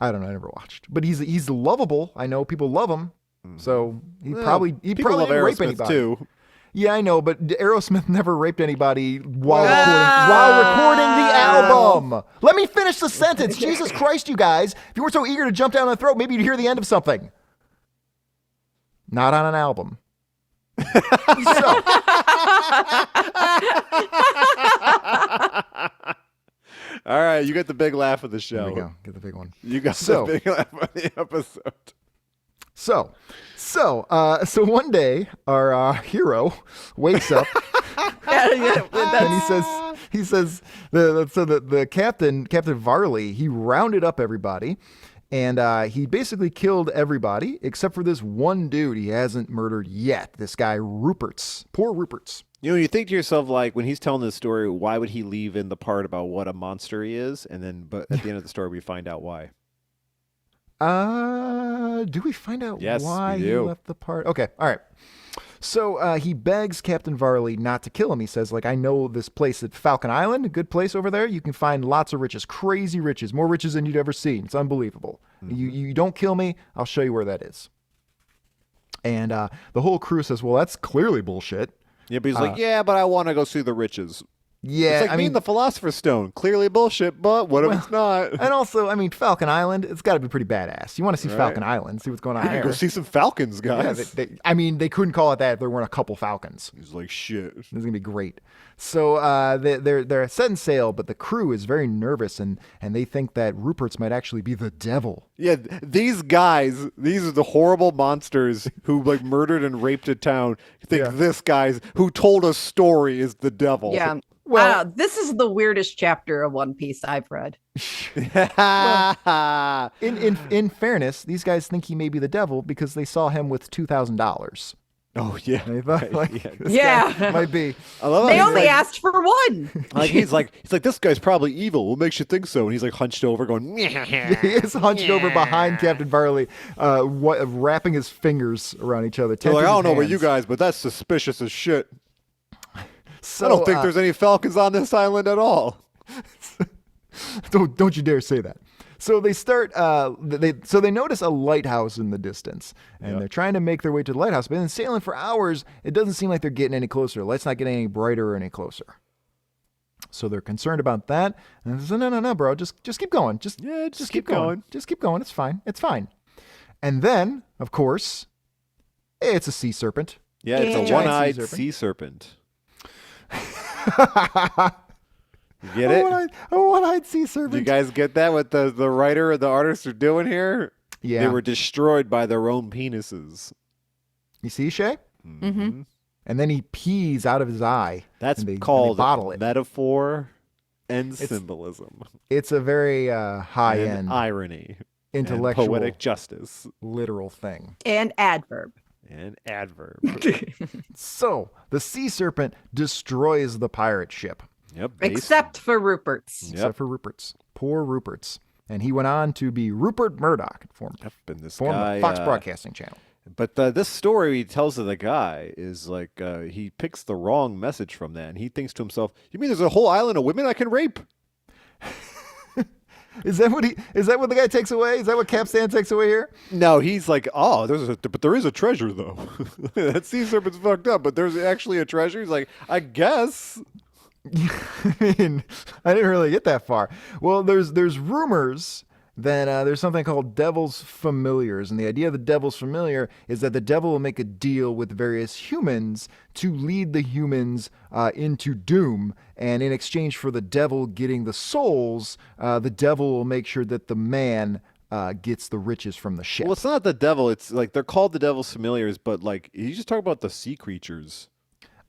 S4: I don't know. I never watched, but he's lovable. I know people love him. So he probably didn't rape anybody
S3: too.
S4: Yeah, I know, but Aerosmith never raped anybody while recording the album. Let me finish the sentence. Jesus Christ, you guys! If you weren't so eager to jump down the throat, maybe you'd hear the end of something. Not on an album. So.
S3: All right, you got the big laugh of the show.
S4: There we go. Get the big one.
S3: You got the big laugh of the episode. So one day our hero wakes up and he says the Captain Varley, he rounded up everybody. And he basically killed everybody except for this one dude he hasn't murdered yet. This guy, Rupert's. Poor Rupert's. You think to yourself, like, when he's telling this story, why would he leave in the part about what a monster he is? But at the end of the story, we find out why.
S4: Do we find out why
S3: we
S4: he left the part? Okay, all right. So he begs Captain Varley not to kill him. He says, I know this place at Falcon Island, a good place over there. You can find lots of riches, crazy riches, more riches than you'd ever seen. It's unbelievable. Mm-hmm. You don't kill me, I'll show you where that is. And the whole crew says, well, that's clearly bullshit.
S3: Yeah, but he's like, but I want to go see the riches.
S4: Yeah,
S3: it's like the Philosopher's Stone. Clearly bullshit, but what if it's not?
S4: And also, Falcon Island, it's got to be pretty badass. You want to see Falcon Island, see what's going on there.
S3: Go see some falcons, guys.
S4: Yeah, they couldn't call it that if there weren't a couple falcons.
S3: He's like, shit.
S4: This is going to be great. So they're setting sail, but the crew is very nervous, and they think that Rupert's might actually be the devil.
S3: Yeah, these guys, these are the horrible monsters who murdered and raped a town. This guy's who told a story is the devil.
S5: Yeah. Well, this is the weirdest chapter of One Piece I've read.
S4: In fairness, these guys think he may be the devil because they saw him with $2,000.
S3: Oh yeah,
S4: And they thought,
S3: right,
S4: like,
S3: yeah.
S4: this
S5: Yeah.
S4: guy might be.
S3: I love how
S5: They
S3: he's
S5: only
S3: like,
S5: asked for one.
S3: he's like this guy's probably evil. What makes you think so? And he's like hunched over, going,
S4: He is hunched over behind Captain Farley, wrapping his fingers around each other.
S3: They're like, I
S4: tenting
S3: don't know
S4: his
S3: about you
S4: hands.
S3: guys, but that's suspicious as shit.
S4: So,
S3: I don't think there's any falcons on this island at all.
S4: Don't you dare say that. So they start. They notice a lighthouse in the distance, and they're trying to make their way to the lighthouse. But then sailing for hours, it doesn't seem like they're getting any closer. The light's not getting any brighter or any closer. So they're concerned about that. And they say, no, bro, just keep going. Just keep going. Just keep going. It's fine. It's fine. And then, of course, it's a sea serpent.
S3: Yeah, it's
S5: Yeah.
S3: a
S5: Giant
S3: one-eyed sea serpent. You get it?
S4: A one-eyed sea
S3: Do you
S4: serpent.
S3: guys get that? What the writer or the artist are doing here?
S4: Yeah.
S3: They were destroyed by their own penises.
S4: You see, Shay?
S5: Mm-hmm.
S4: And then he pees out of his eye.
S3: That's
S4: and they
S3: called
S4: bottle it.
S3: metaphor and symbolism.
S4: It's a very
S3: And
S4: high-end,
S3: irony.
S4: intellectual,
S3: And poetic justice.
S4: literal thing.
S5: And adverb.
S3: And adverb.
S4: So the sea serpent destroys the pirate ship,
S3: Yep.
S5: Except for Rupert's.
S4: except for Rupert's. Poor Rupert's. And he went on to be Rupert Murdoch, former
S3: And this
S4: former
S3: guy,
S4: Fox Broadcasting Channel.
S3: But this story he tells to the guy is like he picks the wrong message from that, and he thinks to himself, "You mean there's a whole island of women I can rape?"
S4: Is that what the guy takes away? Is that what Capstan takes away here?
S3: No, he's like, "Oh, but there is a treasure though. That sea serpent's fucked up, but there's actually a treasure." He's like, "I guess."
S4: I mean, I didn't really get that far. Well, there's rumors that there's something called devil's familiars, and the idea of the devil's familiar is that the devil will make a deal with various humans to lead the humans into doom, and in exchange for the devil getting the souls, the devil will make sure that the man gets the riches from the ship.
S3: Well, it's not the devil. It's like they're called the devil's familiars, but like you just talk about the sea creatures.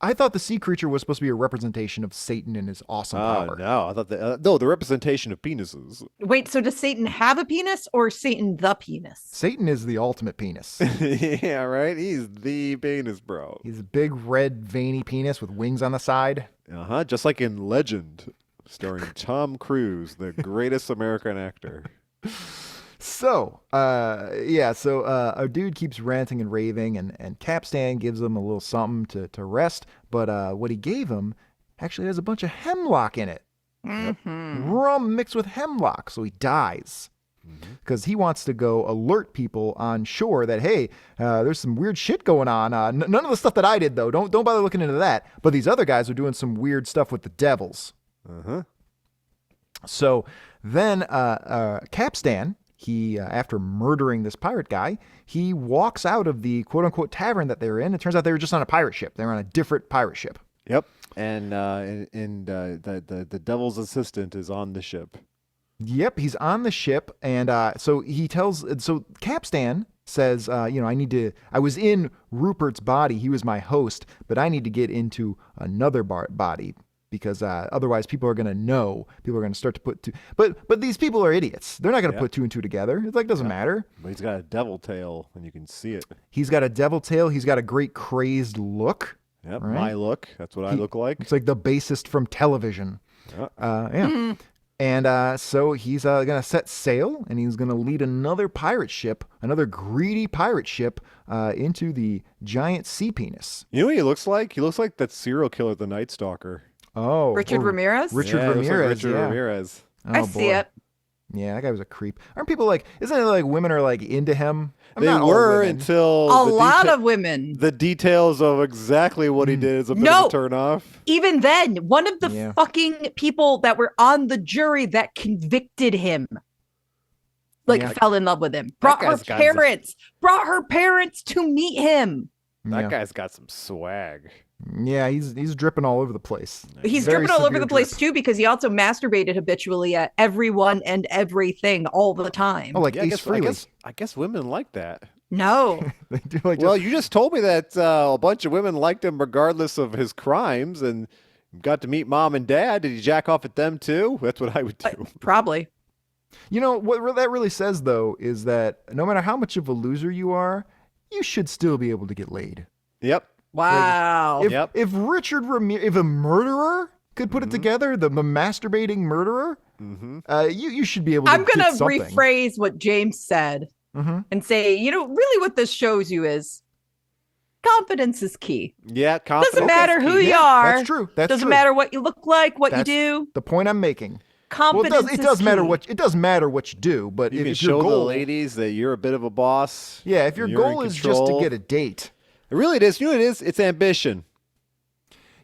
S4: I thought the sea creature was supposed to be a representation of Satan and his awesome power.
S3: No, I thought no, the representation of penises.
S5: Wait, so does Satan have a penis or Satan the penis?
S4: Satan is the ultimate penis.
S3: Yeah, right. He's the penis, bro.
S4: He's a big red veiny penis with wings on the side.
S3: Just like in Legend, starring Tom Cruise, the greatest American actor.
S4: So, a dude keeps ranting and raving, and Capstan gives him a little something to rest, but what he gave him actually has a bunch of hemlock in it.
S5: Mm-hmm.
S4: Rum mixed with hemlock, so he dies. Because he wants to go alert people on shore that, hey, there's some weird shit going on. None of the stuff that I did, though. Don't bother looking into that. But these other guys are doing some weird stuff with the devils. So then Capstan, he after murdering this pirate guy, he walks out of the quote-unquote tavern that they were in. It turns out they were just on a pirate ship. They were on a different pirate ship.
S3: Yep, and the devil's assistant is on the ship.
S4: Yep, he's on the ship, and so Capstan says, I was in Rupert's body. He was my host, but I need to get into another body because otherwise people are going to know. People are going to start to put two. But these people are idiots. They're not going to put two and two together. It doesn't matter.
S3: But he's got a devil tail, and you can see it.
S4: He's got a devil tail. He's got a great crazed look.
S3: Yep,
S4: right?
S3: my look. That's what I look like.
S4: It's like the bassist from television. Yeah. And so he's going to set sail, and he's going to lead another pirate ship, another greedy pirate ship, into the giant sea penis.
S3: You know what he looks like? He looks like that serial killer, the Night Stalker.
S4: Oh,
S5: Richard Ramirez?
S4: Richard
S3: Yeah, he looks like
S4: Ramirez.
S3: Richard
S4: yeah.
S3: Ramirez.
S4: Oh,
S5: I see
S4: boy.
S5: it.
S4: Yeah, that guy was a creep. Aren't people like? Isn't it like women are like into him?
S3: They
S4: Not all
S3: were
S4: women.
S3: until
S5: A lot of women.
S3: the details of exactly what he did is a bit
S5: No.
S3: of a turn off.
S5: Even then, one of the
S4: Yeah.
S5: fucking people that were on the jury that convicted him,
S4: Yeah.
S5: fell in love with him. Brought her
S3: guy's got some-
S5: parents to meet him.
S3: That
S4: Yeah.
S3: guy's got some swag.
S4: Yeah, he's dripping all over the place.
S5: He's
S4: Very
S5: dripping all over
S4: severe
S5: the place
S4: drip.
S5: too because he also masturbated habitually at everyone and everything all the time.
S4: Oh, like
S3: Yeah,
S4: Ace Frehley.
S3: I guess women like that.
S5: No.
S4: They do like
S3: Well,
S4: just-
S3: you just told me that a bunch of women liked him regardless of his crimes, and got to meet mom and dad. Did he jack off at them too? That's what I would do.
S5: Probably.
S4: You know what that really says though is that no matter how much of a loser you are, you should still be able to get laid.
S3: Yep.
S5: Wow.
S4: If Richard Ramirez, if a murderer could put it together, the masturbating murderer, you should be able to
S5: I'm going
S4: get
S5: to
S4: something.
S5: rephrase what James said and say, really what this shows you is confidence is key.
S3: Yeah, confidence.
S5: Doesn't matter
S3: is
S5: who
S3: key.
S5: you are.
S4: That's true.
S5: Doesn't matter what you look like, what you do.
S4: The point I'm making.
S5: Confidence
S4: it does
S5: is
S4: matter
S5: key.
S4: it does matter what you do, but
S3: You
S4: if
S3: can
S4: your
S3: show
S4: goal,
S3: the ladies that you're a bit of a boss.
S4: yeah, if your
S3: you're in
S4: goal is just to
S3: control.
S4: get a date,
S3: It really is. You know what it is? It's ambition.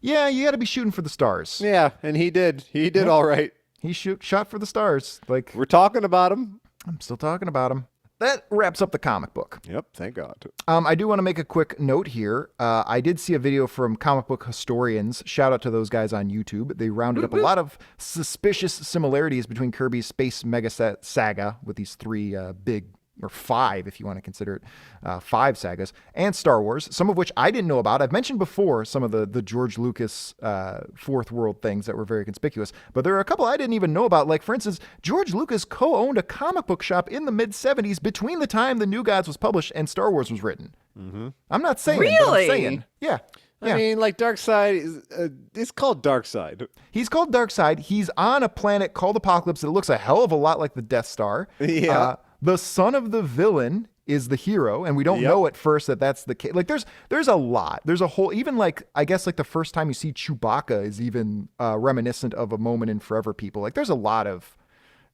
S4: yeah, you got to be shooting for the stars.
S3: Yeah, and he did. He did all right.
S4: He shot for the stars. Like,
S3: We're talking about him.
S4: I'm still talking about him. That wraps up the comic book.
S3: Yep, thank God.
S4: I do want to make a quick note here. I did see a video from Comic Book Historians. Shout out to those guys on YouTube. They rounded up a lot of suspicious similarities between Kirby's Space Mega Saga with these three big, or five if you want to consider it, five sagas, and Star Wars, some of which I didn't know about. I've mentioned before some of the George Lucas Fourth World things that were very conspicuous, but there are a couple I didn't even know about. Like, for instance, George Lucas co-owned a comic book shop in the mid-'70s between the time The New Gods was published and Star Wars was written. I'm not saying, but I'm
S5: Really?
S4: saying. Yeah.
S3: I mean, like Darkseid is it's called Darkseid.
S4: He's called Darkseid. He's on a planet called Apocalypse that looks a hell of a lot like the Death Star.
S3: Yeah.
S4: The son of the villain is the hero, and we don't know at first that that's the case. Like, there's a lot. There's a whole, even like, I guess like the first time you see Chewbacca is even reminiscent of a moment in Forever People. Like, there's a lot of,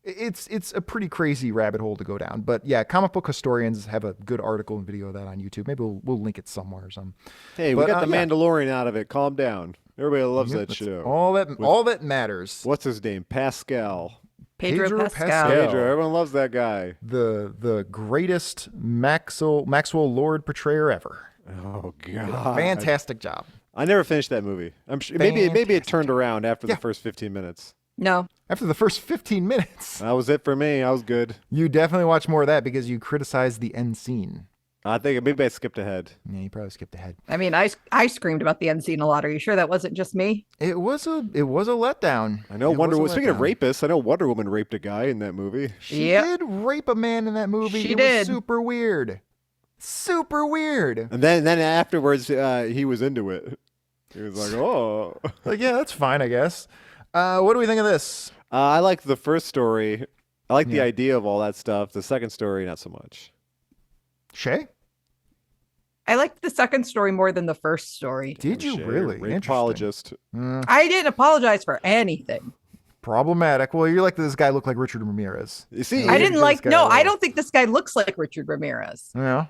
S4: it's a pretty crazy rabbit hole to go down. But yeah, Comic Book Historians have a good article and video of that on YouTube. Maybe we'll link it somewhere or something.
S3: Hey, we got the Mandalorian out of it. Calm down. Everybody loves that show.
S4: All that matters.
S3: What's his name? Pascal.
S5: Pedro Pascal.
S4: Pascal.
S3: Pedro. Everyone loves that guy.
S4: The greatest Maxwell Lord portrayer ever.
S3: Oh God.
S4: Fantastic job.
S3: I never finished that movie. I'm sure maybe it turned around after the first 15 minutes.
S5: No.
S4: After the first 15 minutes.
S3: That was it for me. I was good.
S4: You definitely watch more of that because you criticized the end scene.
S3: I think maybe I skipped ahead.
S4: Yeah, you probably skipped ahead.
S5: I mean, I screamed about the end scene a lot. Are you sure that wasn't just me?
S4: It was a letdown.
S3: I know Speaking of rapists, I know Wonder Woman raped a guy in that movie.
S4: She did rape a man in that movie.
S5: She
S4: it
S5: did.
S4: Was super weird. Super weird.
S3: And then afterwards, he was into it. He was like, "Oh,
S4: like, yeah, that's fine, I guess." What do we think of this?
S3: I like the first story. I like the idea of all that stuff. The second story, not so much.
S4: Shay?
S5: I liked the second story more than the first story.
S4: Did you really?
S3: Rape apologist.
S5: I didn't apologize for anything.
S4: Problematic. Well, you're like, this guy looked like Richard Ramirez.
S3: You see,
S5: I didn't like. No, I don't think this guy looks like Richard Ramirez.
S4: Yeah.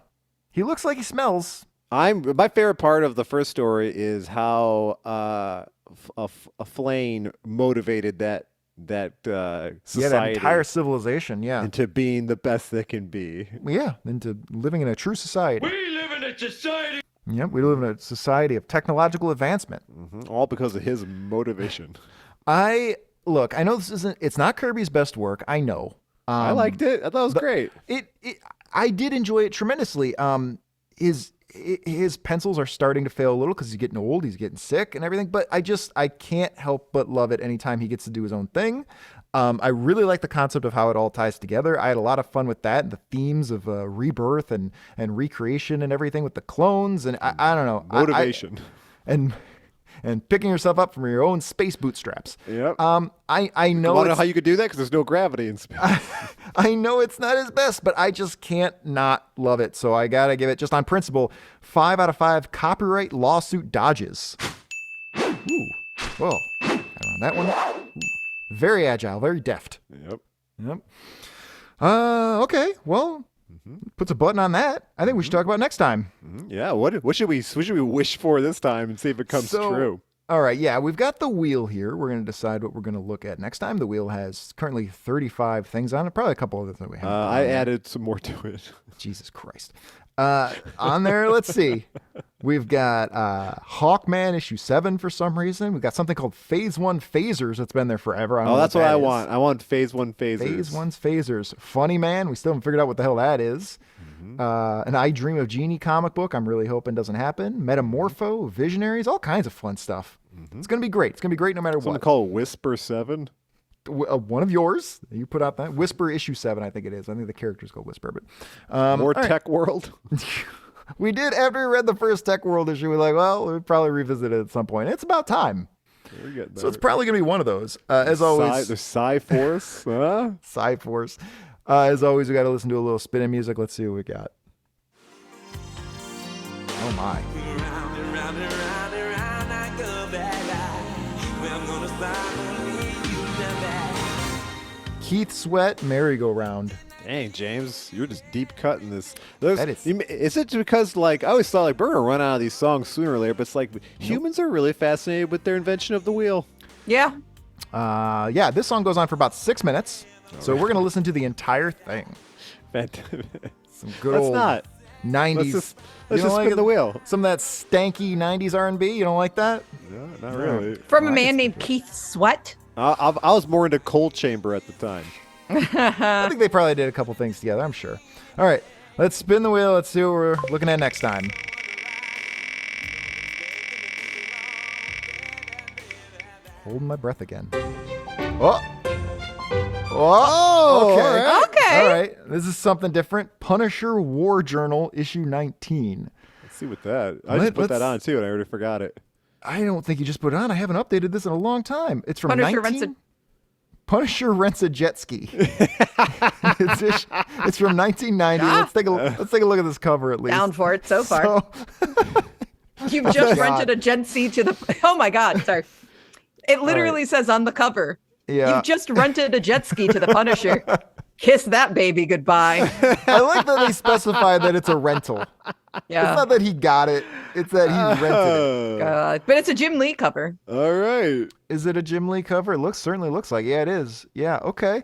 S4: He looks like he smells.
S3: My favorite part of the first story is how a Flane motivated that society.
S4: Yeah, that entire civilization. Yeah.
S3: Into being the best they can be.
S4: Yeah, into living in a true society.
S2: We live in a society.
S4: Yep, we live in a society of technological advancement.
S3: All because of his motivation.
S4: I know it's not Kirby's best work. I know.
S3: I liked it. I thought it was great.
S4: I did enjoy it tremendously. His pencils are starting to fail a little because he's getting old, he's getting sick and everything. But I can't help but love it anytime he gets to do his own thing. I really like the concept of how it all ties together. I had a lot of fun with that, the themes of rebirth and recreation and everything with the clones. And I don't know.
S3: Motivation.
S4: And picking yourself up from your own space bootstraps.
S3: Yep.
S4: I know.
S3: You want to know how you could do that? Because there's no gravity in space.
S4: I know it's not his best, but I just can't not love it. So I gotta give it, just on principle, 5 out of 5 copyright lawsuit dodges. Ooh, whoa, around that one. Ooh. Very agile, very deft.
S3: Yep.
S4: Okay. Well, puts a button on that. I think we should talk about next time.
S3: Yeah. What should we wish for this time and see if it comes true?
S4: All right. Yeah, we've got the wheel here. We're going to decide what we're going to look at next time. The wheel has currently 35 things on it. Probably a couple others that we have.
S3: I added some more to it.
S4: Jesus Christ. On there, let's see. We've got Hawkman issue 7 for some reason. We've got something called Phase 1 Phasers that's been there forever. I don't know
S3: that's what
S4: that
S3: I
S4: is.
S3: want. I want Phase 1 Phasers.
S4: Phase 1's Phasers. Funny Man. We still haven't figured out what the hell that is. An I Dream of Jeannie comic book. I'm really hoping doesn't happen. Metamorpho, Visionaries, all kinds of fun stuff. It's going to be great. It's going to be great no matter
S3: Something
S4: what.
S3: called Whisper 7.
S4: One of yours. You put out that. Whisper issue 7, I think it is. I think the character's called Whisper. But
S3: More
S4: all right.
S3: Tech World.
S4: we did, after we read the first Tech World issue, we're like, well, we'll probably revisit it at some point. It's about time. So it's probably going to be one of those. As always.
S3: The Psy-Force.
S4: Psy-Force. As always, we got to listen to a little spinning music. Let's see what we got. Oh, my. Keith Sweat, Merry-Go-Round.
S3: Dang, James, you're just deep cutting this. Is it because, like, I always thought, like, we're going to run out of these songs sooner or later, but it's like humans are really fascinated with their invention of the wheel.
S5: Yeah.
S4: Yeah, this song goes on for about 6 minutes, so we're going to listen to the entire thing. Some good old 90s.
S3: Let's just spin the wheel.
S4: Some of that stanky 90s R&B, you don't like that?
S3: No, not really.
S5: From a man named Keith Sweat.
S3: I was more into Cold Chamber at the time.
S4: I think they probably did a couple things together, I'm sure. All right, let's spin the wheel. Let's see what we're looking at next time. Holding my breath again. Oh! Oh!
S5: Okay.
S4: All right. This is something different. Punisher War Journal, issue 19.
S3: Let's see what that. I just put that on too, and I already forgot it.
S4: I don't think you just put it on. I haven't updated this in a long time. It's from
S5: Punisher
S4: rents a jet ski. It's from 1990. Let's take a look at this cover at least.
S5: Down for it so far. You've just rented a jet ski to the. Oh my God! Sorry. It literally says on the cover.
S4: Yeah.
S5: You've just rented a jet ski to the Punisher. Kiss that baby goodbye.
S4: I like that they specify that it's a rental.
S5: Yeah.
S4: It's not that he got it. It's that he rented it.
S5: But it's a Jim Lee cover.
S3: All right.
S4: Is it a Jim Lee cover? It certainly looks like. Yeah, it is. Yeah, okay.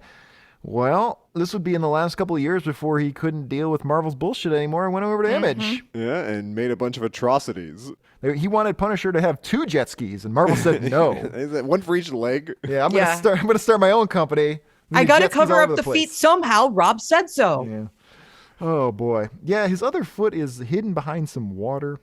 S4: Well, this would be in the last couple of years before he couldn't deal with Marvel's bullshit anymore and went over to Image.
S3: Yeah, and made a bunch of atrocities.
S4: He wanted Punisher to have 2 jet skis, and Marvel said no.
S3: Is that one for each leg?
S4: Yeah, I'm gonna start my own company.
S5: I gotta cover up the feet somehow. Rob said so.
S4: Yeah. Oh boy. Yeah, his other foot is hidden behind some water.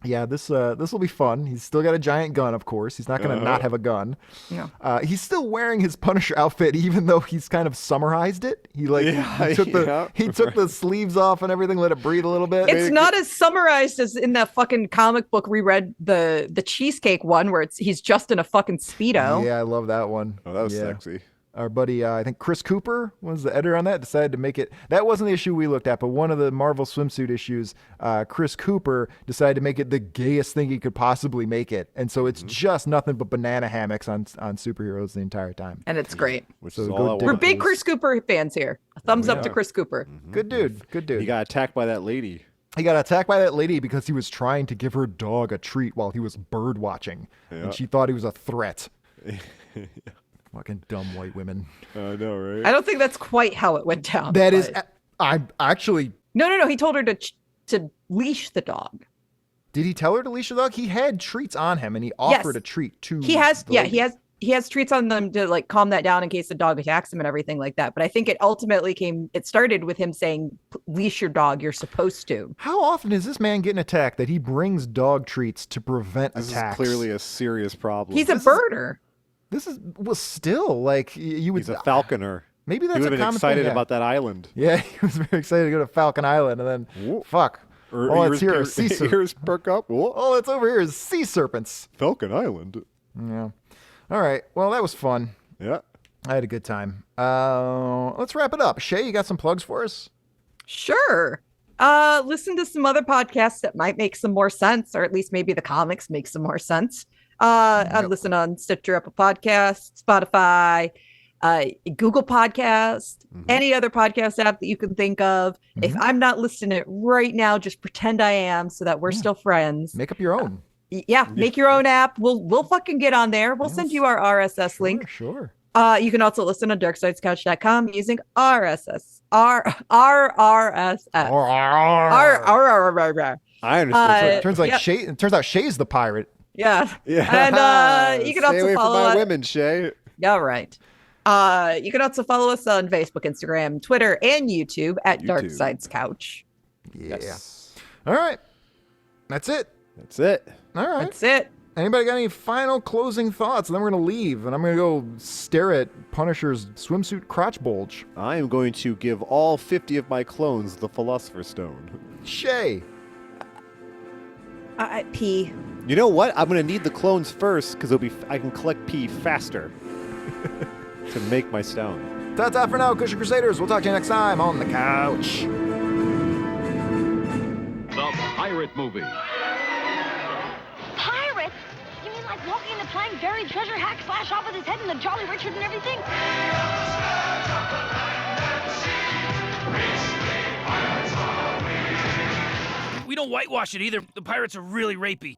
S4: Yeah, this will be fun. He's still got a giant gun, of course. He's not going to not have a gun.
S5: No.
S4: He's still wearing his Punisher outfit, even though he's kind of summarized it. He took the sleeves off and everything, let it breathe a little bit.
S5: It's not as summarized as in that fucking comic book we read, the cheesecake one, where he's just in a fucking Speedo.
S4: Yeah, I love that one.
S3: Oh, that was sexy.
S4: Our buddy, I think Chris Cooper was the editor on that, decided to make it. That wasn't the issue we looked at, but one of the Marvel swimsuit issues, Chris Cooper decided to make it the gayest thing he could possibly make it. And so it's just nothing but banana hammocks on superheroes the entire time.
S5: And it's great.
S3: We're
S5: big Chris Cooper fans here. A thumbs up to Chris Cooper.
S4: Mm-hmm. Good dude.
S3: He got attacked by that lady.
S4: He got attacked by that lady because he was trying to give her dog a treat while he was bird watching. Yeah. And she thought he was a threat. Fucking dumb white women.
S3: I know, right?
S5: I don't think that's quite how it went down.
S4: I'm actually.
S5: No. He told her to leash the dog.
S4: Did he tell her to leash the dog? He had treats on him, and he offered a treat to.
S5: He has treats on them to like calm that down in case the dog attacks him and everything like that. But I think it started with him saying, "Leash your dog. You're supposed to."
S4: How often is this man getting attacked that he brings dog treats to prevent attacks?
S3: This is clearly a serious problem.
S5: He's a birder.
S4: Still like you would.
S3: He's a falconer.
S4: Maybe that's
S3: he would
S4: a
S3: have been
S4: common
S3: excited
S4: thing,
S3: about that island.
S4: Yeah, he was very excited to go to Falcon Island, and then fuck. All it's here is sea serpents.
S3: Ears perk up.
S4: All that's over here is sea serpents.
S3: Falcon Island.
S4: Yeah. All right. Well, that was fun.
S3: Yeah.
S4: I had a good time. Let's wrap it up. Shay, you got some plugs for us?
S5: Sure. Listen to some other podcasts that might make some more sense, or at least maybe the comics make some more sense. I'd listen on Stitcher, Apple Podcasts, Spotify, Google Podcast, any other podcast app that you can think of. If I'm not listening right now, just pretend I am so that we're still friends.
S4: Make up your own.
S5: Make your own app. We'll fucking get on there. We'll send you our RSS link.
S4: Sure.
S5: You can also listen on darksidescouch.com using RSS. RSS.
S3: I understand.
S4: Turns out Shay's the pirate.
S5: Yeah. And you can also
S3: away
S5: follow
S3: from my
S5: us.
S3: women, Shay.
S5: Yeah, right. You can also follow us on Facebook, Instagram, Twitter, and YouTube at Dark Sides Couch.
S4: Yeah.
S3: Yes.
S4: All right. That's it. All right.
S5: That's it.
S4: Anybody got any final closing thoughts? And then we're going to leave, and I'm going to go stare at Punisher's swimsuit crotch bulge.
S3: I am going to give all 50 of my clones the Philosopher's Stone.
S4: Shay.
S2: P.
S3: You know what? I'm gonna need the clones first because I can collect P faster to make my stone.
S4: Ta-ta for now, Cushion Crusaders. We'll talk to you next time on the couch.
S6: The Pirate Movie.
S7: Pirates? You mean like walking into plank, buried treasure, hack, slash off with his head and the Jolly Richard and everything?
S8: We don't whitewash it either. The pirates are really rapey.